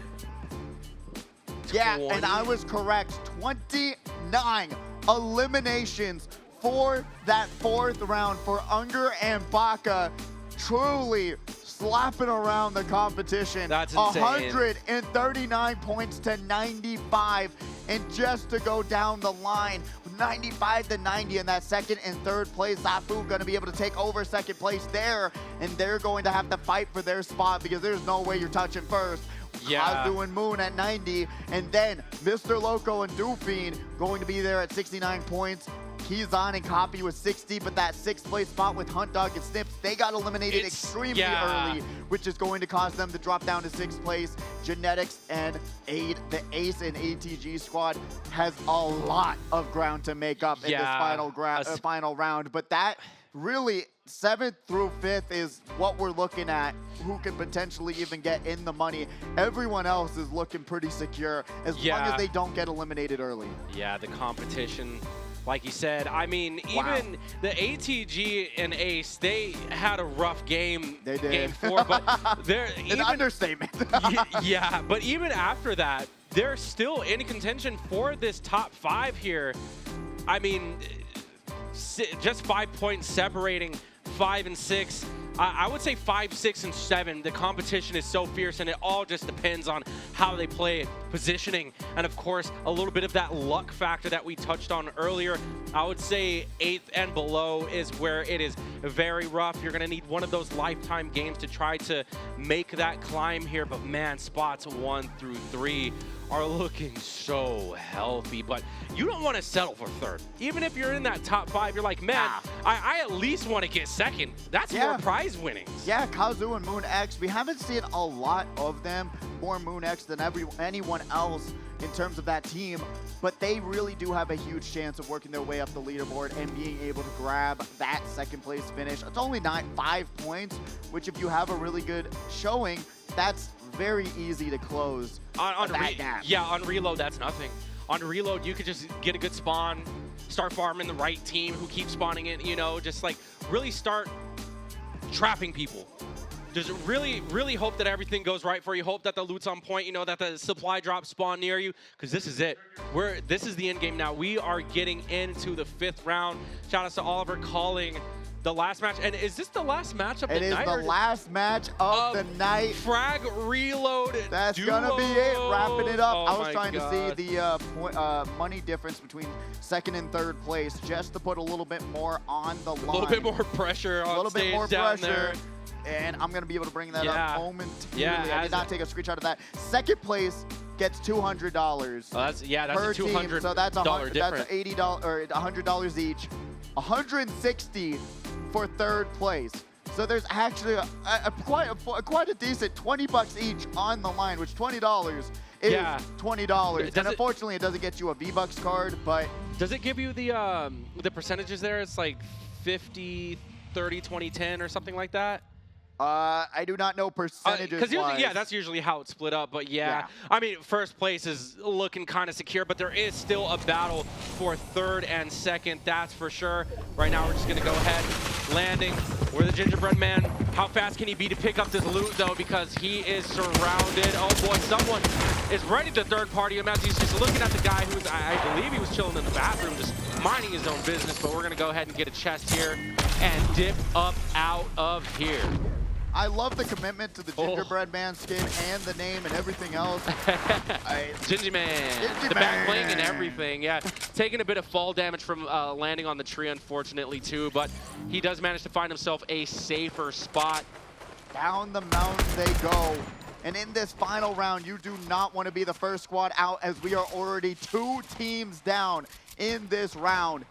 Yeah, and I was correct. 29 eliminations for that 4th round for Unger and Baka. Truly slapping around the competition. That's insane. 139 points to 95. And just to go down the line, 95 to 90 in that 2nd and 3rd place. Zafu going to be able to take over 2nd place there. And they're going to have to fight for their spot because there's no way you're touching first. Yeah. Kazu and Moon at 90. And then Mr. Loco and Doofine going to be there at 69 points. Keyzon and Copy with 60, but that 6th place spot with Hunt Dog and Snips, they got eliminated extremely early, which is going to cause them to drop down to 6th place. Genetics and Aid, the Ace and ATG squad, has a lot of ground to make up in this final round, but that really 7th through 5th is what we're looking at, who can potentially even get in the money. Everyone else is looking pretty secure as long as they don't get eliminated early. Yeah, the competition, like you said, I mean, even the ATG and Ace, they had a rough game, they did. Game 4, but they're an understatement. Yeah, but even after that, they're still in contention for this top 5 here. I mean, just 5 points separating 5 and 6. I would say 5, 6, and 7. The competition is so fierce, and it all just depends on how they play it, positioning, and of course, a little bit of that luck factor that we touched on earlier. I would say 8th and below is where it is very rough. You're going to need one of those lifetime games to try to make that climb here, but man, spots 1 through 3 are looking so healthy, but you don't want to settle for 3rd. Even if you're in that top 5, you're like, man, I at least want to get 2nd. That's more prize winnings. Yeah, Kazu and Moon X, we haven't seen a lot of them, more Moon X than anyone else in terms of that team, but they really do have a huge chance of working their way up the leaderboard and being able to grab that 2nd place finish. It's only 5 points, which if you have a really good showing, that's very easy to close on that gap. Yeah, on reload, that's nothing. On reload, you could just get a good spawn, start farming the right team who keeps spawning it, you know, just like really start trapping people. Just really, really hope that everything goes right for you. Hope that the loot's on point, you know, that the supply drops spawn near you, because this is it. This is the end game now. We are getting into the 5th round. Shout out to Oliver calling The last match, and is this the last match of the night? It is the last match of the night. Frag Reload. That's gonna be it. Wrapping it up. Oh I was trying to see the money difference between second and third place, just to put a little bit more on the line. A little bit more pressure on stage bit more down pressure. there. And I'm gonna be able to bring that up momentarily. I did not take a screenshot of that. Second place gets $200. That's per a $200 team, so that's difference. That's $80 or $100 each. $160 for third place. So there's actually quite a decent $20 each on the line, which $20 is $20. And unfortunately, it doesn't get you a V-Bucks card, but does it give you the percentages there? It's like 50, 30, 20, 10 or something like that? I do not know percentages. Because that's usually how it's split up. But yeah, I mean, first place is looking kind of secure, but there is still a battle for third and second. That's for sure. Right now, we're just gonna go ahead, landing. We're the Gingerbread Man. How fast can he be to pick up this loot though? Because he is surrounded. Oh boy, someone is ready to third party him as he's just looking at the guy who's, I believe he was chilling in the bathroom, just minding his own business. But we're gonna go ahead and get a chest here and dip up out of here. I love the commitment to the Gingerbread Man skin and the name and everything else. Gingy Man. The back bling and everything. Yeah, taking a bit of fall damage from landing on the tree, unfortunately, too. But he does manage to find himself a safer spot. Down the mountain they go. And in this final round, you do not want to be the first squad out, as we are already 2 teams down in this round.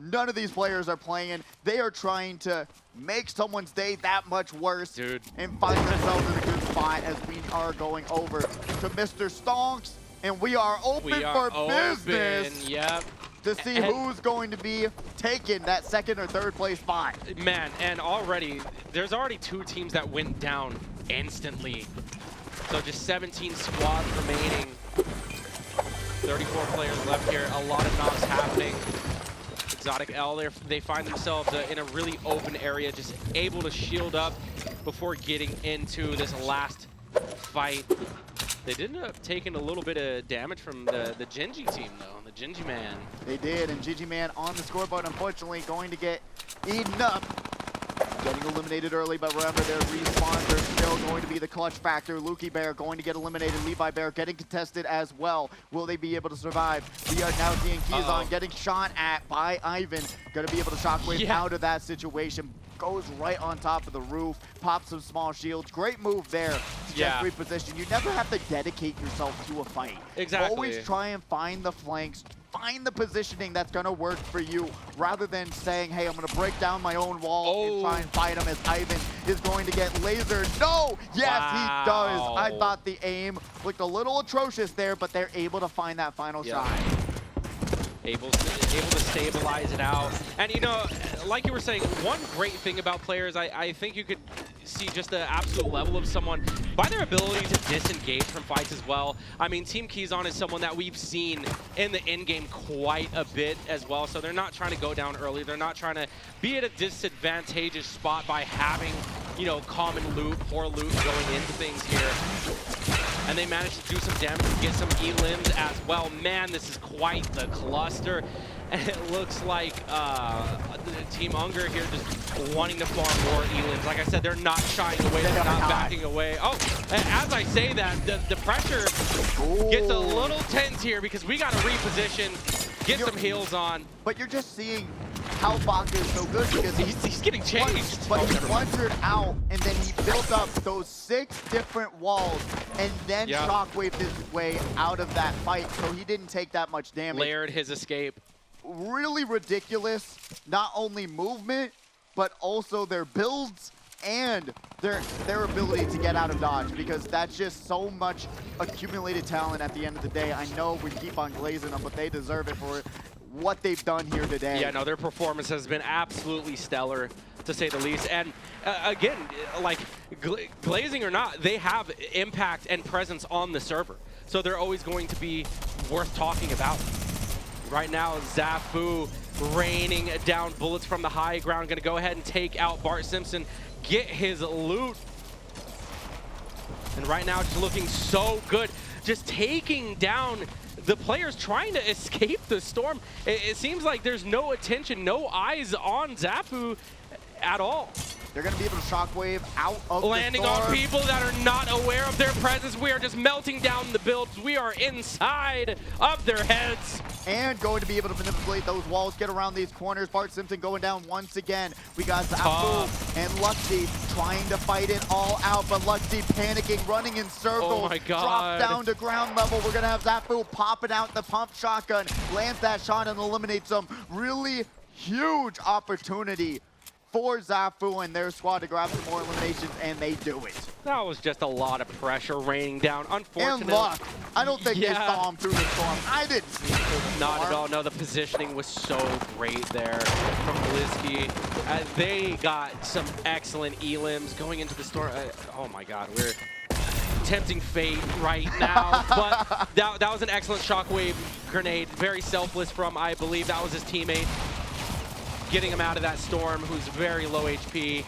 None of these players are playing. They are trying to make someone's day that much worse and find themselves in a good spot, as we are going over to Mr. Stonks, and we are open for business to see who's going to be taking that second or third place spot. Man, and there's already 2 teams that went down instantly. So just 17 squads remaining. 34 players left here. A lot of knocks happening. Exotic L, they find themselves in a really open area, just able to shield up before getting into this last fight. They did end up taking a little bit of damage from the Gingy team, though, the Gingy Man. They did, and Gingy Man on the scoreboard, unfortunately, going to get eaten up. Getting eliminated early, but remember, their respawns are still going to be the clutch factor. Lukey Bear going to get eliminated. Levi Bear getting contested as well. Will they be able to survive? We are now seeing Keyzon getting shot at by Ivan. Going to be able to shockwave out of that situation. Goes right on top of the roof. Pops some small shields. Great move there to just reposition. You never have to dedicate yourself to a fight. Exactly. Always try and find the flanks. Find the positioning that's going to work for you, rather than saying, hey, I'm going to break down my own wall and try and fight him, as Ivan is going to get lasered. No! Yes, he does. I thought the aim looked a little atrocious there, but they're able to find that final shot. Able to stabilize it out. And, you know, like you were saying, one great thing about players, I think you could see just the absolute level of someone by their ability to disengage from fights as well. I mean, Team Keyzon is someone that we've seen in the in-game quite a bit as well, so they're not trying to go down early. They're not trying to be at a disadvantageous spot by having, you know, common loot, poor loot going into things here. And they managed to do some damage and get some E-limbs as well. Man, this is quite the cluster. And it looks like Team Unger here just wanting to farm more E-limbs. Like I said, they're not shying away, they're not backing away. Oh, and as I say that, the pressure gets a little tense here, because we got to reposition, get some heals on. But you're just seeing how Baka is so good, because he's getting changed. But he blundered out, and then he built up those 6 different walls, and then shockwaved his way out of that fight, so he didn't take that much damage. Layered his escape. Really ridiculous, not only movement, but also their builds and their ability to get out of dodge, because that's just so much accumulated talent at the end of the day. I know we keep on glazing them, but they deserve it for what they've done here today. Yeah, no, their performance has been absolutely stellar, to say the least. And again, like glazing or not, they have impact and presence on the server, so they're always going to be worth talking about. Right now, Zafu raining down bullets from the high ground, gonna go ahead and take out Bart Simpson, get his loot. And right now, just looking so good, just taking down the players trying to escape the storm. It seems like there's no attention, no eyes on Zafu, at all. They're going to be able to shockwave out of Landing the storm. on people that are not aware of their presence. We are just melting down the builds. We are inside of their heads. And going to be able to manipulate those walls, get around these corners. Bart Simpson going down once again. We got Zafu and Luxy trying to fight it all out, but Luxy panicking, running in circles. Oh my God. Drop down to ground level. We're going to have Zafu popping out the pump shotgun, lands that shot and eliminates them. Really huge opportunity for Zafu and their squad to grab some more eliminations, and they do it. That was just a lot of pressure raining down. Unfortunately. And luck. I don't think they saw him through the storm. I didn't see him through the storm. Not at all. No, the positioning was so great there from Blitzky. They got some excellent elims going into the storm. Oh my God, we're tempting fate right now. But that was an excellent shockwave grenade. Very selfless from, I believe that was his teammate, getting him out of that storm, who's very low HP.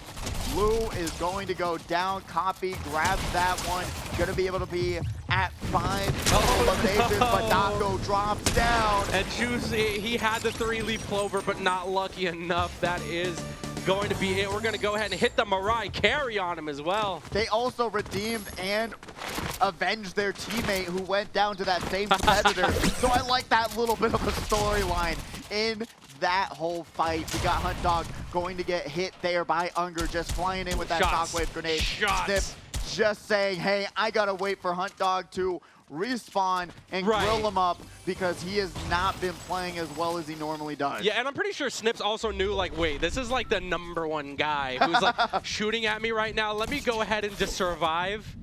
Blue is going to go down. Copy grabs that one. Going to be able to be at 5 eliminations, but Dako drops down. And Juice, he had the 3 leaf clover, but not lucky enough. That is going to be it. We're going to go ahead and hit the Mirai carry on him as well. They also redeemed and avenged their teammate who went down to that same competitor. So I like that little bit of a storyline in that whole fight. We got Hunt Dog going to get hit there by Unger, just flying in with that shockwave grenade. Snip just saying, hey, I gotta wait for Hunt Dog to respawn and grill him up because he has not been playing as well as he normally does. Yeah, and I'm pretty sure Snips also knew, like, wait, this is like the #1 guy who's like shooting at me right now. Let me go ahead and just survive.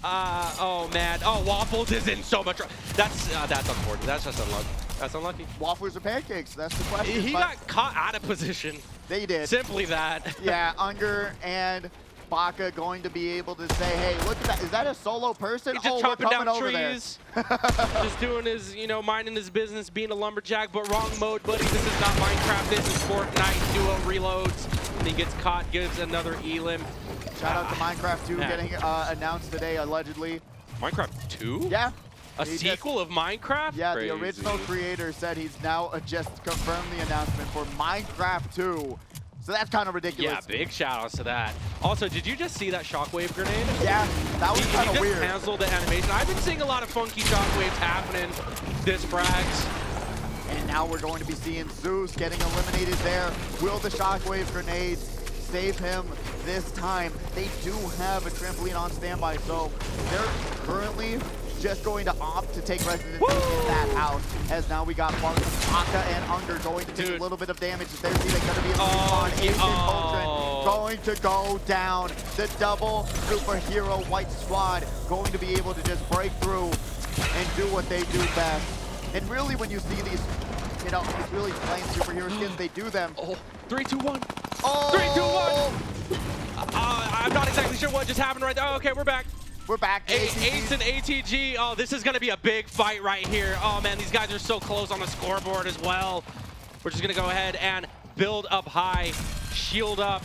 Oh man, Waffles is in so much. That's unfortunate. That's just unlucky. That's unlucky. Waffles or pancakes? That's the question. He got caught out of position. They did. Simply that. Yeah, Unger and Baka going to be able to say, hey, look at that. Is that a solo person? He's just chopping down over trees. Just doing his, minding his business, being a lumberjack, but wrong mode, buddy. This is not Minecraft. This is Fortnite. Duo reloads. And he gets caught, gives another elim. Shout out to Minecraft 2 getting announced today, allegedly. Minecraft 2? Yeah. A sequel of Minecraft? Yeah, Crazy. The original creator said he's now just confirmed the announcement for Minecraft 2. So that's kind of ridiculous. Yeah, big shout outs to that. Also, did you just see that shockwave grenade? Yeah, that was kind of weird. He just canceled the animation. I've been seeing a lot of funky shockwaves happening this Frags. And now we're going to be seeing Zeus getting eliminated there. Will the shockwave grenades save him this time? They do have a trampoline on standby, so they're currently just going to opt to take residence in that house, as now we got Baka and Unger going to take a little bit of damage. There's even going to be a respawn. Ultron going to go down. The double superhero white squad going to be able to just break through and do what they do best. And really, when you see these, these really plain superhero skins, they do them. 3, 2, 1. Oh! 3, 2, 1. I'm not exactly sure what just happened right there. Oh, okay, we're back. We're back. Ace and ATG. Oh, this is going to be a big fight right here. Oh, man, these guys are so close on the scoreboard as well. We're just going to go ahead and build up high, shield up.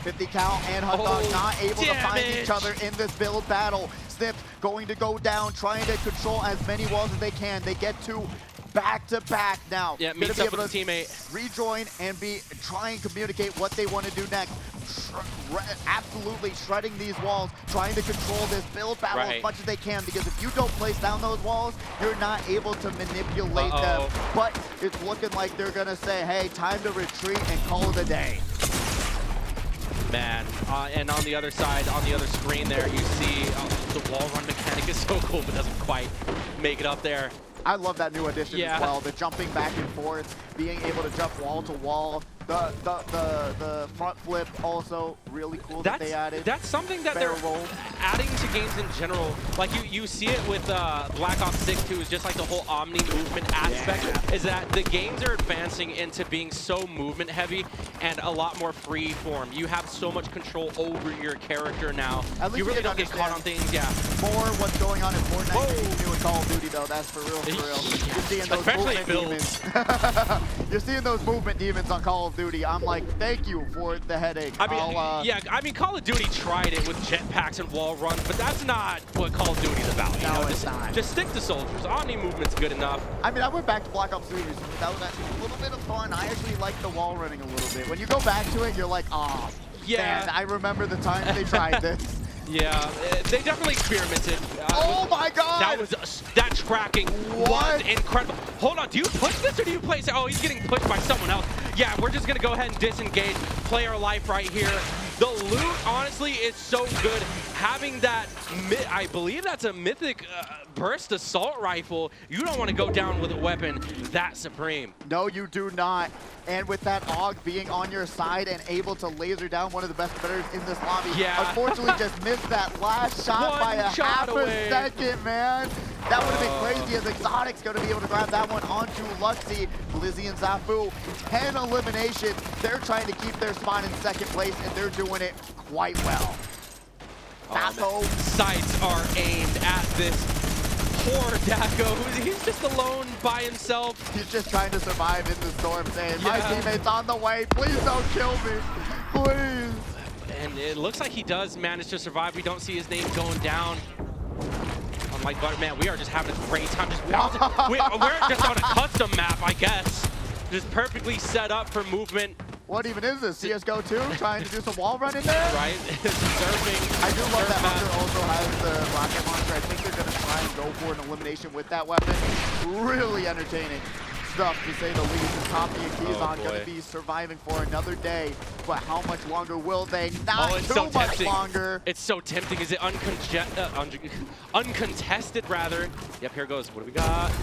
50 cal and Hunt Dog not able to find each other in this build battle. Snip going to go down, trying to control as many walls as they can. They get to back-to-back now. Yeah, meets up with a teammate. Rejoin and try and communicate what they want to do next. Absolutely shredding these walls, trying to control this build battle as much as they can, because if you don't place down those walls, you're not able to manipulate them. But it's looking like they're going to say, hey, time to retreat and call it a day. Man, and on the other side, on the other screen there, you see the wall run mechanic is so cool, but doesn't quite make it up there. I love that new addition as well. The jumping back and forth, being able to jump wall to wall. The front flip also really cool that they added. That's something that they're adding to games in general. Like you see it with Black Ops 6 too, is just like the whole Omni movement aspect, is that the games are advancing into being so movement heavy and a lot more free form. You have so much control over your character now. At least you really don't get caught on things, More what's going on in Fortnite than you do in Call of Duty though, that's for real, for real. You're seeing those movement demons. You're seeing those movement demons on Call of Duty. I'm like, thank you for the headache. I mean, Call of Duty tried it with jetpacks and wall runs, but that's not what Call of Duty is about. You know, Just stick to soldiers. Omni movement's good enough. I mean, I went back to Black Ops 3 recently. That was actually a little bit of fun. I actually like the wall running a little bit. When you go back to it, you're like, oh, yeah. Man, I remember the time they tried this. Yeah, they definitely experimented. Oh my God! That tracking was incredible. Hold on, do you push this or do you place it? Oh, he's getting pushed by someone else. Yeah, we're just gonna go ahead and disengage, play our life right here. The loot, honestly, is so good. Having that, I believe that's a mythic burst assault rifle. You don't want to go down with a weapon that supreme. No, you do not. And with that AUG being on your side and able to laser down one of the best competitors in this lobby, unfortunately just missed that last shot by a half a second, man. That would have been crazy as Exotic's going to be able to grab that one onto Luxy. Blizzy and Zafu, 10 eliminations. They're trying to keep their spot in second place, and they're doing it quite well. Sights are aimed at this poor Daco. He's just alone by himself. He's just trying to survive in the storm, saying, my teammate's on the way. Please don't kill me. Please. And it looks like he does manage to survive. We don't see his name going down. Unlike Butterman, we are just having a great time. Just we're just on a custom map, I guess. Just perfectly set up for movement. What even is this? CSGO 2 trying to do some wall running there? Right. Surfing. I do love that Hunter also has the rocket launcher. I think they're going to try and go for an elimination with that weapon. Really entertaining stuff, to say the least. And Tommy and Keyzon going to be surviving for another day. But how much longer will they? Not too much longer. It's so tempting. Is it uncontested, rather? Yep, here goes. What do we got?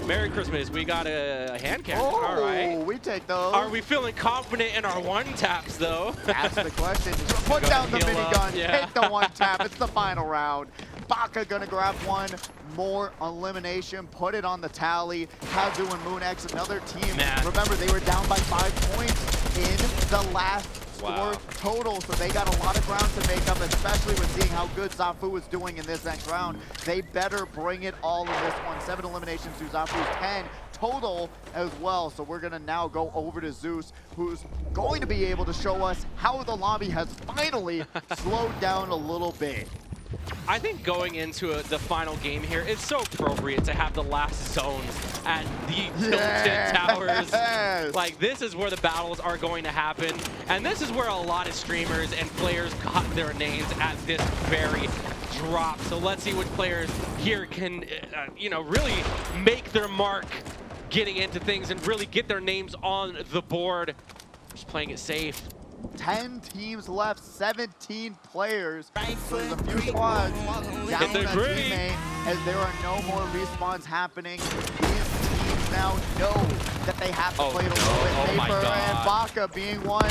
Merry Christmas. We got a hand cannon. Oh, all right. We take those. Are we feeling confident in our one taps, though? That's the question. Put down the minigun. Take the one tap. It's the final round. Baka gonna grab one more elimination, put it on the tally. Kazu and MoonX, another team. Remember, they were down by 5 points in the last score total, so they got a lot of ground to make up, especially when seeing how good Zafu is doing in this next round. They better bring it all in this one. 7 eliminations to Zafu's 10 total as well. So we're gonna now go over to Zeus, who's going to be able to show us how the lobby has finally slowed down a little bit. I think going into the final game here, it's so appropriate to have the last zones at the tilted towers. Like, this is where the battles are going to happen, and this is where a lot of streamers and players got their names at this very drop. So let's see what players here can, you know, really make their mark getting into things and really get their names on the board. Just playing it safe. 10 teams left, 17 players. So there's a few squads down a teammate as there are no more respawns happening. These teams now know that they have to play it a little bit safer, and Baka being one,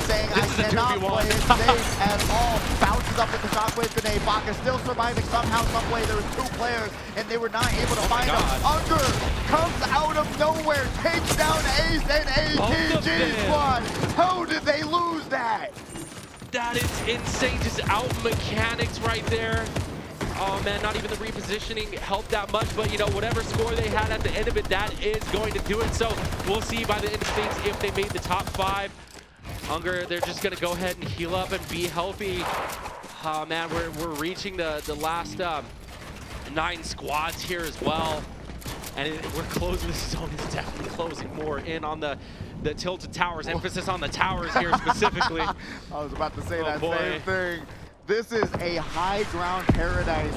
saying I cannot play it safe at all. Bounces up with the shockwave grenade. Baka still surviving somehow, some way. There were 2 players and they were not able to find him. Unger comes out of nowhere, takes down Ace and ATG squad. How did they lose that? That is insane. Just out mechanics right there. Oh man, not even the repositioning helped that much, but you know, whatever score they had at the end of it, that is going to do it. So we'll see by the end of things if they made the top 5. Unger, they're just gonna go ahead and heal up and be healthy. Oh man, we're reaching the last 9 squads here as well. And we're closing, this zone is definitely closing more in on the tilted towers. Emphasis on the towers here specifically. I was about to say that same thing. This is a high ground paradise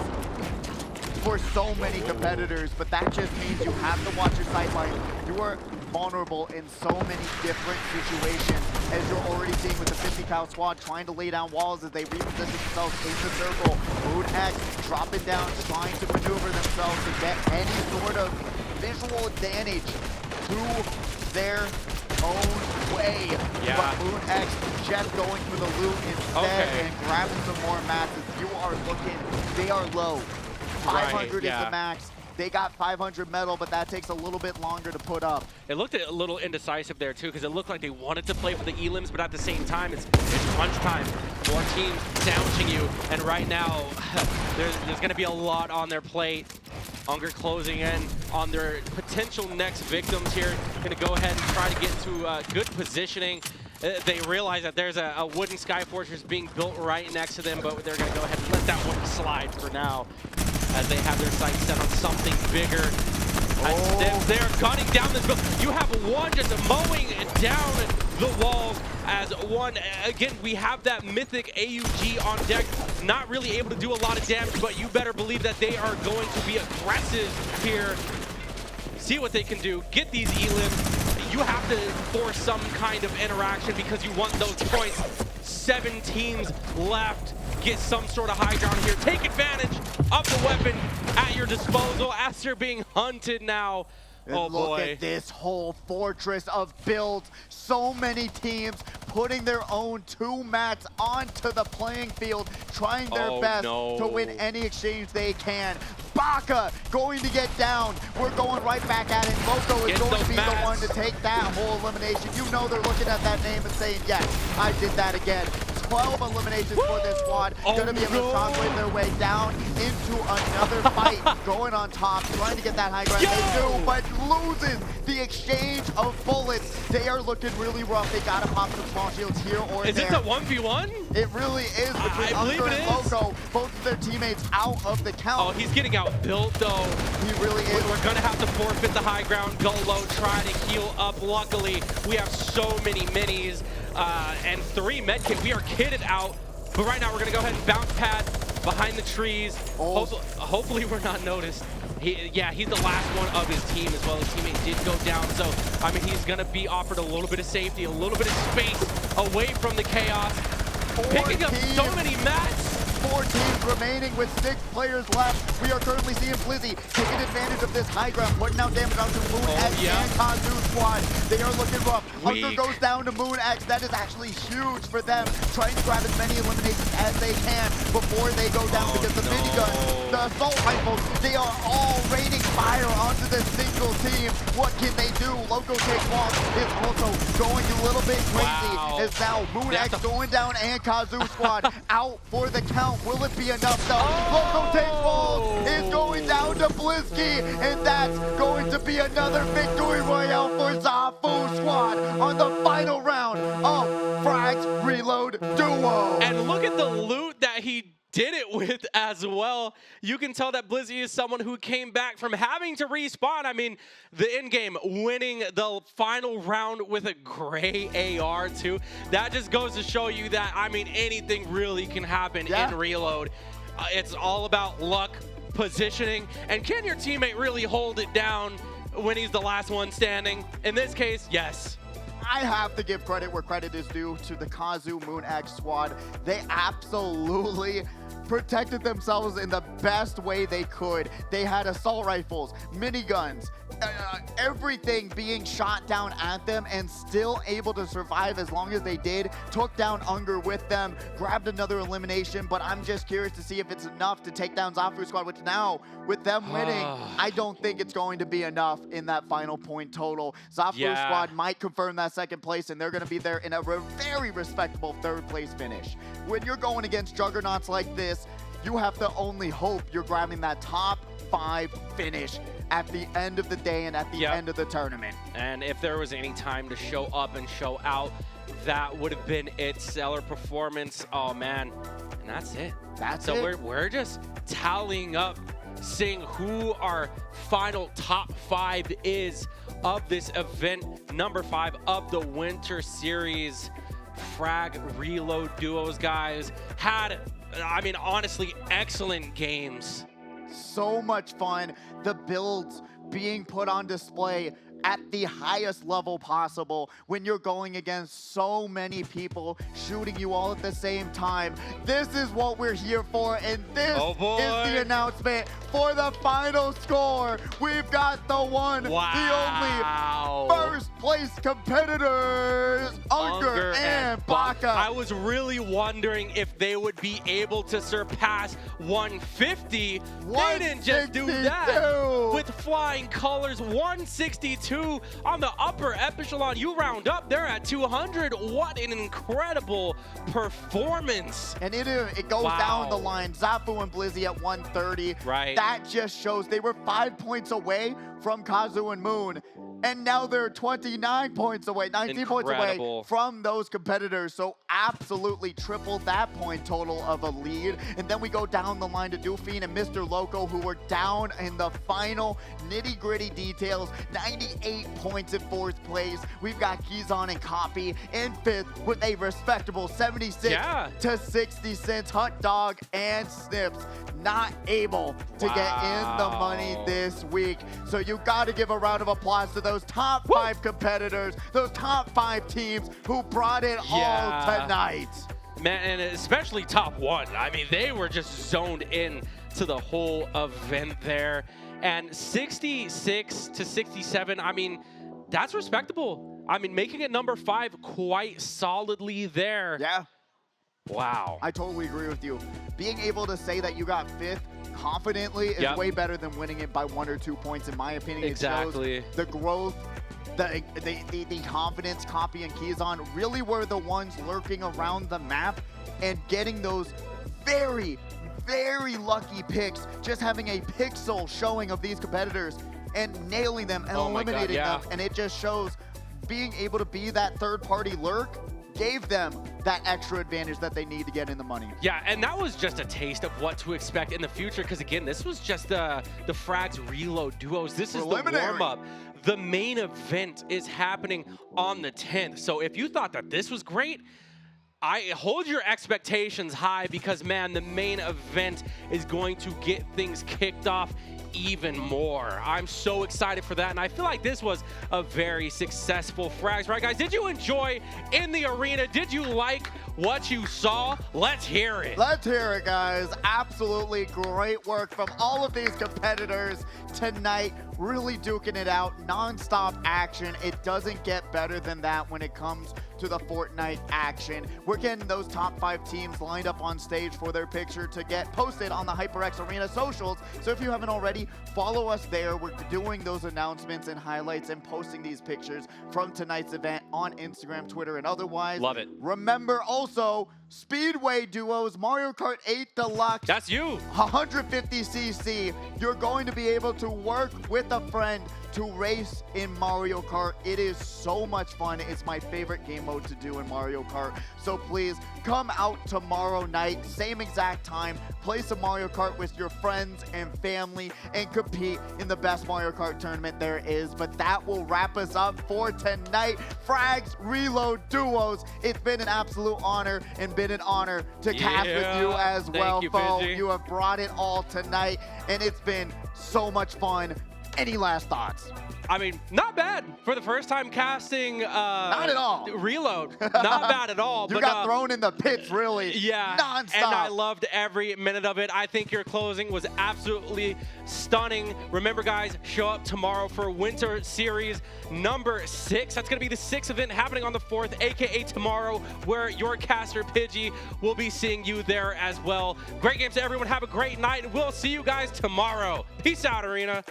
for so many competitors, but that just means you have to watch your sightlines. You are vulnerable in so many different situations, as you're already seeing with the 50 cal squad trying to lay down walls as they reposition themselves in the circle. MoonX dropping down, trying to maneuver themselves to get any sort of visual advantage to their own way. But MoonX just going for the loot instead and grabbing some more matches. You are looking, they are low. 500 is the max. They got 500 metal, but that takes a little bit longer to put up. It looked a little indecisive there too, because it looked like they wanted to play for the elims, but at the same time, it's crunch time. More teams sandwiching you, and right now, there's going to be a lot on their plate. Unger closing in on their potential next victims here. Going to go ahead and try to get to good positioning. They realize that there's a wooden sky fortress being built right next to them, but they're going to go ahead and let that one slide for now. as they have their sights set on something bigger. As they're gunning down this build. You have one just mowing down the walls as one. Again, we have that mythic AUG on deck, not really able to do a lot of damage, but you better believe that they are going to be aggressive here. See what they can do, get these elims. You have to force some kind of interaction because you want those points. 7 teams left. Get some sort of high ground here. Take advantage of the weapon at your disposal as you're being hunted now. And oh look boy. at this whole fortress of builds. So many teams putting their own 2 mats onto the playing field, trying their best to win any exchange they can. Baka going to get down. We're going right back at it. Loco is going to be the one to take that whole elimination. You know they're looking at that name and saying, yes, I did that again. 12 eliminations for this squad. Going to be able to shockwave their way down into another fight. Going on top, trying to get that high ground. They do, but loses the exchange of bullets. They are looking really rough. They got to pop some small shields here or there. Is this a 1v1? It really is between Unger and Loco. Both of their teammates out of the count. Oh, he's getting outbuilt though. He really is. We're going to have to forfeit the high ground, go low, try to heal up. Luckily, we have so many minis and 3 medkit. We are kitted out, but right now we're going to go ahead and bounce pad behind the trees. Hopefully we're not noticed. He's the last one of his team as well. His teammate did go down, so I mean he's going to be offered a little bit of safety, a little bit of space away from the chaos. Picking up so many mats. 4 teams remaining with 6 players left. We are currently seeing Blizzy taking advantage of this high ground, putting out damage onto Moon X and Kazu squad. They are looking rough. Unger goes down to Moon X. That is actually huge for them, trying to grab as many eliminations as they can before they go down because the miniguns, the assault rifles, they are all raining fire onto this single team. What can they do? Loco takes walk is also going a little bit crazy. As now Moon X going down and Kazu squad out for the count. Will it be enough though? Loco takes balls, is going down to Blitzky, and that's going to be another victory royale for Zafu squad on the final round of Frags Reload Duo. And look at the loot that he did it with as well. You can tell that Blizzy is someone who came back from having to respawn. I mean, the in-game winning the final round with a gray AR too. That just goes to show you that, I mean, anything really can happen in Reload. It's all about luck, positioning, and can your teammate really hold it down when he's the last one standing? In this case, yes. I have to give credit where credit is due to the Kazu Moon X squad. They absolutely protected themselves in the best way they could. They had assault rifles, miniguns, everything being shot down at them and still able to survive as long as they did. Took down Unger with them, grabbed another elimination, but I'm just curious to see if it's enough to take down Zafu squad, which now, with them winning, I don't think it's going to be enough in that final point total. Zafu squad might confirm that 2nd place, and they're going to be there in a very respectable 3rd place finish. When you're going against juggernauts like this, you have to only hope you're grabbing that top 5 finish at the end of the day and at the end of the tournament. And if there was any time to show up and show out, that would have been its stellar performance. Oh man, and that's it. So we're just tallying up, seeing who our final top 5 is of this event, number 5 of the Winter Series. Frag Reload Duos, guys, had, I mean, honestly, excellent games. So much fun. The builds being put on display at the highest level possible when you're going against so many people shooting you all at the same time. This is what we're here for, and this is the announcement for the final score. We've got the one, the only first place competitors, Unger and Baka. I was really wondering if they would be able to surpass 150. They didn't just do that. With flying colors, 162 on the upper echelon. You round up, they're at 200. What an incredible performance. And it goes down the line. Zafu and Blizzy at 130. Right. That just shows they were 5 points away from Kazu and Moon. and now they're 29 points away, 19 points away from those competitors. So absolutely tripled that point total of a lead. And then we go down the line to Dufine and Mr. Loco, who were down in the final nitty-gritty details, 98 points in 4th place. We've got Kizon and Copy in 5th with a respectable 76 to 60 cents. Hot Dog and Snips not able to get in the money this week. So you got to give a round of applause to those top 5 competitors, those top 5 teams who brought it all tonight. Man, and especially top 1. I mean, they were just zoned in to the whole event there. And 66 to 67, I mean, that's respectable. I mean, making it number 5 quite solidly there. Yeah. Wow. I totally agree with you. Being able to say that you got 5th confidently is way better than winning it by 1 or 2 points, in my opinion. Exactly. It shows the growth, the confidence. Copy and Kizon really were the ones lurking around the map and getting those very, very lucky picks, just having a pixel showing of these competitors and nailing them and eliminating them. And it just shows being able to be that third-party lurk gave them that extra advantage that they need to get in the money. Yeah, and that was just a taste of what to expect in the future, because again, this was just the Frags Reload duos. This is the warm-up. The main event is happening on the 10th. So if you thought that this was great, I hold your expectations high, because man, the main event is going to get things kicked off even more. I'm so excited for that, and I feel like this was a very successful Frags. Right, guys? Did you enjoy in the arena? Did you like what you saw? Let's hear it. Let's hear it, guys. Absolutely great work from all of these competitors tonight. Really duking it out, non-stop action. It doesn't get better than that when it comes to the Fortnite action. We're getting those top 5 teams lined up on stage for their picture to get posted on the HyperX Arena socials. So if you haven't already, follow us there. We're doing those announcements and highlights and posting these pictures from tonight's event on Instagram, Twitter, and otherwise. Love it. Remember also, Speedway Duos, Mario Kart 8 Deluxe. That's you. 150cc. You're going to be able to work with a friend to race in Mario Kart. It is so much fun. It's my favorite game mode to do in Mario Kart. So please come out tomorrow night, same exact time, play some Mario Kart with your friends and family and compete in the best Mario Kart tournament there is. But that will wrap us up for tonight. Frags Reload Duos. It's been an absolute honor and been an honor to cast with you as well, Fo. You have brought it all tonight, and it's been so much fun. Any last thoughts? I mean, not bad for the first time casting. Not at all. Reload. Not bad at all. You got thrown in the pits, really. Yeah. Non-stop. And I loved every minute of it. I think your closing was absolutely stunning. Remember, guys, show up tomorrow for Winter Series number 6. That's going to be the 6th event happening on the 4th, a.k.a. tomorrow, where your caster, Pidgey, will be seeing you there as well. Great games to everyone. Have a great night, and we'll see you guys tomorrow. Peace out, Arena.